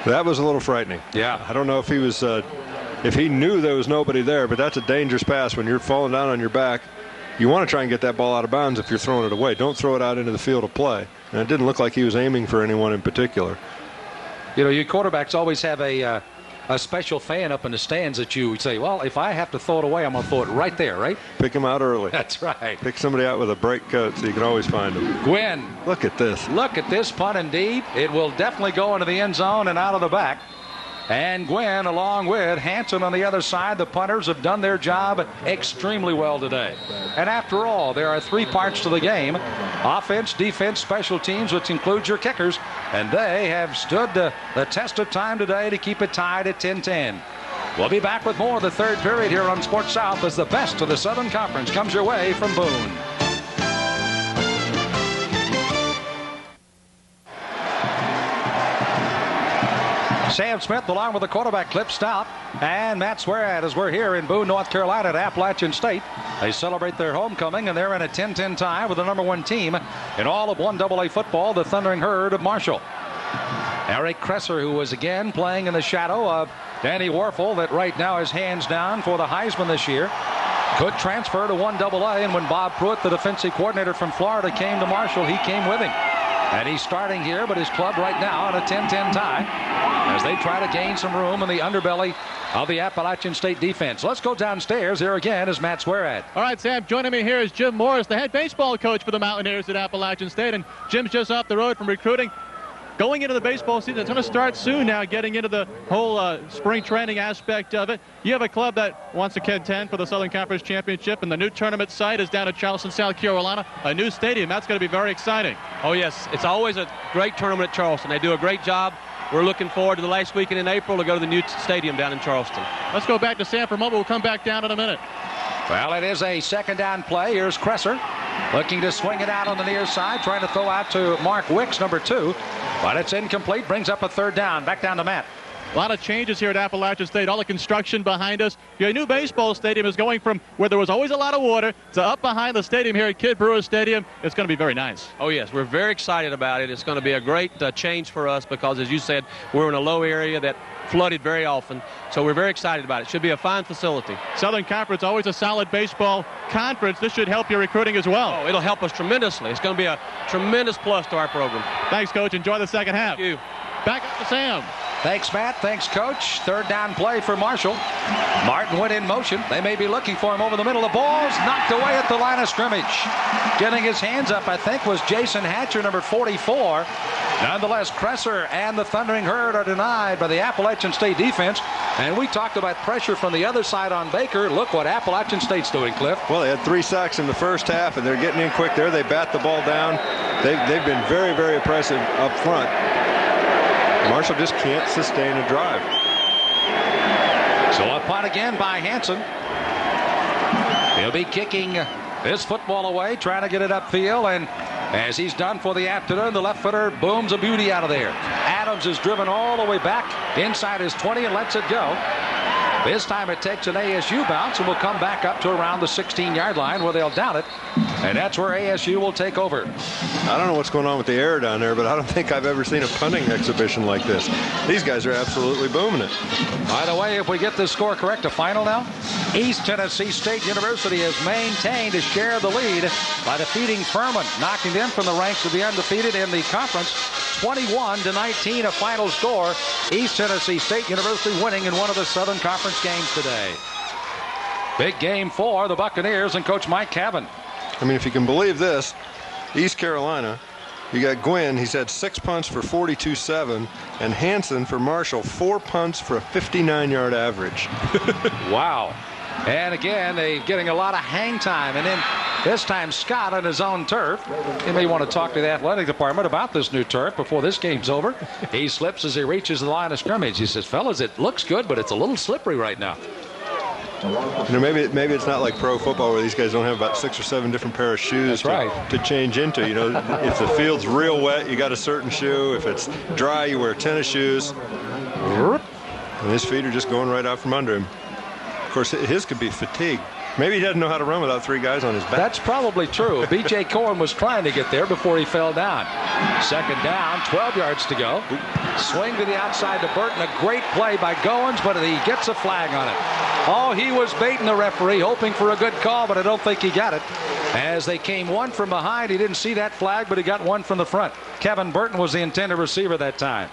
That was a little frightening. Yeah. I don't know if he was, if he knew there was nobody there, but that's a dangerous pass when you're falling down on your back. You want to try and get that ball out of bounds if you're throwing it away. Don't throw it out into the field of play. And it didn't look like he was aiming for anyone in particular. You know, your quarterbacks always have a special fan up in the stands that you say, well, if I have to throw it away, I'm going to throw it right there, right? Pick him out early. That's right. Pick somebody out with a break coat so you can always find him. Gwynn. Look at this. Look at this punt indeed. It will definitely go into the end zone and out of the back. and Gwynn along with Hanson on the other side. The punters have done their job extremely well today. And after all, there are 3 parts to the game: offense, defense, special teams, which includes your kickers. And they have stood the test of time today to keep it tied at 10-10. We'll be back with more of the third period here on Sports South as the best of the Southern Conference comes your way from Boone. Sam Smith along with the quarterback Clip Stout and Matt Swearad as we're here in Boone, North Carolina at Appalachian State. They celebrate their homecoming, and they're in a 10-10 tie with the #1 team in all of 1AA football, the Thundering Herd of Marshall. Eric Kresser, who was again playing in the shadow of Danny Warfel, that right now is hands down for the Heisman this year, could transfer to 1AA, and when Bob Pruitt, the defensive coordinator from Florida, came to Marshall, he came with him. And he's starting here, but his club right now in a 10-10 tie as they try to gain some room in the underbelly of the Appalachian State defense. Let's go downstairs. Here again is Matt Swearad. All right, Sam, joining me here is Jim Morris, the head baseball coach for the Mountaineers at Appalachian State. And Jim's just off the road from recruiting. Going into the baseball season, it's going to start soon now, getting into the whole spring training aspect of it. You have a club that wants to contend for the Southern Conference Championship, and the new tournament site is down at Charleston, South Carolina, a new stadium. That's going to be very exciting. Oh, yes. It's always a great tournament at Charleston. They do a great job. We're looking forward to the last weekend in April to go to the new stadium down in Charleston. Let's go back to Sam for a moment. We'll come back down in a minute. Well, it is a second down play. Here's Kresser looking to swing it out on the near side, trying to throw out to Mark Wicks, #2. But it's incomplete, brings up a third down. Back down to Matt. A lot of changes here at Appalachian State. All the construction behind us. Your new baseball stadium is going from where there was always a lot of water to up behind the stadium here at Kid Brewer Stadium. It's going to be very nice. Oh, yes. We're very excited about it. It's going to be a great change for us because, as you said, we're in a low area that flooded very often. So we're very excited about it. Should be a fine facility. Southern Conference, always a solid baseball conference. This should help your recruiting as well. Oh, it'll help us tremendously. It's going to be a tremendous plus to our program. Thanks, Coach. Enjoy the second half. Thank you. Back up to Sam. Thanks, Matt. Thanks, Coach. Third down play for Marshall. Martin went in motion. They may be looking for him over the middle. The ball's knocked away at the line of scrimmage. Getting his hands up, I think, was Jason Hatcher, #44. Nonetheless, Kresser and the Thundering Herd are denied by the Appalachian State defense. And we talked about pressure from the other side on Baker. Look what Appalachian State's doing, Cliff. Well, they had 3 sacks in the first half, and they're getting in quick there. They bat the ball down. They've been very, very impressive up front. Marshall just can't sustain a drive. So a punt again by Hanson. He'll be kicking this football away, trying to get it upfield, and as he's done for the afternoon, the left footer booms a beauty out of there. Adams is driven all the way back inside his 20 and lets it go. This time it takes an ASU bounce and will come back up to around the 16-yard line where they'll down it. And that's where ASU will take over. I don't know what's going on with the air down there, but I don't think I've ever seen a punting exhibition like this. These guys are absolutely booming it. By the way, if we get this score correct, a final now. East Tennessee State University has maintained a share of the lead by defeating Furman, knocking them from the ranks of the undefeated in the conference. 21-19, a final score. East Tennessee State University winning in one of the Southern Conference games today. Big game for the Buccaneers and Coach Mike Cavan. I mean, if you can believe this, East Carolina, you got Gwynn, he's had 6 punts for 42-7, and Hanson for Marshall, 4 punts for a 59-yard average. Wow. And again, they're getting a lot of hang time. And then this time Scott on his own turf. He may want to talk to the athletic department about this new turf before this game's over. He slips as he reaches the line of scrimmage. He says, fellas, it looks good, but it's a little slippery right now. You know, maybe it's not like pro football where these guys don't have about 6 or 7 different pair of shoes to change into. You know, if the field's real wet, you got a certain shoe. If it's dry, you wear tennis shoes. And his feet are just going right out from under him. Of course, his could be fatigue. Maybe he doesn't know how to run without 3 guys on his back. That's probably true. B.J. Cohen was trying to get there before he fell down. Second down, 12 yards to go. Swing to the outside to Burton. A great play by Goins, but he gets a flag on it. Oh, he was baiting the referee, hoping for a good call, but I don't think he got it. As they came one from behind, he didn't see that flag, but he got one from the front. Kevin Burton was the intended receiver that time.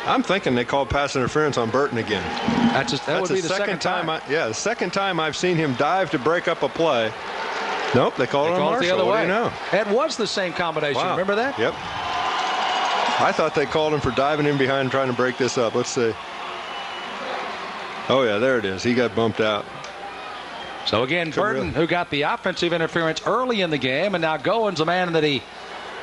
I'm thinking they called pass interference on Burton again. That would be the second time. The second time I've seen him dive to break up a play. Nope, they called it on Marshall. The other way. What do you know? It was the same combination. Wow. Remember that? Yep. I thought they called him for diving in behind and trying to break this up. Let's see. Oh, yeah, there it is. He got bumped out. So again, Burton, who got the offensive interference early in the game, and now Goins, the man that he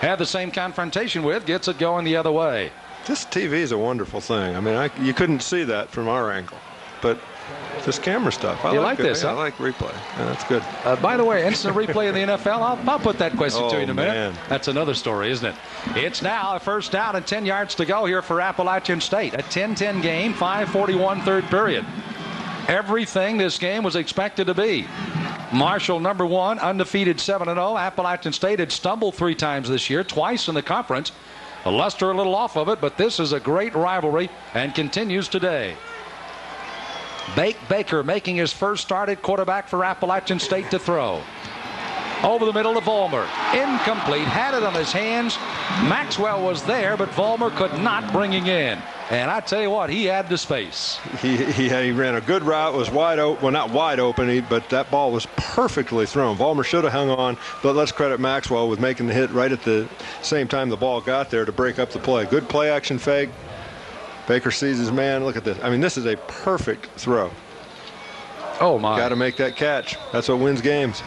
had the same confrontation with, gets it going the other way. This TV is a wonderful thing. I mean, you couldn't see that from our angle, but this camera stuff. I like this, I huh? like replay. Yeah, that's good. By the way, instant replay in the NFL, I'll put that question to you in a minute. Man. That's another story, isn't it? It's now a first down and 10 yards to go here for Appalachian State. A 10-10 game, 5:41 third period. Everything this game was expected to be. Marshall, number 1, undefeated 7-0. Appalachian State had stumbled 3 times this year, twice in the conference. Luster a little off of it, but this is a great rivalry and continues today. Baker making his first start at quarterback for Appalachian State to throw. Over the middle to Vollmer. Incomplete. Had it on his hands. Maxwell was there, but Vollmer could not bring it in. And I tell you what, he had the space. He ran a good route. Was wide open. Well, not wide open, but that ball was perfectly thrown. Vollmer should have hung on, but let's credit Maxwell with making the hit right at the same time the ball got there to break up the play. Good play action fake. Baker sees his man. Look at this. I mean, this is a perfect throw. Oh, my. Got to make that catch. That's what wins games.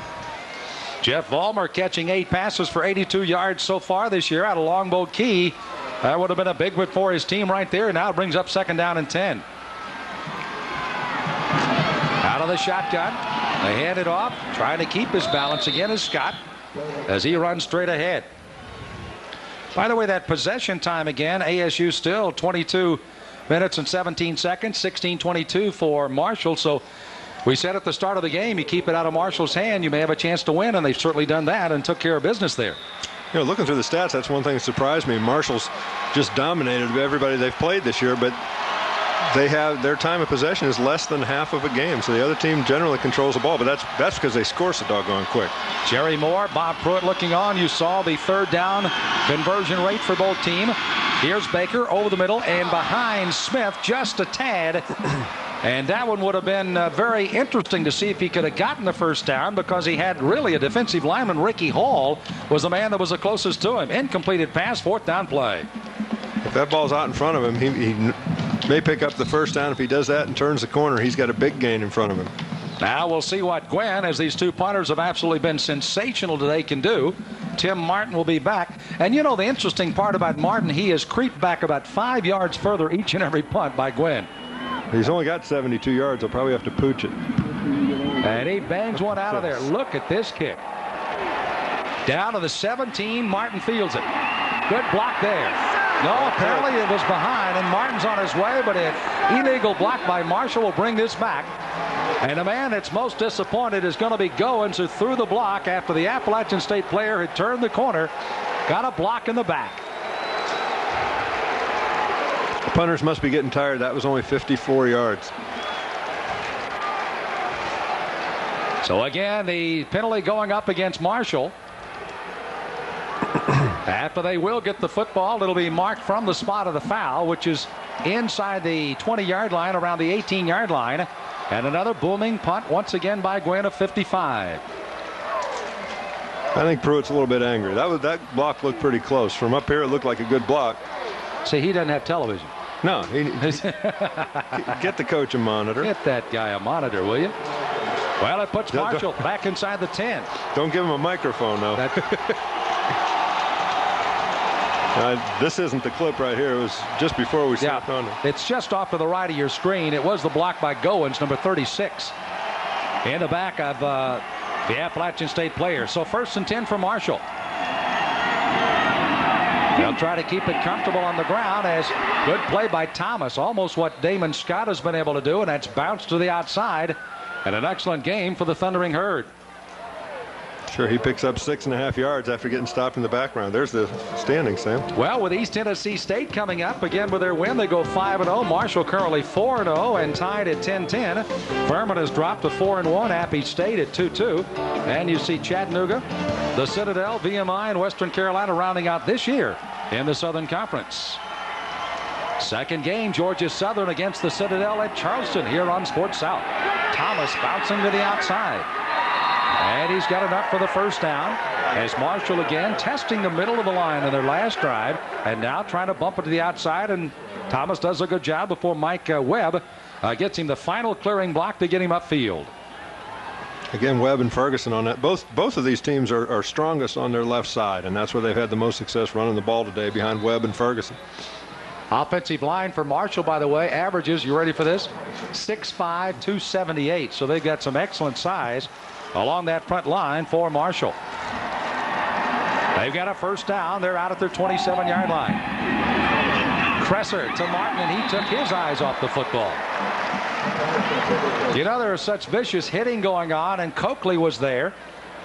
Jeff Vollmer catching 8 passes for 82 yards so far this year out of Longboat Key. That would have been a big one for his team right there. Now it brings up 2nd down and 10. Out of the shotgun. They hand it off. Trying to keep his balance again is Scott as he runs straight ahead. By the way, that possession time again, ASU still 22 minutes and 17 seconds, 16-22 for Marshall. So we said at the start of the game, you keep it out of Marshall's hand, you may have a chance to win, and they've certainly done that and took care of business there. You know, looking through the stats, that's one thing that surprised me. Marshall's just dominated everybody they've played this year, but they have their time of possession is less than half of a game. So the other team generally controls the ball, but that's because they score so doggone quick. Jerry Moore, Bob Pruitt looking on. You saw the 3rd down conversion rate for both teams. Here's Baker over the middle and behind Smith just a tad. And that one would have been very interesting to see if he could have gotten the first down, because he had really a defensive lineman. Ricky Hall was the man that was the closest to him. Incompleted pass, 4th down play. If that ball's out in front of him, he may pick up the first down. If he does that and turns the corner, he's got a big gain in front of him. Now we'll see what Gwen, as these 2 punters have absolutely been sensational today, can do. Tim Martin will be back. And you know the interesting part about Martin, he has creeped back about 5 yards further each and every punt by Gwen. He's only got 72 yards. He'll probably have to pooch it. And he bangs one out of there. Look at this kick. Down to the 17. Martin fields it. Good block there. No, apparently it was behind, and Martin's on his way, but an illegal block by Marshall will bring this back. And the man that's most disappointed is going to be Goins, who threw the block after the Appalachian State player had turned the corner. Got a block in the back. The punters must be getting tired. That was only 54 yards. So again, the penalty going up against Marshall. After they will get the football, it'll be marked from the spot of the foul, which is inside the 20-yard line, around the 18-yard line. And another booming punt once again by Gwen of 55. I think Pruitt's a little bit angry. That block looked pretty close. From up here, it looked like a good block. See, he doesn't have television. No. Get the coach a monitor. Get that guy a monitor, will you? Well, it puts Marshall back inside the 10. Don't give him a microphone, though. This isn't the clip right here. It was just before we stepped on it. It's just off to the right of your screen. It was the block by Goins, number 36, in the back of the Appalachian State player. So 1st and 10 for Marshall. They'll try to keep it comfortable on the ground, as good play by Thomas. Almost what Damon Scott has been able to do, and that's bounced to the outside. And an excellent game for the Thundering Herd. Sure, he picks up 6.5 yards after getting stopped in the background. There's the standing, Sam. Well, with East Tennessee State coming up again with their win, they go 5-0. Marshall currently 4-0 and tied at 10-10. Furman has dropped to 4-1. Appy State at 2-2. And you see Chattanooga, the Citadel, VMI, and Western Carolina rounding out this year in the Southern Conference. Second game, Georgia Southern against the Citadel at Charleston here on Sports South. Thomas bouncing to the outside. And he's got enough for the first down, as Marshall again testing the middle of the line in their last drive, and now trying to bump it to the outside, and Thomas does a good job before Mike Webb gets him the final clearing block to get him upfield. Again, Webb and Ferguson on that. Both of these teams are strongest on their left side, and that's where they've had the most success running the ball today, behind Webb and Ferguson. Offensive line for Marshall, by the way, averages, you ready for this? 6'5", 278. So they've got some excellent size along that front line for Marshall. They've got a first down. They're out at their 27-yard line. Kresser to Martin, and he took his eyes off the football. You know, there is such vicious hitting going on, and Coakley was there.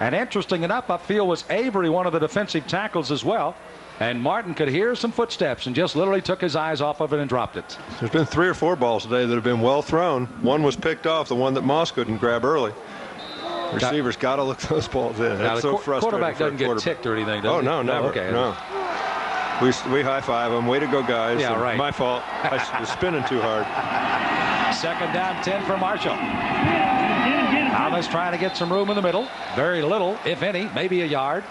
And interesting enough, upfield was Avery, one of the defensive tackles as well. And Martin could hear some footsteps and just literally took his eyes off of it and dropped it. There's been 3 or 4 balls today that have been well thrown. One was picked off, the one that Moss couldn't grab early. Receivers got to look those balls in. That's so frustrating. Quarterback doesn't get ticked or anything, does he? No, never. Okay. No. We high-five them. Way to go, guys. Yeah, right. My fault. I was spinning too hard. Second down, 10 for Marshall. Thomas trying to get some room in the middle. Very little, if any, maybe a yard.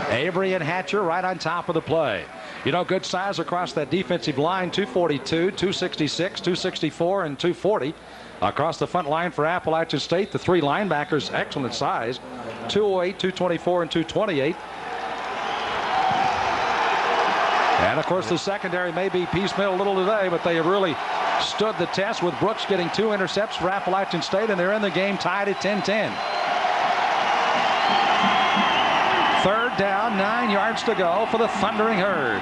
Avery and Hatcher right on top of the play. You know, good size across that defensive line, 242, 266, 264, and 240. Across the front line for Appalachian State, the 3 linebackers, excellent size, 208, 224, and 228. And, of course, the secondary may be piecemeal a little today, but they have really stood the test with Brooks getting 2 intercepts for Appalachian State, and they're in the game tied at 10-10. Third down, 9 yards to go for the Thundering Herd.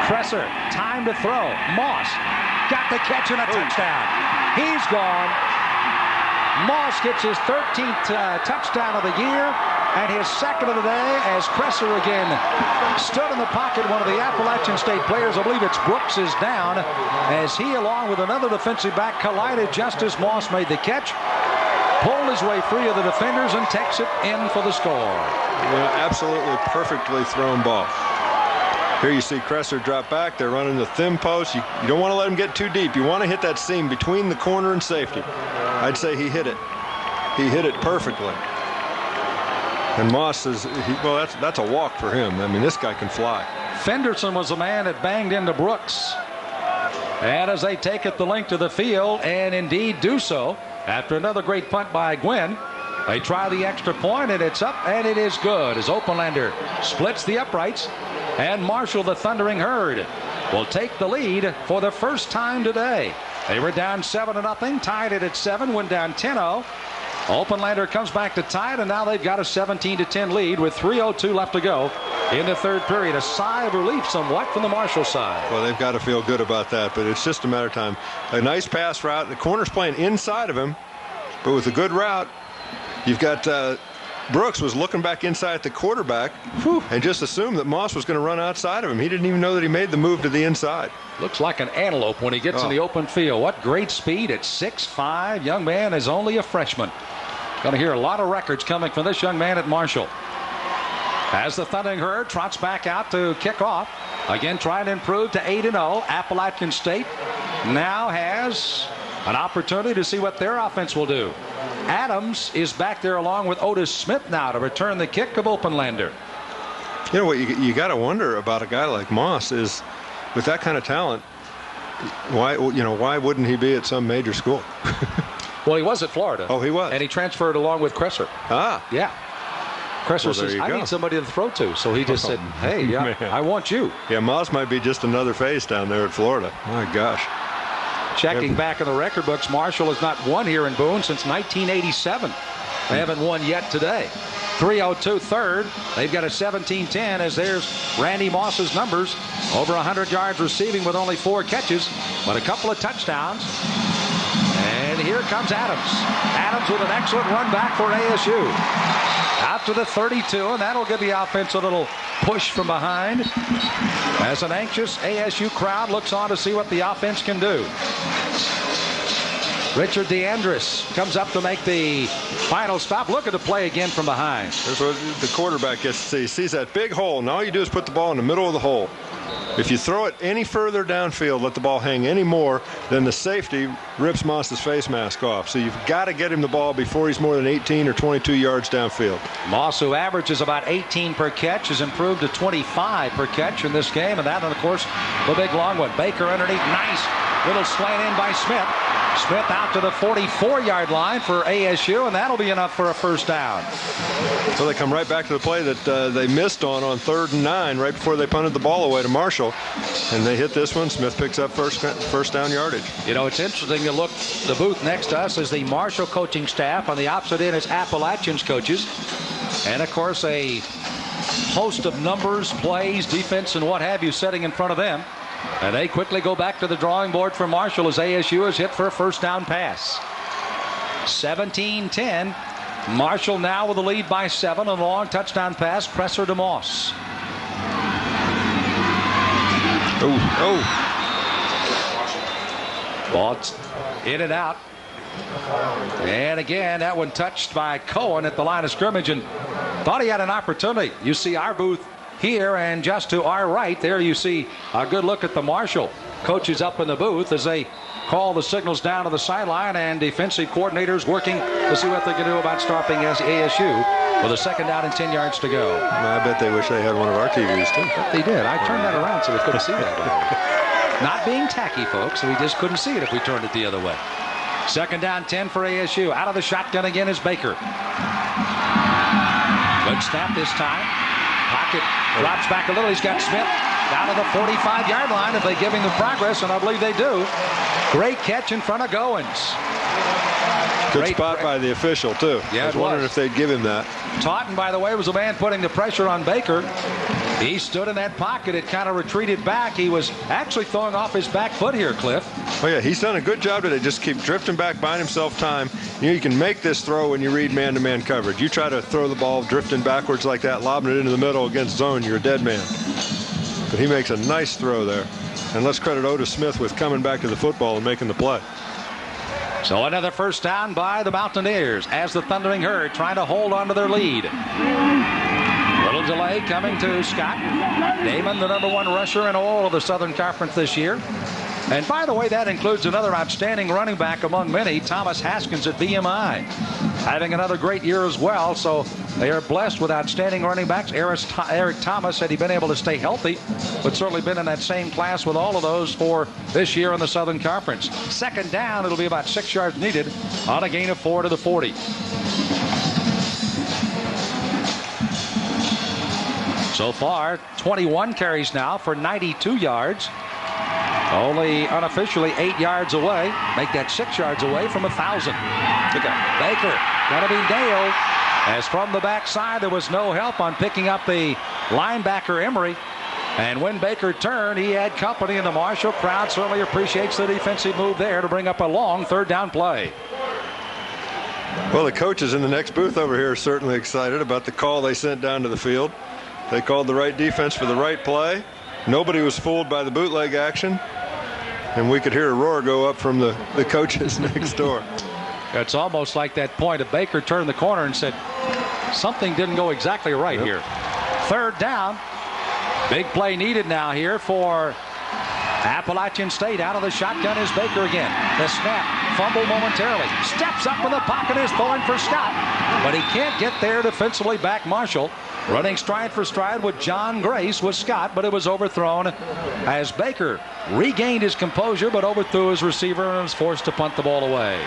Kresser, time to throw. Moss got the catch and a touchdown. He's gone. Moss gets his 13th touchdown of the year, and his second of the day as Kresser again stood in the pocket. One of the Appalachian State players, I believe it's Brooks, is down as he, along with another defensive back, collided just as Moss made the catch, pulled his way free of the defenders, and takes it in for the score. Yeah, absolutely perfectly thrown ball. Here you see Kresser drop back. They're running the thin post. You don't want to let him get too deep. You want to hit that seam between the corner and safety. I'd say he hit it. He hit it perfectly. And Moss is, well, that's a walk for him. I mean, this guy can fly. Fenderson was the man that banged into Brooks. And as they take it the length of the field, and indeed do so, after another great punt by Gwynn, they try the extra point, and it's up, and it is good as Openlander splits the uprights, and Marshall, the Thundering Herd, will take the lead for the first time today. They were down 7-0, tied it at 7, went down 10-0. Openlander comes back to tie it, and now they've got a 17-10 lead with 3:02 left to go in the third period. A sigh of relief somewhat from the Marshall side. Well, they've got to feel good about that, but it's just a matter of time. A nice pass route. The corner's playing inside of him, but with a good route, you've got Brooks was looking back inside at the quarterback and just assumed that Moss was going to run outside of him. He didn't even know that he made the move to the inside. Looks like an antelope when he gets in the open field. What great speed at 6'5". Young man is only a freshman. Going to hear a lot of records coming from this young man at Marshall. As the Thundering Herd trots back out to kick off. Again, trying to improve to 8-0. Appalachian State now has an opportunity to see what their offense will do. Adams is back there along with Otis Smith now to return the kick of Openlander. You know what you got to wonder about a guy like Moss is, with that kind of talent, why wouldn't he be at some major school? Well, he was at Florida. Oh, he was. And he transferred along with Kresser. Ah. Yeah. Kresser says, I need somebody to throw to. So he just said, hey, yeah, I want you. Yeah, Moss might be just another face down there at Florida. My gosh. Checking back in the record books, Marshall has not won here in Boone since 1987. They haven't won yet today. 3:02 third. They've got a 17-10 as there's Randy Moss's numbers. Over 100 yards receiving with only 4 catches, but a couple of touchdowns. And here comes Adams. Adams with an excellent run back for ASU. Out to the 32, and that'll give the offense a little push from behind as an anxious ASU crowd looks on to see what the offense can do. Richard DeAndres comes up to make the final stop. Look at the play again from behind. There's what the quarterback gets to see. He sees that big hole, and all you do is put the ball in the middle of the hole. If you throw it any further downfield, let the ball hang any more, then the safety rips Moss's face mask off. So you've got to get him the ball before he's more than 18 or 22 yards downfield. Moss, who averages about 18 per catch, has improved to 25 per catch in this game. And that, and of course, the big long one. Baker underneath. Nice little slant in by Smith. Smith out to the 44-yard line for ASU, and that'll be enough for a first down. So they come right back to the play that they missed on 3rd and 9 right before they punted the ball away to Marshall. And they hit this one. Smith picks up first down yardage. You know, it's interesting to look. The booth next to us is the Marshall coaching staff. On the opposite end is Appalachian's coaches. And, of course, a host of numbers, plays, defense, and what have you sitting in front of them. And they quickly go back to the drawing board for Marshall as ASU is hit for a first down pass. 17-10. Marshall now with the lead by 7 on a long touchdown pass. Presser to Moss. Ball in and out. And again, that one touched by Cohen at the line of scrimmage and thought he had an opportunity. You see our booth here, and just to our right there you see a good look at the Marshall coaches up in the booth as they call the signals down to the sideline, and defensive coordinators working to see what they can do about stopping ASU with a second down and 10 yards to go. I bet they wish they had one of our TVs too. They did. I turned that around so we couldn't see that. Not being tacky, folks, we just couldn't see it if we turned it the other way. Second down 10 for ASU. Out of the shotgun again is Baker. Good snap this time. Pocket drops back a little. He's got Smith down to the 45-yard line if they give him the progress, and I believe they do. Great catch in front of Goins. Good spot by the official, too. Yeah, I was wondering if they'd give him that. Totten, by the way, was the man putting the pressure on Baker. He stood in that pocket. It kind of retreated back. He was actually throwing off his back foot here, Cliff. Oh, yeah, he's done a good job today. Just keep drifting back, buying himself time. You know, you can make this throw when you read man-to-man coverage. You try to throw the ball drifting backwards like that, lobbing it into the middle against zone, you're a dead man. But he makes a nice throw there. And let's credit Otis Smith with coming back to the football and making the play. So another first down by the Mountaineers as the Thundering Herd trying to hold on to their lead. Little delay coming to Scott. Damon, the #1 rusher in all of the Southern Conference this year. And by the way, that includes another outstanding running back among many, Thomas Haskins at VMI, having another great year as well. So they are blessed with outstanding running backs. Eric Thomas, had he been able to stay healthy, but certainly been in that same class with all of those for this year in the Southern Conference. Second down, it'll be about 6 yards needed on a gain of 4 to the 40. So far, 21 carries now for 92 yards. Only unofficially 8 yards away. Make that 6 yards away from 1,000. Baker going to be nailed. As from the backside, there was no help on picking up the linebacker Emery. And when Baker turned, he had company, and the Marshall crowd certainly appreciates the defensive move there to bring up a long third down play. Well, the coaches in the next booth over here are certainly excited about the call they sent down to the field. They called the right defense for the right play. Nobody was fooled by the bootleg action. And we could hear a roar go up from the coaches next door. It's almost like that point of Baker turned the corner and said, something didn't go exactly right here. Third down. Big play needed now here for Appalachian State. Out of the shotgun is Baker again. The snap, fumble momentarily. Steps up in the pocket, is throwing for Scott. But he can't get there defensively back Marshall. Running stride for stride with John Grace was Scott, but it was overthrown as Baker regained his composure but overthrew his receiver and was forced to punt the ball away.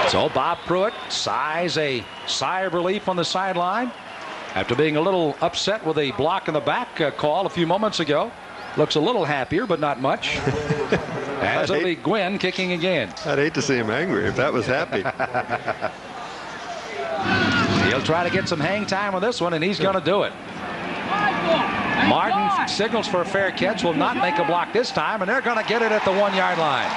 So Bob Pruitt sighs a sigh of relief on the sideline after being a little upset with a block in the back call a few moments ago. Looks a little happier, but not much. As it'll be Gwynn kicking again. I'd hate to see him angry if that was happy. He'll try to get some hang time with this one, and he's going to do it. Martin signals for a fair catch, will not make a block this time, and they're going to get it at the 1 yard line.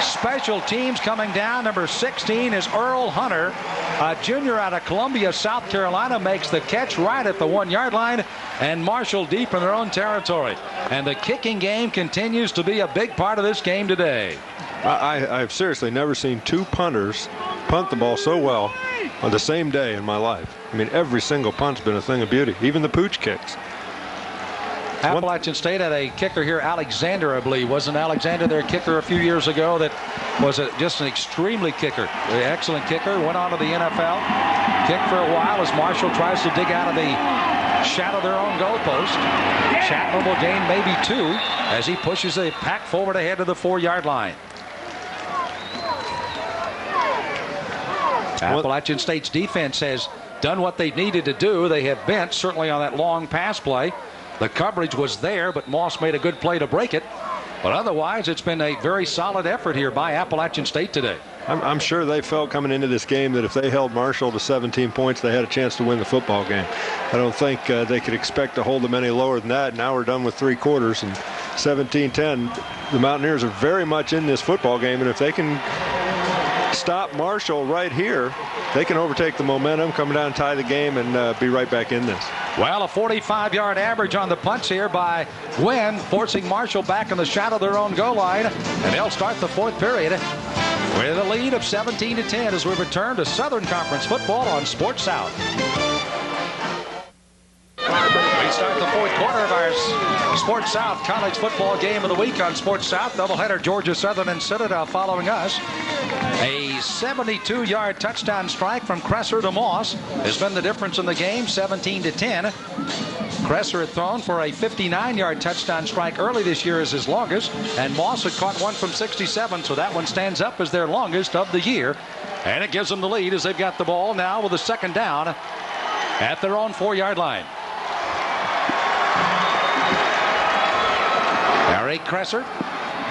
Special teams coming down. Number 16 is Earl Hunter, a junior out of Columbia, South Carolina, makes the catch right at the 1 yard line, and Marshall deep in their own territory. And the kicking game continues to be a big part of this game today. I've seriously never seen two punters punt the ball so well on the same day in my life. I mean, every single punt's been a thing of beauty, even the pooch kicks. Appalachian State had a kicker here, Alexander, I believe. Wasn't Alexander their kicker a few years ago that was just an extremely kicker? An excellent kicker. Went on to the NFL. Kicked for a while as Marshall tries to dig out of the shadow of their own goalpost. Chapman will gain maybe 2 as he pushes a pack forward ahead of the 4-yard line. Appalachian State's defense has done what they needed to do. They have bent, certainly on that long pass play. The coverage was there, but Moss made a good play to break it. But otherwise, it's been a very solid effort here by Appalachian State today. I'm sure they felt coming into this game that if they held Marshall to 17 points, they had a chance to win the football game. I don't think they could expect to hold them any lower than that. Now we're done with 3 quarters, and 17-10. The Mountaineers are very much in this football game, and if they can stop Marshall right here, they can overtake the momentum, come down and tie the game, and be right back in this. Well, a 45-yard average on the punts here by Gwynn, forcing Marshall back in the shadow of their own goal line, and they'll start the 4th period with a lead of 17-10 as we return to Southern Conference football on Sports South. We start the 4th quarter of our Sports South college football game of the week on Sports South. Doubleheader, Georgia Southern and Citadel following us. A 72-yard touchdown strike from Cresser to Moss has been the difference in the game, 17-10. Cresser had thrown for a 59-yard touchdown strike early this year as his longest, and Moss had caught one from 67, so that one stands up as their longest of the year. And it gives them the lead as they've got the ball now with a 2nd down at their own 4-yard line. Eric Cresser.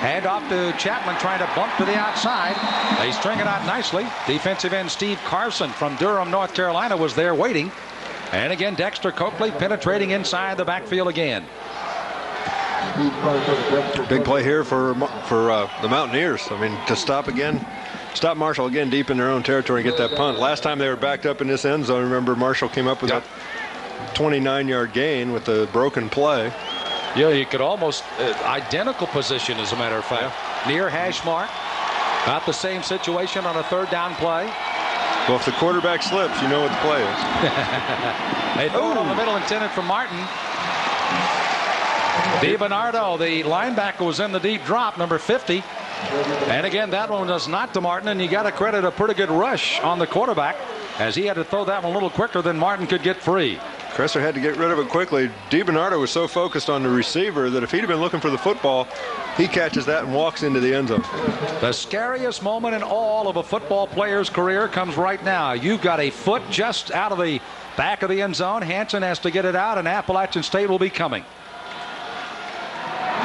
Hand off to Chapman, trying to bump to the outside. They string it out nicely. Defensive end Steve Carson from Durham, North Carolina was there waiting. And again, Dexter Coakley penetrating inside the backfield again. Big play here for the Mountaineers. I mean, to stop Marshall again deep in their own territory and get that punt. Last time they were backed up in this end zone, remember Marshall came up with that 29-yard gain with the broken play. Yeah, you could almost identical position, as a matter of fact. Near hash mark. Not the same situation on a 3rd down play. Well, if the quarterback slips, you know what the play is. They throw it on the middle, intended for Martin. DiBernardo, the linebacker, was in the deep drop, number 50. And again, that one was not to Martin, and you got to credit a pretty good rush on the quarterback, as he had to throw that one a little quicker than Martin could get free. Cresser had to get rid of it quickly. DiBernardo was so focused on the receiver that if he'd have been looking for the football, he catches that and walks into the end zone. The scariest moment in all of a football player's career comes right now. You've got a foot just out of the back of the end zone. Hansen has to get it out, and Appalachian State will be coming.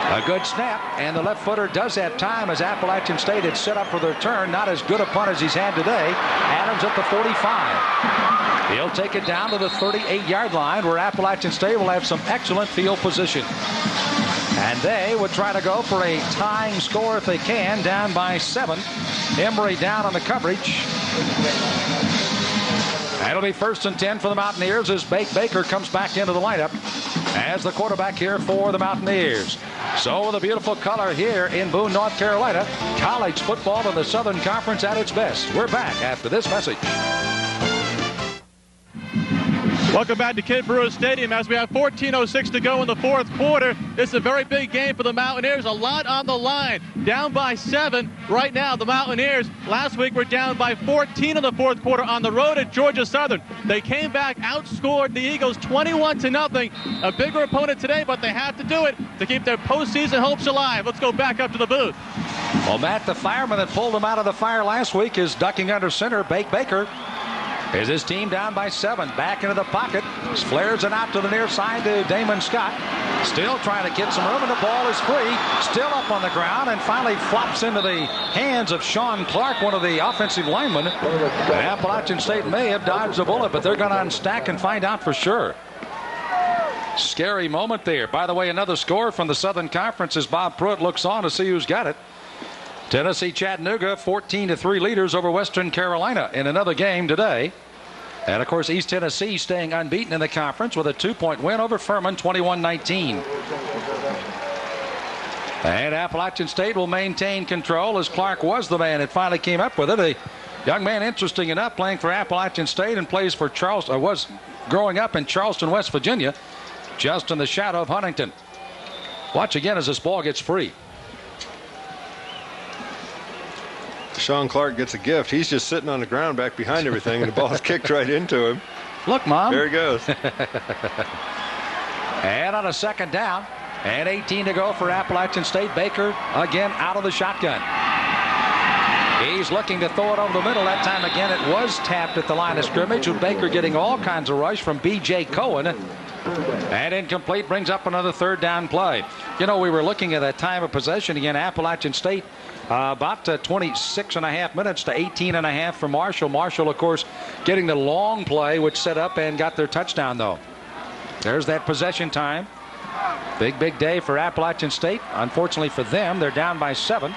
A good snap, and the left footer does have time as Appalachian State had set up for their turn. Not as good a punt as he's had today. Adams at the 45. He'll take it down to the 38-yard line, where Appalachian State will have some excellent field position. And they would try to go for a tying score if they can, down by 7. Emery down on the coverage. That'll be 1st and 10 for the Mountaineers as Baker comes back into the lineup as the quarterback here for the Mountaineers. So with a beautiful color here in Boone, North Carolina, college football in the Southern Conference at its best. We're back after this message. Welcome back to Kid Brewer Stadium as we have 14:06 to go in the 4th quarter. This is a very big game for the Mountaineers. A lot on the line. Down by 7 right now. The Mountaineers last week were down by 14 in the 4th quarter on the road at Georgia Southern. They came back, outscored the Eagles 21-0. A bigger opponent today, but they have to do it to keep their postseason hopes alive. Let's go back up to the booth. Well, Matt, the fireman that pulled them out of the fire last week, is ducking under center. Baker. Is his team down by 7. Back into the pocket. Flares it out to the near side to Damon Scott. Still trying to get some room, and the ball is free. Still up on the ground, and finally flops into the hands of Sean Clark, one of the offensive linemen. And Appalachian State may have dodged a bullet, but they're going to unstack and find out for sure. Scary moment there. By the way, another score from the Southern Conference as Bob Pruitt looks on to see who's got it. Tennessee Chattanooga 14-3 leaders over Western Carolina in another game today. And of course, East Tennessee staying unbeaten in the conference with a 2-point win over Furman, 21-19. And Appalachian State will maintain control as Clark was the man that finally came up with it. A young man, interesting enough, playing for Appalachian State and plays for Charleston, was growing up in Charleston, West Virginia, just in the shadow of Huntington. Watch again as this ball gets free. Sean Clark gets a gift. He's just sitting on the ground back behind everything, and the ball's kicked right into him. Look, Mom. There he goes. And on a second down, and 18 to go for Appalachian State. Baker again out of the shotgun. He's looking to throw it over the middle. That time again it was tapped at the line of scrimmage, with Baker getting all kinds of rush from B.J. Cohen. And incomplete, brings up another third down play. You know, we were looking at that time of possession again. Appalachian State about 26.5 minutes to 18.5 for Marshall. Marshall, of course, getting the long play, which set up and got their touchdown, though. There's that possession time. Big day for Appalachian State. Unfortunately for them, they're down by 7.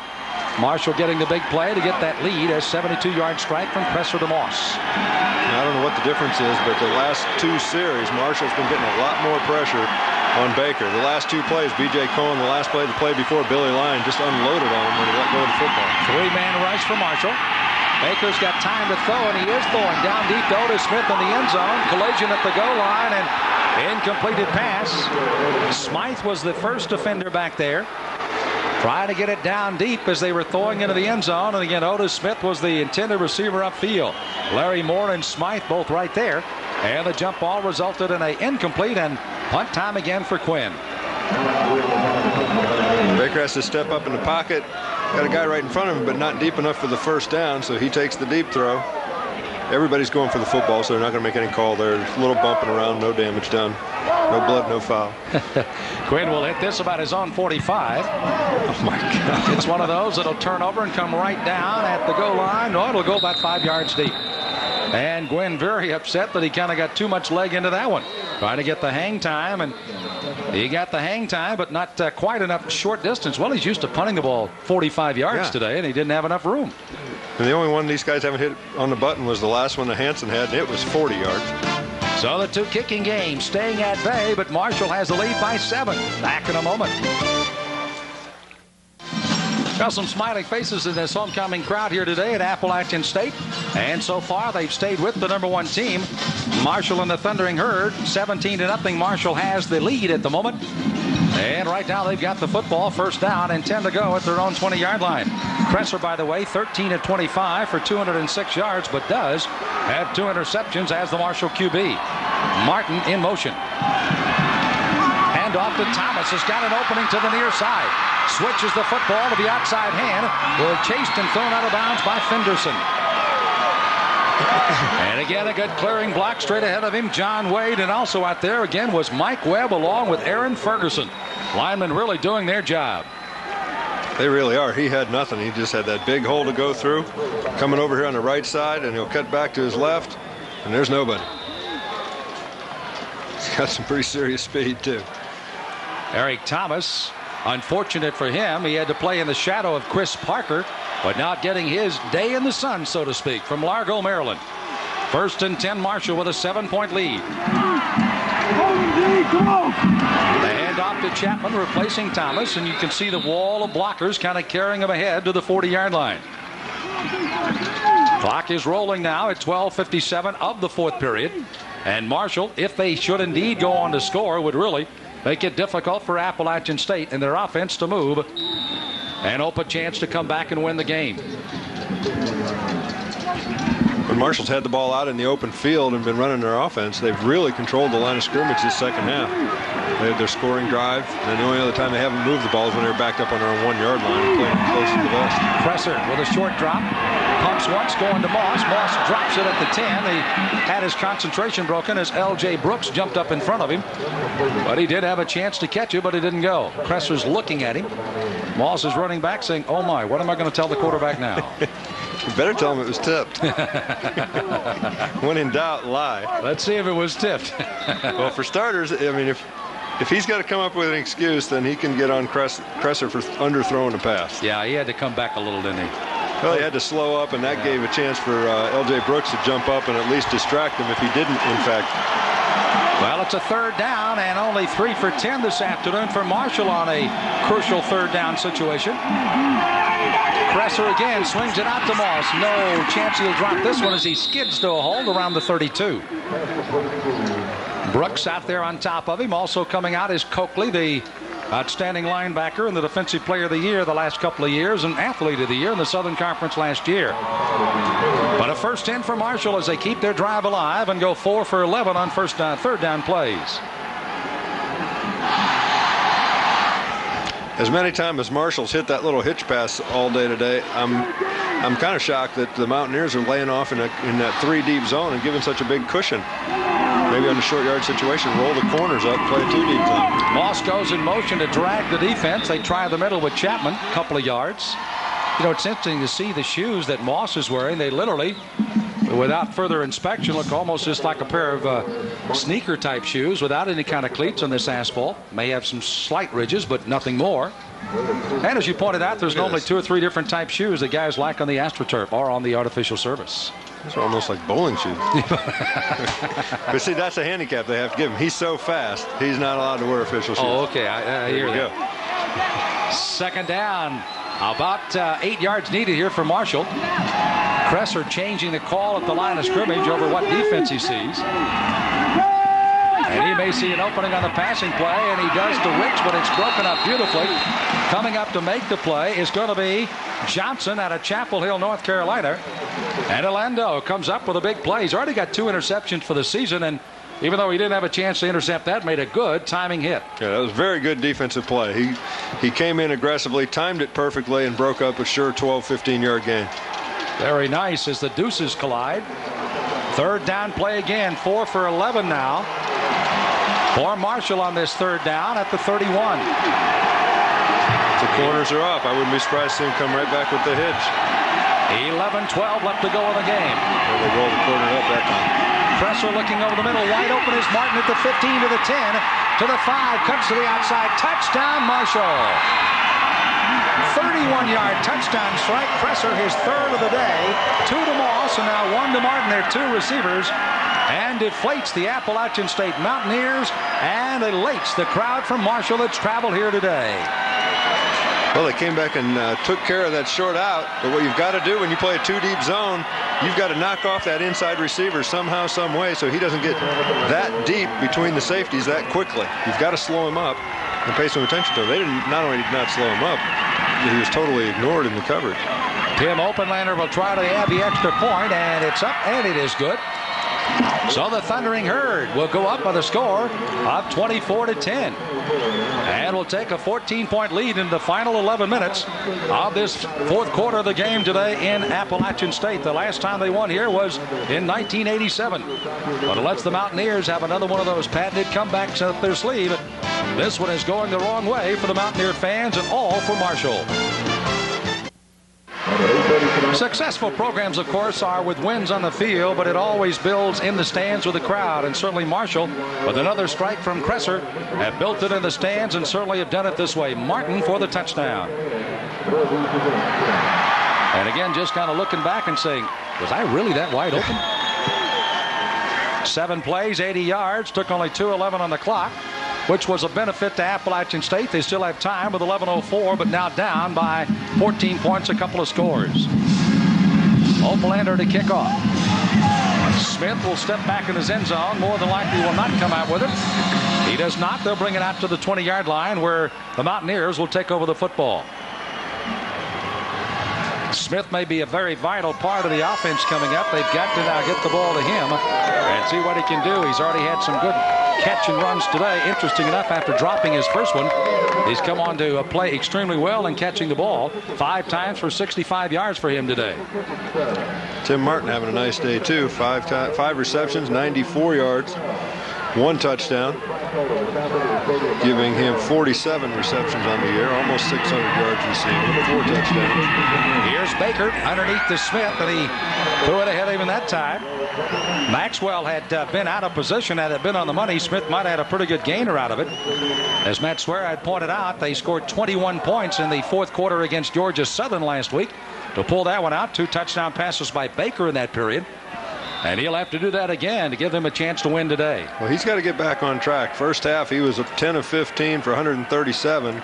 Marshall getting the big play to get that lead. A 72-yard strike from Presser to Moss. I don't know what the difference is, but the last 2 series, Marshall's been getting a lot more pressure on Baker. The last 2 plays, B.J. Cohen, the last play, the play before Billy Lyon, just unloaded on him when he let go of the football. 3-man rush for Marshall. Baker's got time to throw, and he is throwing down deep to Otis Smith in the end zone. Collision at the goal line, and incompleted pass. Smythe was the first defender back there, trying to get it down deep as they were throwing into the end zone. And again, Otis Smith was the intended receiver upfield. Larry Moore and Smythe both right there. And the jump ball resulted in an incomplete, and punt time again for Quinn. Baker has to step up in the pocket. Got a guy right in front of him, but not deep enough for the first down, so he takes the deep throw. Everybody's going for the football, so they're not going to make any call there. A little bumping around, no damage done. No blood, no foul. Quinn will hit this about his own 45. Oh, my God. It's one of those that'll turn over and come right down at the goal line. No, it'll go about 5 yards deep. And Gwynn very upset that he kind of got too much leg into that one. Trying to get the hang time, and he got the hang time, but not quite enough short distance. Well, he's used to punting the ball 45 yards today, and he didn't have enough room. And the only one these guys haven't hit on the button was the last one that Hansen had, and it was 40 yards. So the 2 kicking games staying at bay, but Marshall has the lead by 7. Back in a moment. Got some smiling faces in this homecoming crowd here today at Appalachian State. And so far, they've stayed with the #1 team. Marshall and the Thundering Herd, 17-0. Marshall has the lead at the moment. And right now, they've got the football, first down, and 10 to go at their own 20-yard line. Presser, by the way, 13 of 25 for 206 yards, but does have 2 interceptions as the Marshall QB. Martin in motion. Hand off to Thomas. Has got an opening to the near side. Switches the football to the outside hand. Will chased and thrown out of bounds by Fenderson. And again, a good clearing block straight ahead of him, John Wade. And also out there again was Mike Webb along with Aaron Ferguson. Linemen really doing their job. They really are. He had nothing. He just had that big hole to go through. Coming over here on the right side, and he'll cut back to his left, and there's nobody. He's got some pretty serious speed, too. Eric Thomas, unfortunate for him, he had to play in the shadow of Chris Parker, but not getting his day in the sun, so to speak, from Largo, Maryland. 1st and 10, Marshall with a 7-point lead. The handoff to Chapman, replacing Thomas, and you can see the wall of blockers kind of carrying him ahead to the 40-yard line. Clock is rolling now at 12:57 of the 4th period. And Marshall, if they should indeed go on to score, would really make it difficult for Appalachian State and their offense to move and open chance to come back and win the game. When Marshall's had the ball out in the open field and been running their offense, they've really controlled the line of scrimmage this second half. They had their scoring drive, and the only other time they haven't moved the ball is when they were backed up on their own 1-yard line and playing close to the vest. Presser with a short drop. Pumps once, going to Moss. Moss drops it at the 10. He had his concentration broken as L.J. Brooks jumped up in front of him. But he did have a chance to catch it, but it didn't go. Presser's looking at him. Moss is running back saying, oh my, what am I going to tell the quarterback now? You better tell him it was tipped. When in doubt, lie. Let's see if it was tipped. Well, for starters, I mean, if he's got to come up with an excuse, then he can get on Presser for underthrowing the pass. Yeah, he had to come back a little, didn't he? Well, he had to slow up, and that gave a chance for L.J. Brooks to jump up and at least distract him if he didn't, in fact. Well, it's a 3rd down and only 3 for 10 this afternoon for Marshall on a crucial 3rd down situation. Presser again swings it out to Moss. No chance he'll drop this one as he skids to a hold around the 32. Brooks out there on top of him. Also coming out is Coakley, the Outstanding linebacker and the Defensive Player of the Year the last couple of years and Athlete of the Year in the Southern Conference last year. But a first 10 for Marshall as they keep their drive alive and go 4 for 11 on third down plays. As many times as Marshall's hit that little hitch pass all day today, I'm kind of shocked that the Mountaineers are laying off in that 3 deep zone and giving such a big cushion. Maybe on a short yard situation, roll the corners up, play a 2 deep zone. Moss goes in motion to drag the defense. They try the middle with Chapman, a couple of yards. You know, it's interesting to see the shoes that Moss is wearing. They literally, without further inspection, look almost just like a pair of sneaker type shoes without any kind of cleats on this asphalt. May have some slight ridges, but nothing more. And as you pointed out, there's normally 2 or 3 different type shoes that guys like on the AstroTurf or on the artificial surface. These are almost like bowling shoes. But see, that's a handicap they have to give him. He's so fast, he's not allowed to wear official shoes. Oh, okay. I hear that. Second down. About 8 yards needed here for Marshall. Kresser changing the call at the line of scrimmage over what defense he sees. And he may see an opening on the passing play, and he does to Ricks, but it's broken up beautifully. Coming up to make the play is going to be Johnson out of Chapel Hill, North Carolina. And Orlando comes up with a big play. He's already got 2 interceptions for the season, and even though he didn't have a chance to intercept that, made a good timing hit. Yeah, that was very good defensive play. He came in aggressively, timed it perfectly, and broke up a sure 12, 15-yard gain. Very nice as the deuces collide. Third down play again, 4 for 11 now. For Marshall on this third down at the 31. The corners are off. I wouldn't be surprised to see him come right back with the hitch. 11-12 left to go in the game. Well, they roll the corner up that time. Kresser looking over the middle. Wide open is Martin at the 15 to the 10 to the 5. Cuts to the outside. Touchdown, Marshall. 31-yard touchdown strike. Kresser, his third of the day. 2 to Moss and now 1 to Martin. Their 2 receivers. And deflates the Appalachian State Mountaineers and elates the crowd from Marshall that's traveled here today. Well, they came back and took care of that short out. But what you've got to do when you play a 2 deep zone, you've got to knock off that inside receiver somehow, some way, so he doesn't get that deep between the safeties that quickly. You've got to slow him up and pay some attention to him. They not only did not slow him up, he was totally ignored in the coverage. Tim Oppenlander will try to add the extra point, and it's up, and it is good. So the Thundering Herd will go up by the score of 24-10. And will take a 14-point lead in the final 11 minutes of this fourth quarter of the game today in Appalachian State. The last time they won here was in 1987. But it lets the Mountaineers have another one of those patented comebacks up their sleeve. This one is going the wrong way for the Mountaineer fans and all for Marshall. Successful programs, of course, are with wins on the field, but it always builds in the stands with the crowd. And certainly Marshall, with another strike from Kresser, have built it in the stands and certainly have done it this way. Martin for the touchdown. And again, just kind of looking back and saying, was I really that wide open? 7 plays, 80 yards, took only 2:11 on the clock, which was a benefit to Appalachian State. They still have time with 11:04, but now down by 14 points, a couple of scores. Opelander to kick off. Smith will step back in his end zone. More than likely will not come out with it. He does not. They'll bring it out to the 20-yard line where the Mountaineers will take over the football. Smith may be a very vital part of the offense coming up. They've got to now get the ball to him and see what he can do. He's already had some good catch and runs today. Interesting enough, after dropping his first one, he's come on to play extremely well in catching the ball. 5 times for 65 yards for him today. Tim Martin having a nice day too. 5 receptions, 94 yards, 1 touchdown, giving him 47 receptions on the year, almost 600 yards receiving, 4 touchdowns. Here's Baker underneath the Smith, and he threw it ahead of him that time. Maxwell had been out of position. Had it been on the money, Smith might have had a pretty good gainer out of it. As Matt Swear had pointed out, they scored 21 points in the fourth quarter against Georgia Southern last week. To pull that one out, 2 touchdown passes by Baker in that period. And he'll have to do that again to give them a chance to win today. Well, he's got to get back on track. First half, he was 10 of 15 for 137.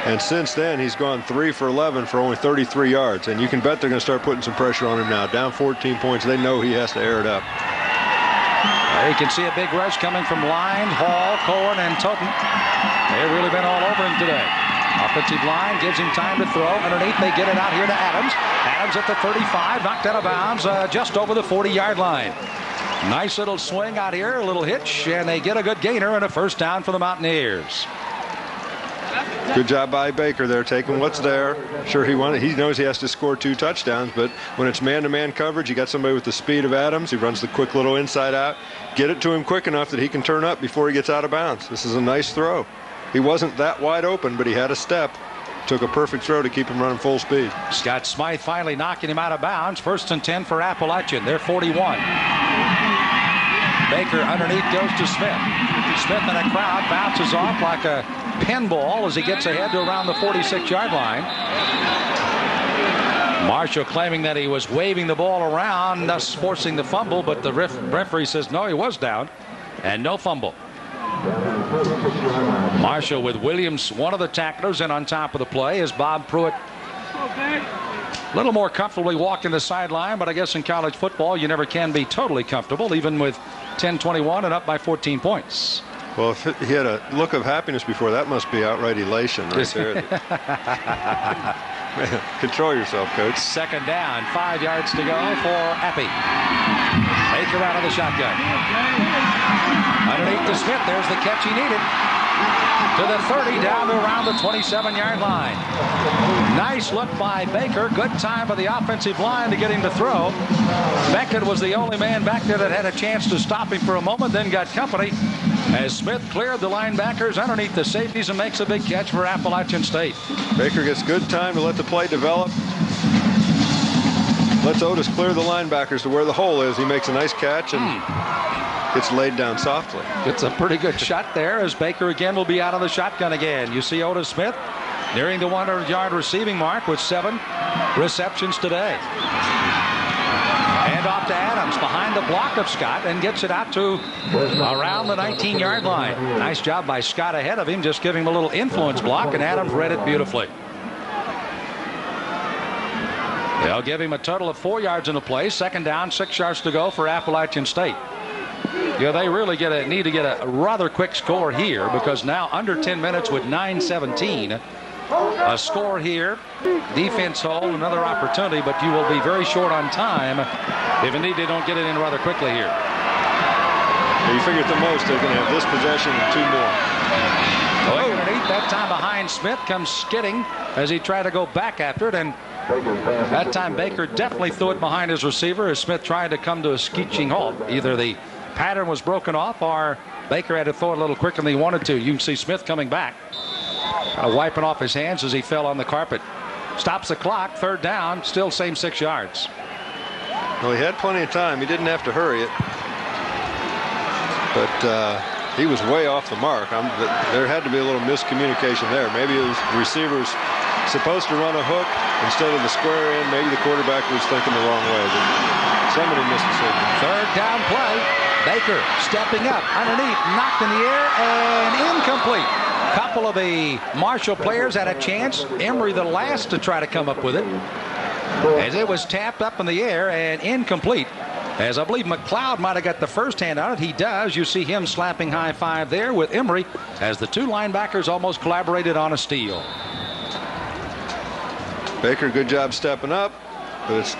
And since then, he's gone 3 for 11 for only 33 yards. And you can bet they're going to start putting some pressure on him now. Down 14 points. They know he has to air it up. There you can see a big rush coming from Line, Hall, Cohen, and Toten. They've really been all over him today. Offensive line gives him time to throw. Underneath, they get it out here to Adams. Adams at the 35, knocked out of bounds just over the 40-yard line. Nice little swing out here, a little hitch, and they get a good gainer and a first down for the Mountaineers. Good job by Baker there, taking what's there. Sure, he knows he has to score 2 touchdowns, but when it's man-to-man coverage, you got somebody with the speed of Adams. He runs the quick little inside out. Get it to him quick enough that he can turn up before he gets out of bounds. This is a nice throw. He wasn't that wide open, but he had a step. Took a perfect throw to keep him running full speed. Scott Smythe finally knocking him out of bounds. 1st and 10 for Appalachian. They're 41. Baker underneath goes to Smith. Smith in a crowd bounces off like a pinball as he gets ahead to around the 46-yard line. Marshall claiming that he was waving the ball around, thus forcing the fumble, but the referee says no, he was down, and no fumble. Marshall with Williams, one of the tacklers, and on top of the play is Bob Pruitt. A little more comfortably walking the sideline, but I guess in college football you never can be totally comfortable, even with 10-21 and up by 14 points. Well, if he had a look of happiness before, that must be outright elation right there. Man, control yourself, Coach. 2nd down, 5 yards to go for Appy. Baker out of the shotgun. Underneath to Smith, there's the catch he needed. To the 30, down to around the 27-yard line. Nice look by Baker. Good time by the offensive line to get him to throw. Beckett was the only man back there that had a chance to stop him for a moment, then got company as Smith cleared the linebackers underneath the safeties and makes a big catch for Appalachian State. Baker gets good time to let the play develop. Lets Otis clear the linebackers to where the hole is. He makes a nice catch and gets laid down softly. It's a pretty good shot there as Baker again will be out of the shotgun again. You see Otis Smith nearing the 100-yard receiving mark with 7 receptions today. And off to Adams behind the block of Scott and gets it out to around the 19-yard line. Nice job by Scott ahead of him, just giving him a little influence block, and Adams read it beautifully. They'll give him a total of 4 yards in the play. 2nd down, 6 yards to go for Appalachian State. Yeah, they really need to get a rather quick score here, because now under 10 minutes with 9:17. A score here. Defense hold, another opportunity, but you will be very short on time if indeed they don't get it in rather quickly here. You figure at the most they're going to have this possession and 2 more. Going underneath, that time behind Smith, comes skidding as he tried to go back after it, and that time Baker definitely threw it behind his receiver as Smith tried to come to a screeching halt. Either the pattern was broken off or Baker had to throw it a little quicker than he wanted to. You can see Smith coming back, wiping off his hands as he fell on the carpet. Stops the clock, 3rd down, still same 6 yards. Well, he had plenty of time. He didn't have to hurry it. But he was way off the mark. There had to be a little miscommunication there. Maybe it was the receiver was supposed to run a hook instead of the square end. Maybe the quarterback was thinking the wrong way. But somebody missed the signal. 3rd down play. Baker stepping up underneath, knocked in the air, and incomplete. Couple of the Marshall players had a chance. Emery the last to try to come up with it, as it was tapped up in the air and incomplete. As I believe McLeod might have got the first hand on it. He does. You see him slapping high five there with Emery as the 2 linebackers almost collaborated on a steal. Baker, good job stepping up, but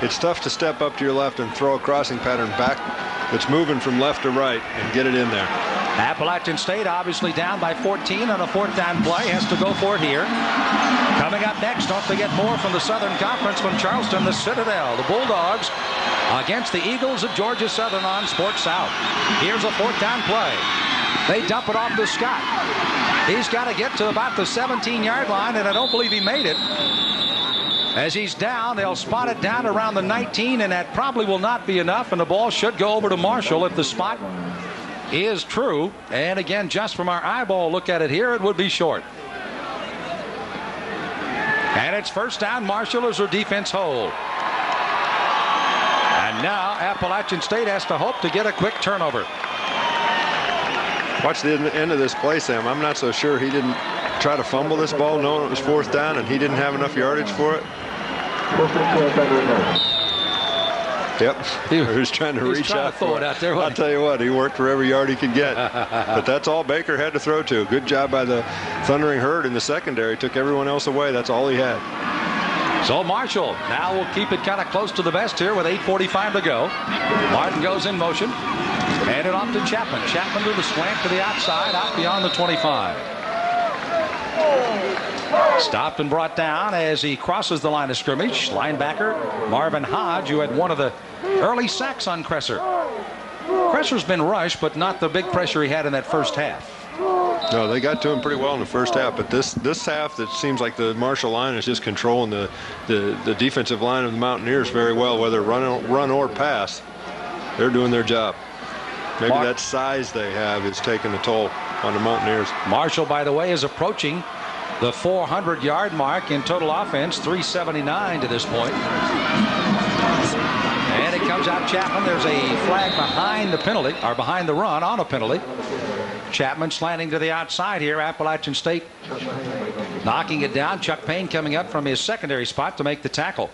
it's tough to step up to your left and throw a crossing pattern back that's moving from left to right and get it in there. Appalachian State obviously down by 14 on a 4th down play. Has to go for it here. Coming up next, don't forget more from the Southern Conference from Charleston, the Citadel, the Bulldogs against the Eagles of Georgia Southern on Sports South. Here's a 4th down play. They dump it off to Scott. He's got to get to about the 17-yard line, and I don't believe he made it. As he's down, they'll spot it down around the 19, and that probably will not be enough, and the ball should go over to Marshall if the spot is true. And again, just from our eyeball look at it here, it would be short. And it's 1st down. Marshall as their defense hold. And now Appalachian State has to hope to get a quick turnover. Watch the end of this play, Sam. I'm not so sure he didn't try to fumble this ball knowing it was 4th down and he didn't have enough yardage for it. Yep. He was trying to reach out throw it out there. I'll tell you what, he worked for every yard he could get. But that's all Baker had to throw to. Good job by the Thundering Herd in the secondary. Took everyone else away. That's all he had. So Marshall now will keep it kind of close to the vest here with 8:45 to go. Martin goes in motion. Hand it off to Chapman. Chapman to the slant to the outside, out beyond the 25. Stopped and brought down as he crosses the line of scrimmage. Linebacker Marvin Hodge, who had one of the early sacks on Kresser. Kresser's been rushed, but not the big pressure he had in that first half. No, they got to him pretty well in the first half, but this half, it seems like the Marshall line is just controlling the defensive line of the Mountaineers very well, whether run or pass. They're doing their job. Maybe that size they have is taking a toll on the Mountaineers. Marshall, by the way, is approaching the 400-yard mark in total offense, 379 to this point. And it comes out Chapman. There's a flag behind the penalty, or behind the run on a penalty. Chapman slanting to the outside here. Appalachian State knocking it down. Chuck Payne coming up from his secondary spot to make the tackle.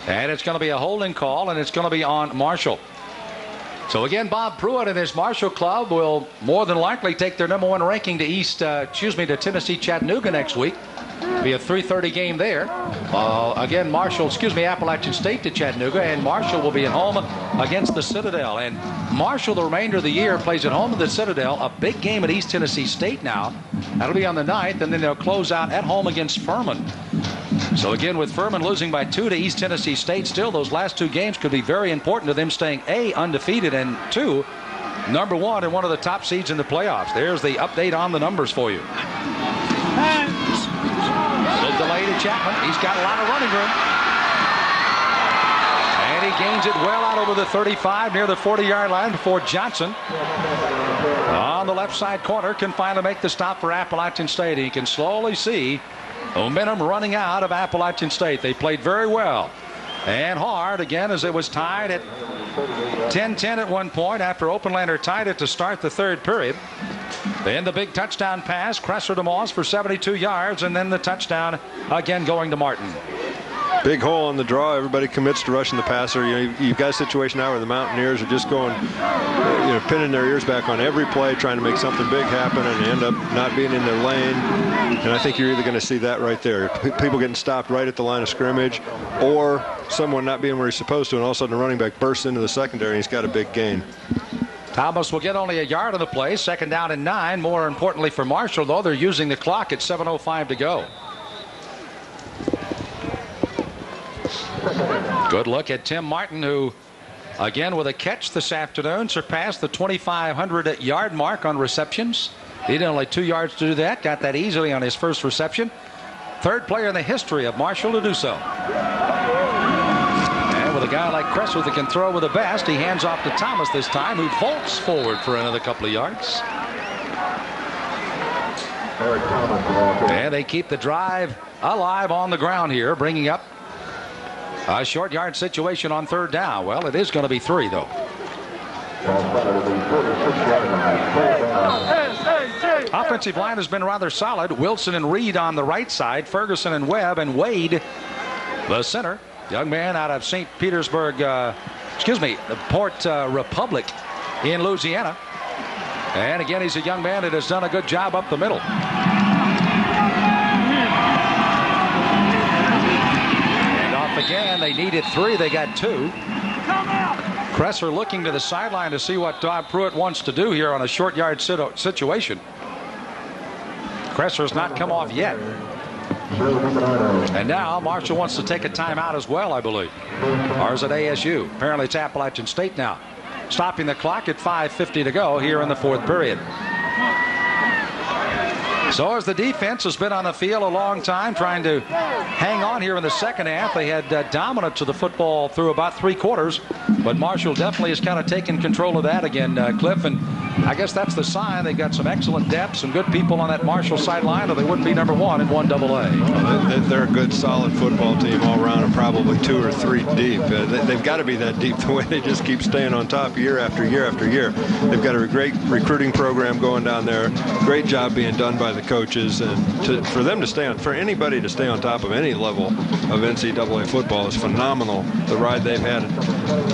And it's going to be a holding call, and it's going to be on Marshall. So again, Bob Pruitt and his Marshall club will more than likely take their #1 ranking to Tennessee Chattanooga next week. It'll be a 3:30 game there. Again, Appalachian State to Chattanooga, and Marshall will be at home against the Citadel. And Marshall, the remainder of the year, plays at home at the Citadel. A big game at East Tennessee State now. That'll be on the 9th, and then they'll close out at home against Furman. So again, with Furman losing by 2 to East Tennessee State, still those last 2 games could be very important to them staying A, undefeated, and 2, #1 and one of the top seeds in the playoffs. There's the update on the numbers for you. Little delay to Chapman. He's got a lot of running room. And he gains it well out over the 35 near the 40-yard line before Johnson on the left side corner can finally make the stop for Appalachian State. He can slowly see momentum running out of Appalachian State. They played very well and hard again as it was tied at 10-10 at one point after Openlander tied it to start the third period. Then the big touchdown pass, Kresser to Moss for 72 yards, and then the touchdown again going to Martin. Big hole on the draw. Everybody commits to rushing the passer. You've got a situation now where the Mountaineers are just going, pinning their ears back on every play, trying to make something big happen, and end up not being in their lane. And I think you're either going to see that right there. People getting stopped right at the line of scrimmage, or someone not being where he's supposed to, and all of a sudden the running back bursts into the secondary, and he's got a big gain. Thomas will get only a yard on the play. 2nd down and 9. More importantly for Marshall, though, they're using the clock at 7:05 to go. Good look at Tim Martin, who, again, with a catch this afternoon, surpassed the 2,500-yard mark on receptions. Needed only 2 yards to do that. Got that easily on his first reception. 3rd player in the history of Marshall to do so. And with a guy like Kresser that can throw with the best, he hands off to Thomas this time, who vaults forward for another couple of yards. And they keep the drive alive on the ground here, bringing up a short yard situation on 3rd down. Well, it is going to be 3, though. Offensive line has been rather solid. Wilson and Reed on the right side. Ferguson and Webb, and Wade, the center. Young man out of St. Petersburg, the Port Republic in Louisiana. And again, he's a young man that has done a good job up the middle. Again, they needed 3. They got 2. Kresser looking to the sideline to see what Bob Pruitt wants to do here on a short yard situation. Kresser has not come off yet. And now Marshall wants to take a timeout as well, I believe. Or is it ASU? Apparently it's Appalachian State now. Stopping the clock at 5:50 to go here in the 4th period. So as the defense has been on the field a long time, trying to hang on here in the second half. They had dominance of the football through about 3 quarters, but Marshall definitely has kind of taken control of that again, Cliff. And I guess that's the sign. They got some excellent depth, some good people on that Marshall sideline, or they wouldn't be number 1 in 1AA. They're a good, solid football team all around, and probably 2 or 3 deep. They've got to be that deep the way they just keep staying on top year after year after year. They've got a great recruiting program going down there. Great job being done by the coaches, and for them to stay on, for anybody to stay on top of any level of NCAA football is phenomenal. The ride they've had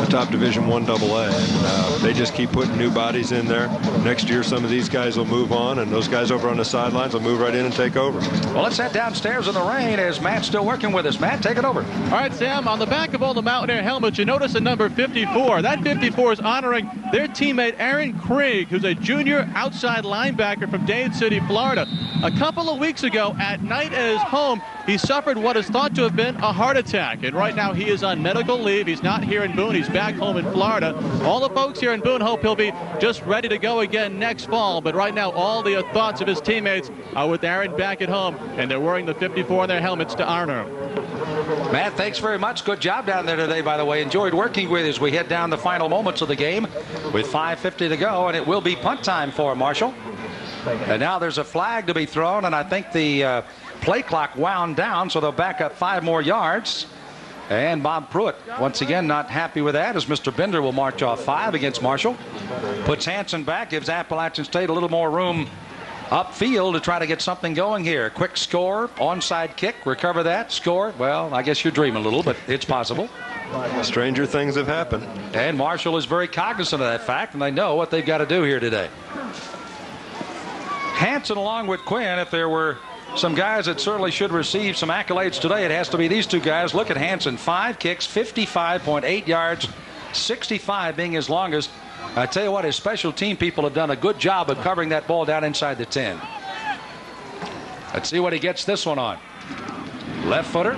atop Division I AA, and they just keep putting new bodies in there. Next year, some of these guys will move on, and those guys over on the sidelines will move right in and take over. Well, let's head downstairs in the rain as Matt's still working with us. Matt, take it over. All right, Sam, on the back of all the Mountaineer helmets, you notice the number 54. That 54 is honoring their teammate Aaron Krieg, who's a junior outside linebacker from Dade City, Florida. A couple of weeks ago at night at his home, he suffered what is thought to have been a heart attack, and right now he is on medical leave. He's not here in Boone. He's back home in Florida. All the folks here in Boone hope he'll be just ready to go again next fall, but right now all the thoughts of his teammates are with Aaron back at home, and they're wearing the 54 on their helmets to honor him. Matt, thanks very much. Good job down there today, by the way. Enjoyed working with you as we head down the final moments of the game with 5:50 to go, and it will be punt time for Marshall. And now there's a flag to be thrown, and I think the play clock wound down, so they'll back up 5 more yards. And Bob Pruitt, once again, not happy with that, as Mr. Bender will march off 5 against Marshall. Puts Hanson back, gives Appalachian State a little more room upfield to try to get something going here. Quick score, onside kick, recover that, score. Well, I guess you're dreaming a little, but it's possible. Stranger things have happened. And Marshall is very cognizant of that fact, and they know what they've got to do here today. Hanson along with Quinn, if there were some guys that certainly should receive some accolades today, it has to be these 2 guys. Look at Hanson, 5 kicks, 55.8 yards, 65 being his longest. I tell you what, his special team people have done a good job of covering that ball down inside the 10. Let's see what he gets this one on. Left footer,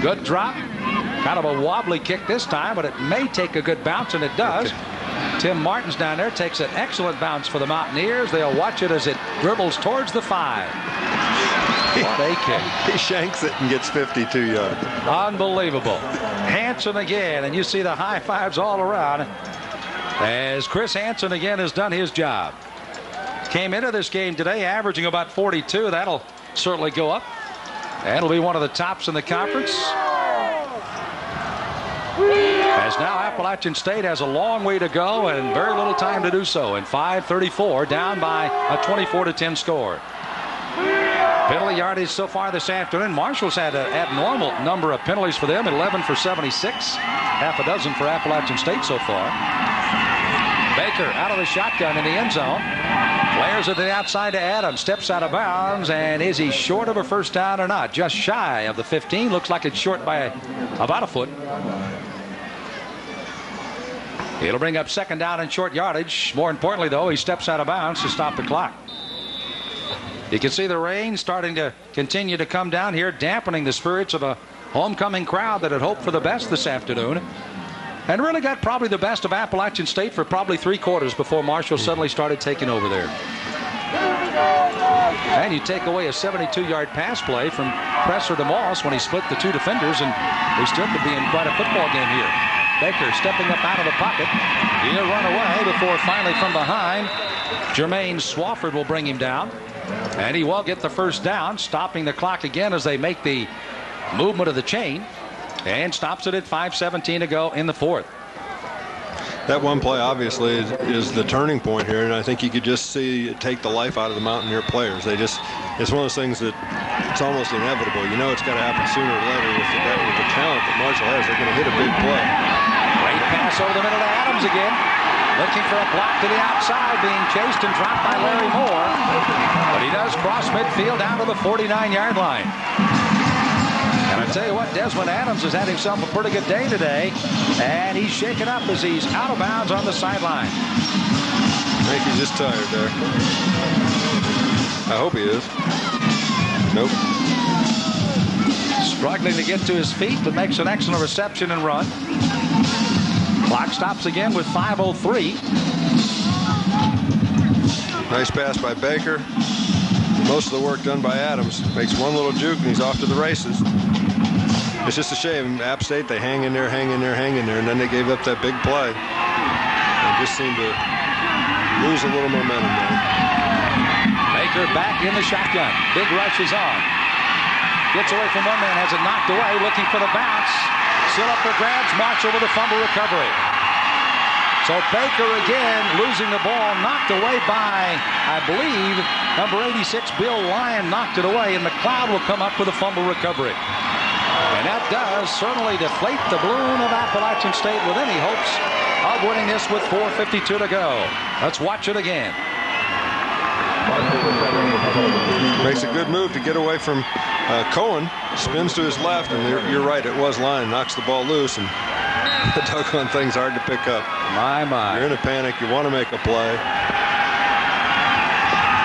good drop. Kind of a wobbly kick this time, but it may take a good bounce, and it does. Tim Martin's down there, takes an excellent bounce for the Mountaineers. They'll watch it as it dribbles towards the 5. What a kick. He shanks it and gets 52 yards. Unbelievable. Hanson again, and you see the high fives all around as Chris Hanson again has done his job. Came into this game today averaging about 42. That'll certainly go up. That'll be one of the tops in the conference. As now Appalachian State has a long way to go and very little time to do so. In 5:34, down by a 24-10 score. Penalty yardage so far this afternoon. Marshall's had an abnormal number of penalties for them, 11 for 76, half a dozen for Appalachian State so far. Baker out of the shotgun in the end zone. Flares it to the outside to Adams. Steps out of bounds, and is he short of a first down or not? Just shy of the 15. Looks like it's short by about a foot. It'll bring up 2nd down and short yardage. More importantly, though, he steps out of bounds to stop the clock. You can see the rain starting to continue to come down here, dampening the spirits of a homecoming crowd that had hoped for the best this afternoon. And really got probably the best of Appalachian State for probably 3 quarters before Marshall suddenly started taking over there. And you take away a 72-yard pass play from Presser to Moss when he split the 2 defenders, and we still could be in quite a football game here. Baker stepping up out of the pocket. He'll run away before finally from behind, Jermaine Swafford will bring him down. And he will get the first down, stopping the clock again as they make the movement of the chain. And stops it at 5:17 to go in the 4th. That one play obviously is the turning point here, and I think you could just see it take the life out of the Mountaineer players. It's one of those things that it's almost inevitable. You know it's got to happen sooner or later with the talent that Marshall has. They're going to hit a big play. Great pass over the middle to Adams again. Looking for a block to the outside, being chased and dropped by Larry Moore. But he does cross midfield down to the 49-yard line. And I tell you what, Desmond Adams has had himself a pretty good day today, and he's shaken up as he's out of bounds on the sideline. I think he's just tired there. I hope he is. Nope. Struggling to get to his feet, but makes an excellent reception and run. Clock stops again with 5:03. Nice pass by Baker. Most of the work done by Adams. Makes one little juke, and he's off to the races. It's just a shame. App State, they hang in there, and then they gave up that big play. And just seemed to lose a little momentum there. Baker back in the shotgun. Big rush is on. Gets away from one man, has it knocked away, looking for the bounce. Still up for grabs. Marshall with a fumble recovery. So Baker again losing the ball, knocked away by, I believe, number 86, Bill Lyon knocked it away, and McLeod will come up with a fumble recovery. And that does certainly deflate the balloon of Appalachian State with any hopes of winning this with 4:52 to go. Let's watch it again. Makes a good move to get away from Cohen. Spins to his left, and you're right, it was Lyon. Knocks the ball loose, and the doggone thing's hard to pick up. My. You're in a panic. You want to make a play.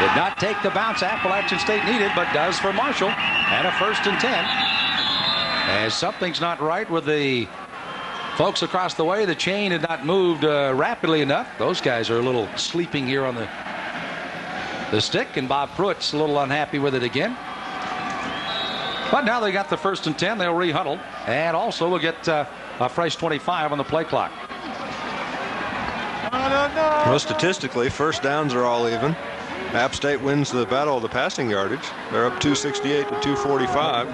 Did not take the bounce Appalachian State needed, but does for Marshall. And a 1st and 10. As something's not right with the folks across the way. The chain had not moved rapidly enough. Those guys are a little sleeping here on the stick, and Bob Pruitt's a little unhappy with it again. But now they got the 1st and 10. They'll re-huddle, and also we'll get a fresh 25 on the play clock. Well, statistically, first downs are all even. App State wins the battle of the passing yardage. They're up 268 to 245.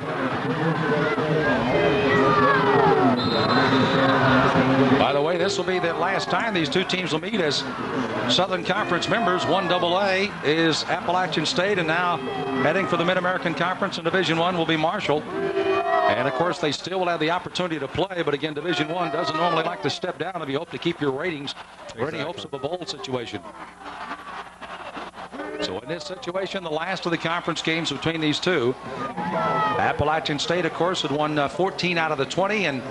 By the way, this will be the last time these two teams will meet as Southern Conference members. 1AA is Appalachian State, and now heading for the Mid-American Conference in Division I will be Marshall. And of course, they still will have the opportunity to play, but again, Division I doesn't normally like to step down if you hope to keep your ratings or any hopes of a bowl situation. So in this situation, the last of the conference games between these two. Appalachian State, of course, had won 14 out of the 20, and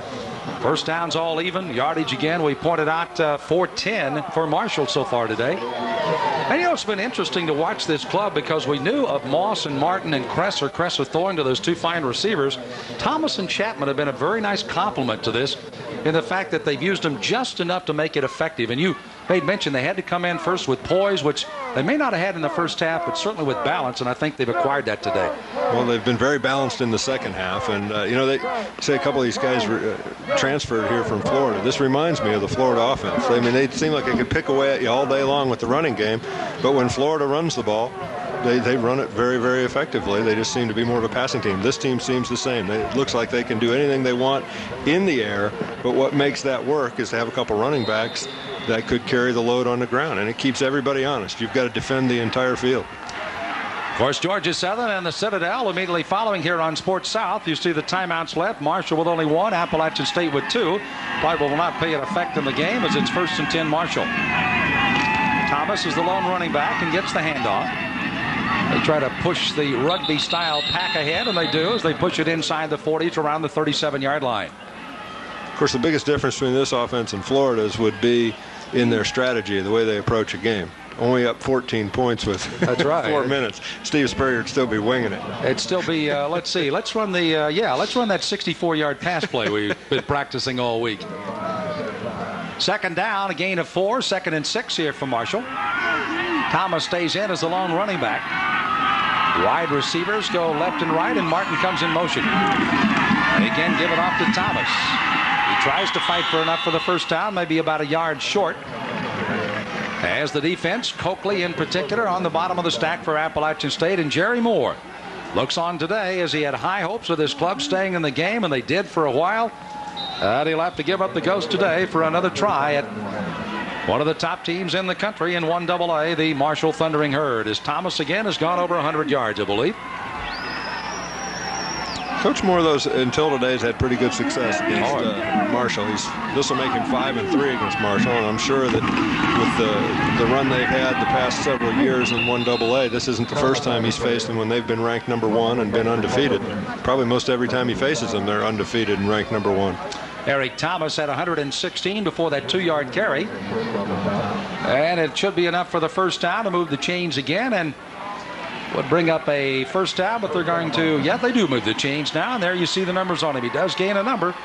first downs all even. Yardage again, we pointed out 410 for Marshall so far today. And you know, it's been interesting to watch this club because we knew of Moss and Martin and Cresser throwing to those two fine receivers. Thomas and Chapman have been a very nice complement to this in the fact that they've used them just enough to make it effective. And you made mention they had to come in first with poise, which they may not have had in the first half, but certainly with balance, and I think they've acquired that today. Well, they've been very balanced in the second half, and you know, they say a couple of these guys transferred here from Florida. This reminds me of the Florida offense. I mean, they seem like they could pick away at you all day long with the running game, but when Florida runs the ball, they run it very, very effectively. They just seem to be more of a passing team. This team seems the same. It looks like they can do anything they want in the air, but what makes that work is to have a couple running backs that could carry the load on the ground, and it keeps everybody honest. You've got to defend the entire field. Of course, Georgia Southern and the Citadel immediately following here on Sports South. You see the timeouts left. Marshall with only one, Appalachian State with two. Probably will not pay an effect in the game as it's 1st and 10 Marshall. Thomas is the lone running back and gets the handoff. They try to push the rugby-style pack ahead, and they do as they push it inside the 40 to around the 37-yard line. Of course, the biggest difference between this offense and Florida's would be in their strategy, the way they approach a game. Only up 14 points with That's right. 4 minutes. Steve Spurrier would still be winging it. It'd still be, let's see, let's run that 64-yard pass play we've been practicing all week. Second down, a gain of 4, 2nd and 6 here for Marshall. Thomas stays in as the lone running back. Wide receivers go left and right, and Martin comes in motion. And again, give it off to Thomas. He tries to fight for enough for the first down, maybe about a yard short. As the defense, Coakley in particular, on the bottom of the stack for Appalachian State, and Jerry Moore looks on today as he had high hopes of this club staying in the game, and they did for a while. And he'll have to give up the ghost today for another try at one of the top teams in the country in 1AA, the Marshall Thundering Herd, as Thomas again has gone over 100 yards, I believe. Coach Moore, those until today, has had pretty good success against Marshall. This will make him 5-3 against Marshall, and I'm sure that with the run they've had the past several years in 1AA, this isn't the first time he's faced them when they've been ranked number 1 and been undefeated. Probably most every time he faces them, they're undefeated and ranked number 1. Eric Thomas had 116 before that 2-yard carry, and it should be enough for the first down to move the chains again, and would bring up a first down, but they're going to, they do move the chains now, and there you see the numbers on him. He does gain a number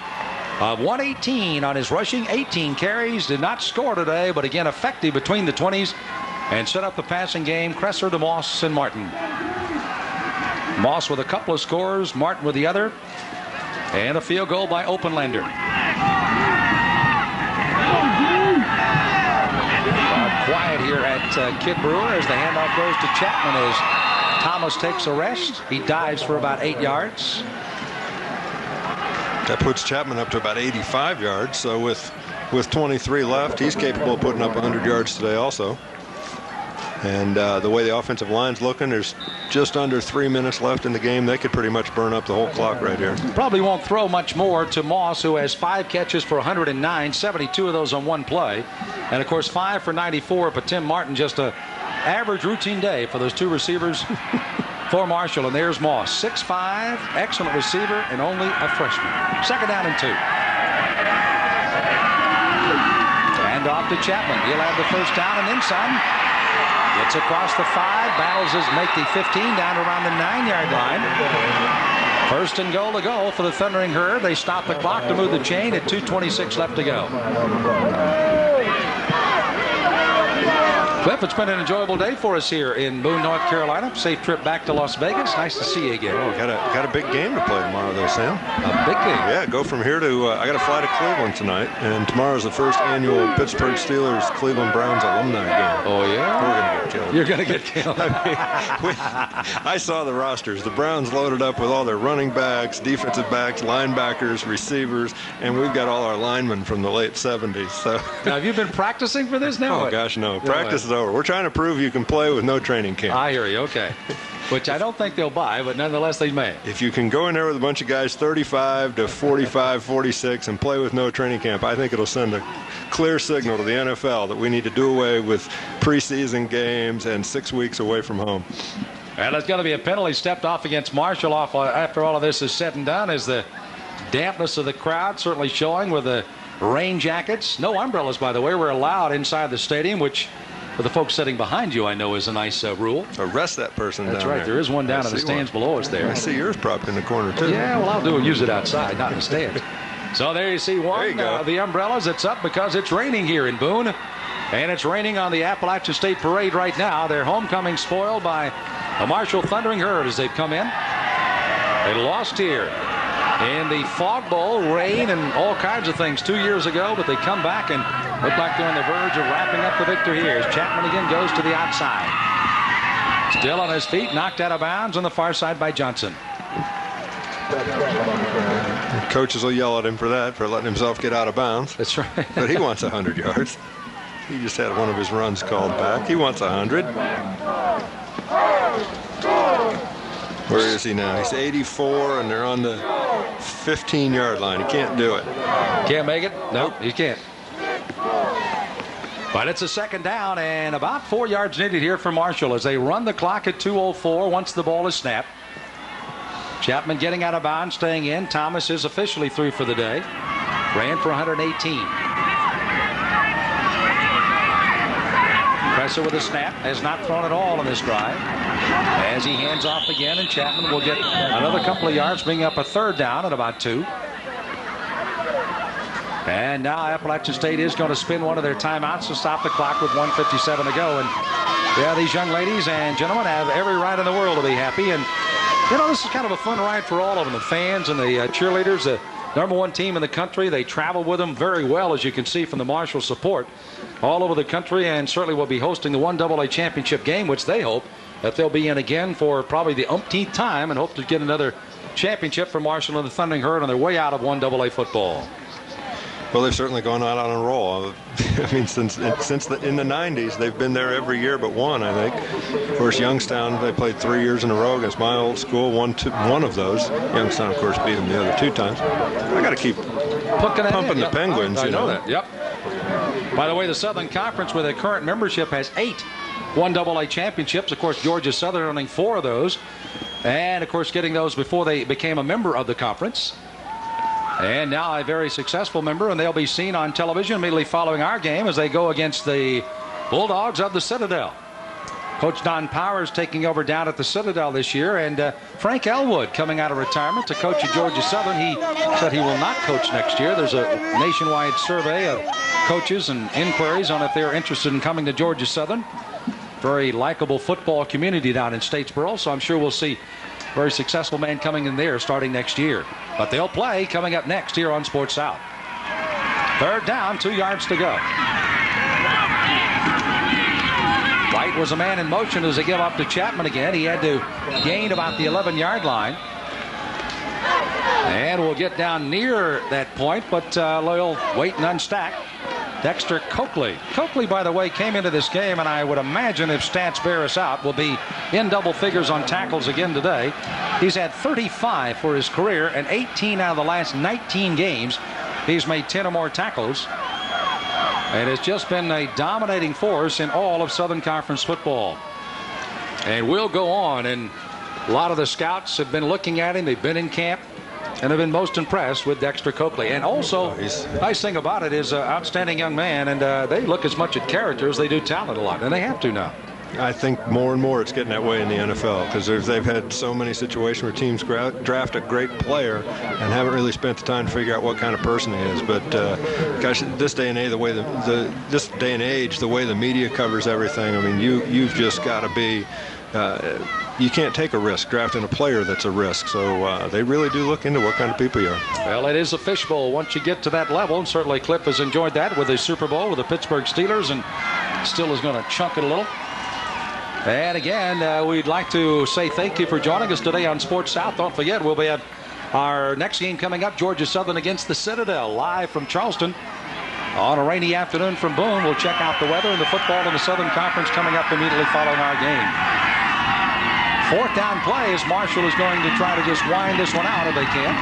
of 118 on his rushing, 18 carries, did not score today, but again effective between the 20s and set up the passing game. Cresser to Moss and Martin. Moss with a couple of scores, Martin with the other, and a field goal by Openlander. quiet here at Kid Brewer as the handoff goes to Chapman as Thomas takes a rest. He dives for about 8 yards. That puts Chapman up to about 85 yards. So with 23 left, he's capable of putting up 100 yards today also. And the way the offensive line's looking, there's just under 3 minutes left in the game. They could pretty much burn up the whole clock right here. Probably won't throw much more to Moss, who has 5 catches for 109, 72 of those on one play. And, of course, 5 for 94. But Tim Martin, just an average routine day for those 2 receivers for Marshall. And there's Moss, 6'5", excellent receiver, and only a freshman. 2nd down and 2. And off to Chapman. He'll have the first down and then some. Gets across the 5, battles his make the 15 down around the 9-yard line. 1st and goal to go for the Thundering Herd. They stop the clock to move the chain at 2:26 left to go. Cliff, it's been an enjoyable day for us here in Boone, North Carolina. Safe trip back to Las Vegas. Nice to see you again. Oh, got a big game to play tomorrow, though, Sam. A big game. Yeah, go from here to I got to fly to Cleveland tonight, and tomorrow's the first annual Pittsburgh Steelers Cleveland Browns alumni game. Oh yeah, we're gonna get killed. You're gonna get killed. I saw the rosters. The Browns loaded up with all their running backs, defensive backs, linebackers, receivers, and we've got all our linemen from the late 70s. So now, have you been practicing for this now? Oh gosh, no. Practice is over. We're trying to prove you can play with no training camp. I hear you. Okay. Which I don't think they'll buy, but nonetheless they may. If you can go in there with a bunch of guys 35 to 45, 46 and play with no training camp, I think it'll send a clear signal to the NFL that we need to do away with preseason games and 6 weeks away from home. And there's going to be a penalty stepped off against Marshall after all of this is said and done, as the dampness of the crowd certainly showing with the rain jackets. No umbrellas, by the way, were allowed inside the stadium, which for the folks sitting behind you, I know is a nice rule. Arrest that person That's down right. There is one down in the stands below us there. I see yours propped in the corner, too. Yeah, well, I'll use it outside, not in the stands. So there you see one. There you go. The umbrellas, it's up because it's raining here in Boone. And it's raining on the Appalachian State Parade right now. Their homecoming spoiled by the Marshall Thundering Herd as they've come in. They lost here in the Fog Bowl, rain and all kinds of things 2 years ago, but they come back and look like they're on the verge of wrapping up the victory here as Chapman again goes to the outside. Still on his feet, knocked out of bounds on the far side by Johnson. Coaches will yell at him for that, for letting himself get out of bounds. That's right. But he wants 100 yards. He just had one of his runs called back. He wants 100. Where is he now? He's 84, and they're on the 15-yard line. He can't do it. Can't make it? Nope, he can't. But it's a 2nd down and about 4 yards needed here for Marshall as they run the clock at 2:04 once the ball is snapped. Chapman getting out of bounds, staying in. Thomas is officially through for the day. Ran for 118. Presser with a snap, has not thrown at all on this drive. As he hands off again, and Chapman will get another couple of yards, bringing up a 3rd down at about 2. And now Appalachian State is going to spin one of their timeouts to stop the clock with 1:57 to go. And yeah, these young ladies and gentlemen have every right in the world to be happy. And you know, this is kind of a fun ride for all of them, the fans and the cheerleaders. The #1 team in the country. They travel with them very well, as you can see from the Marshall support all over the country, and certainly will be hosting the 1AA championship game, which they hope that they'll be in again for probably the umpteenth time, and hope to get another championship for Marshall and the Thundering Herd on their way out of 1AA football. Well, they've certainly gone out on a roll. I mean, since in the 90s, they've been there every year but one, I think. Of course, Youngstown, they played 3 years in a row against my old school, one of those. Youngstown, of course, beat them the other 2 times. I got to keep pumping the Penguins. I know that, yep. By the way, the Southern Conference, with a current membership, has 8 1AA championships. Of course, Georgia Southern owning 4 of those. And, of course, getting those before they became a member of the conference. And now a very successful member, and they'll be seen on television immediately following our game as they go against the Bulldogs of the Citadel. Coach Don Powers taking over down at the Citadel this year, and Frank Elwood coming out of retirement to coach at Georgia Southern. He said he will not coach next year. There's a nationwide survey of coaches and inquiries on if they're interested in coming to Georgia Southern. Very likable football community down in Statesboro, so I'm sure we'll see very successful man coming in there starting next year. But they'll play coming up next here on Sports South. 3rd down, 2 yards to go. was a man in motion as they give up to Chapman again. He had to gain about the 11-yard line. And we'll get down near that point, but Loyal wait and unstack. Dexter Coakley. Coakley, by the way, came into this game, and I would imagine if stats bear us out, will be in double figures on tackles again today. He's had 35 for his career, and 18 out of the last 19 games. He's made 10 or more tackles. And it's just been a dominating force in all of Southern Conference football. And we'll go on, and a lot of the scouts have been looking at him. They've been in camp and have been most impressed with Dexter Coakley. And also, nice thing about it is outstanding young man, and they look as much at character as they do talent a lot, and they have to now. I think more and more it's getting that way in the NFL because they've had so many situations where teams draft a great player and haven't really spent the time to figure out what kind of person he is. But gosh, this day and age, the way the way the media covers everything, I mean, you've just got to be. You can't take a risk drafting a player that's a risk. So they really do look into what kind of people you are. Well, it is a fishbowl once you get to that level. And certainly Cliff has enjoyed that with the Super Bowl with the Pittsburgh Steelers and still is going to chunk it a little. And again, we'd like to say thank you for joining us today on Sports South. Don't forget, we'll be at our next game coming up, Georgia Southern against the Citadel, live from Charleston on a rainy afternoon from Boone. We'll check out the weather and the football in the Southern Conference coming up immediately following our game. Fourth down play as Marshall is going to try to just wind this one out if they can.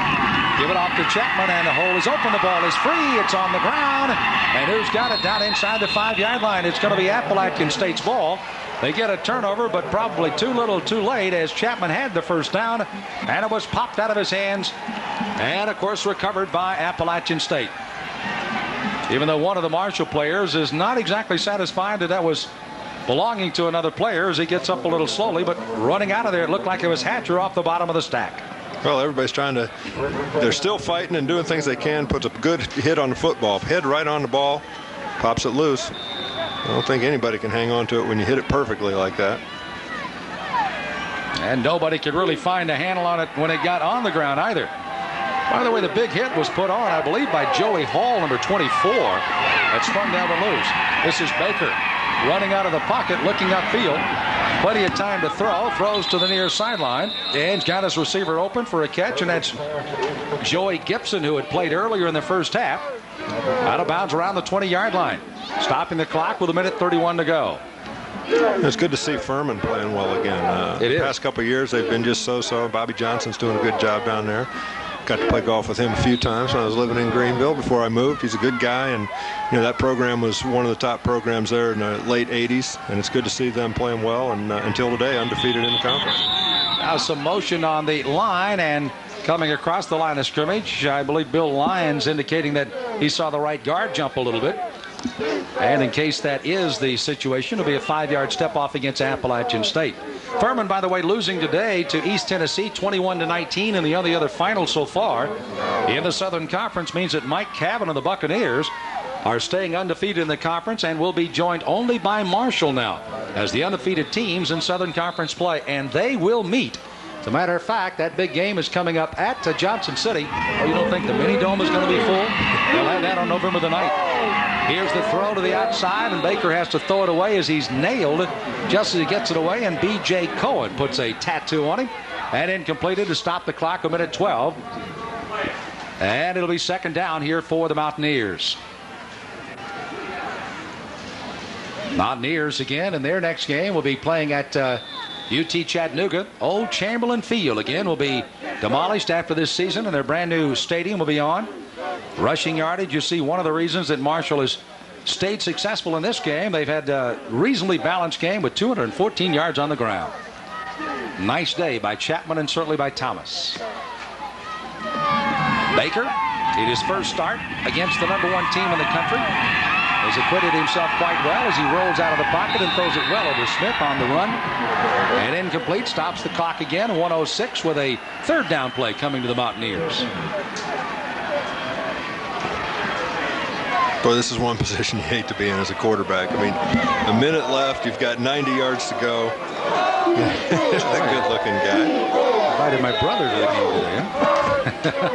Give it off to Chapman, and the hole is open. The ball is free. It's on the ground. And who's got it down inside the 5-yard line? It's going to be Appalachian State's ball. They get a turnover, but probably too little too late as Chapman had the first down, and it was popped out of his hands and, of course, recovered by Appalachian State. Even though one of the Marshall players is not exactly satisfied that was belonging to another player as he gets up a little slowly, but running out of there, it looked like it was Hatcher off the bottom of the stack. Well, everybody's they're still fighting and doing things they can, puts a good hit on the football, head right on the ball, pops it loose. I don't think anybody can hang on to it when you hit it perfectly like that. And nobody could really find a handle on it when it got on the ground either. By the way, the big hit was put on, I believe, by Joey Hall, number 24, that sprung down to loose. This is Baker running out of the pocket, looking upfield. Plenty of time to throw. Throws to the near sideline. And got his receiver open for a catch, and that's Joey Gibson, who had played earlier in the first half. Out of bounds around the 20-yard line. Stopping the clock with 1:31 to go. It's good to see Furman playing well again. It is. The past couple of years, they've been just so-so. Bobby Johnson's doing a good job down there. Got to play golf with him a few times when I was living in Greenville before I moved. He's a good guy, and that program was one of the top programs there in the late 80s, and it's good to see them playing well, and until today, undefeated in the conference. Now some motion on the line, and coming across the line of scrimmage, I believe Bill Lyons indicating that he saw the right guard jump a little bit. And in case that is the situation, it'll be a 5-yard step off against Appalachian State. Furman, by the way, losing today to East Tennessee 21-19 in the only other final so far in the Southern Conference means that Mike Cavan and the Buccaneers are staying undefeated in the conference and will be joined only by Marshall now as the undefeated teams in Southern Conference play, and they will meet. As a matter of fact, that big game is coming up at Johnson City. Oh, you don't think the mini dome is going to be full? They'll have that on November the 9th. Here's the throw to the outside, and Baker has to throw it away as he's nailed just as he gets it away, and B.J. Cohen puts a tattoo on him. And incompleted to stop the clock, 1:12. And it'll be second down here for the Mountaineers. Mountaineers again, and their next game will be playing at UT Chattanooga. Old Chamberlain Field again will be demolished after this season, and their brand new stadium will be on. Rushing yardage, you see one of the reasons that Marshall has stayed successful in this game. They've had a reasonably balanced game with 214 yards on the ground. Nice day by Chapman and certainly by Thomas. Baker, in his first start against the #1 team in the country, has acquitted himself quite well as he rolls out of the pocket and throws it well over Smith on the run. And incomplete, stops the clock again, 1:06 with a third down play coming to the Mountaineers. Boy, this is one position you hate to be in as a quarterback. I mean, a minute left, you've got 90 yards to go. Just a good-looking guy. Invited my brother to the game today.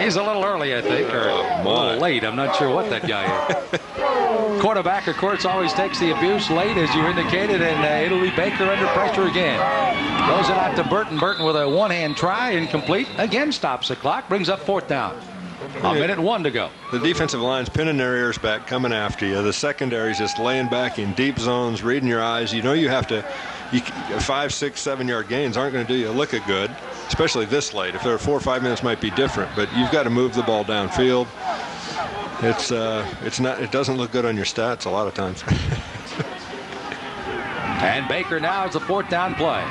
He's a little early, I think, or a little late. I'm not sure what that guy is. Quarterback, of course, always takes the abuse late, as you indicated, and it'll be Baker under pressure again. Throws it out to Burton. Burton with a one-hand try, incomplete. Again stops the clock, brings up 4th down. A minute 1 to go. The defensive line's pinning their ears back, coming after you. The secondary's just laying back in deep zones, reading your eyes. You know you have to. 5, 6, 7-yard gains aren't going to do you a lick of good, especially this late. If there are 4 or 5 minutes, might be different. But you've got to move the ball downfield. It's not. It doesn't look good on your stats a lot of times. And Baker now is the 4th down play.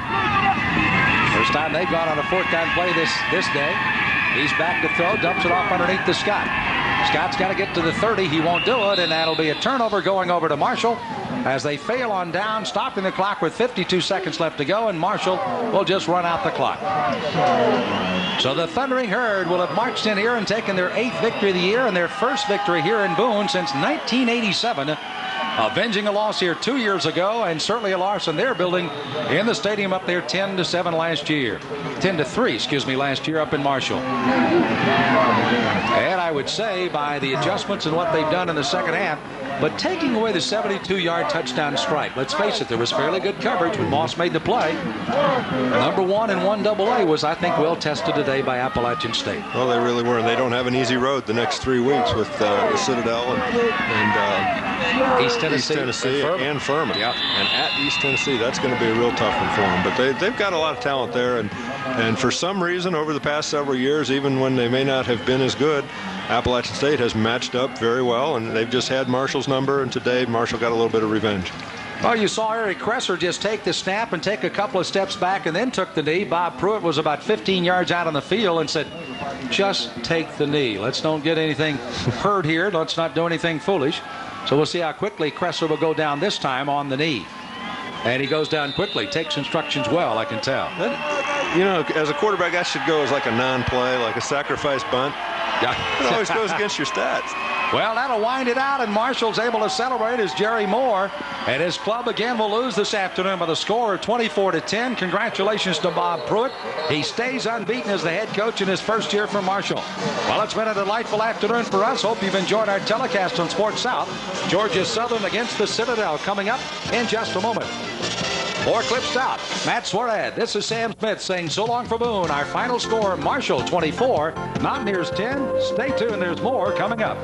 First time they've gone on a 4th down play this day. He's back to throw, dumps it off underneath to Scott. Scott's got to get to the 30. He won't do it, and that'll be a turnover going over to Marshall as they fail on down, stopping the clock with 52 seconds left to go, and Marshall will just run out the clock. So the Thundering Herd will have marched in here and taken their 8th victory of the year and their first victory here in Boone since 1987. Avenging a loss here 2 years ago, and certainly a loss in their building in the stadium up there 10-7 last year. 10-3, excuse me, last year up in Marshall. And I would say by the adjustments and what they've done in the second half, but taking away the 72-yard touchdown strike, let's face it, there was fairly good coverage when Moss made the play. Number 1 and 1AA was, I think, well tested today by Appalachian State. Well, they really were, and they don't have an easy road the next 3 weeks with the Citadel and East Tennessee and Furman. Yep. And at East Tennessee, that's going to be a real tough one for them. But they've got a lot of talent there, and for some reason over the past several years, even when they may not have been as good, Appalachian State has matched up very well, and they've just had Marshall's number, and today Marshall got a little bit of revenge. Well, you saw Eric Kresser just take the snap and take a couple of steps back and then took the knee. Bob Pruitt was about 15 yards out on the field and said, just take the knee. Let's don't get anything hurt here. Let's not do anything foolish. So we'll see how quickly Kresser will go down this time on the knee. And he goes down quickly, takes instructions well, I can tell. You know, as a quarterback, that should go as like a non-play, like a sacrifice bunt. Yeah. It always goes against your stats. Well, that'll wind it out, and Marshall's able to celebrate as Jerry Moore and his club again will lose this afternoon by the score of 24-10. Congratulations to Bob Pruitt. He stays unbeaten as the head coach in his first year for Marshall. Well, it's been a delightful afternoon for us. Hope you've enjoyed our telecast on Sports South. Georgia Southern against the Citadel coming up in just a moment. More clips out. Matt Swarad. This is Sam Smith saying so long for Boone. Our final score, Marshall 24, Mountaineers 10. Stay tuned. There's more coming up.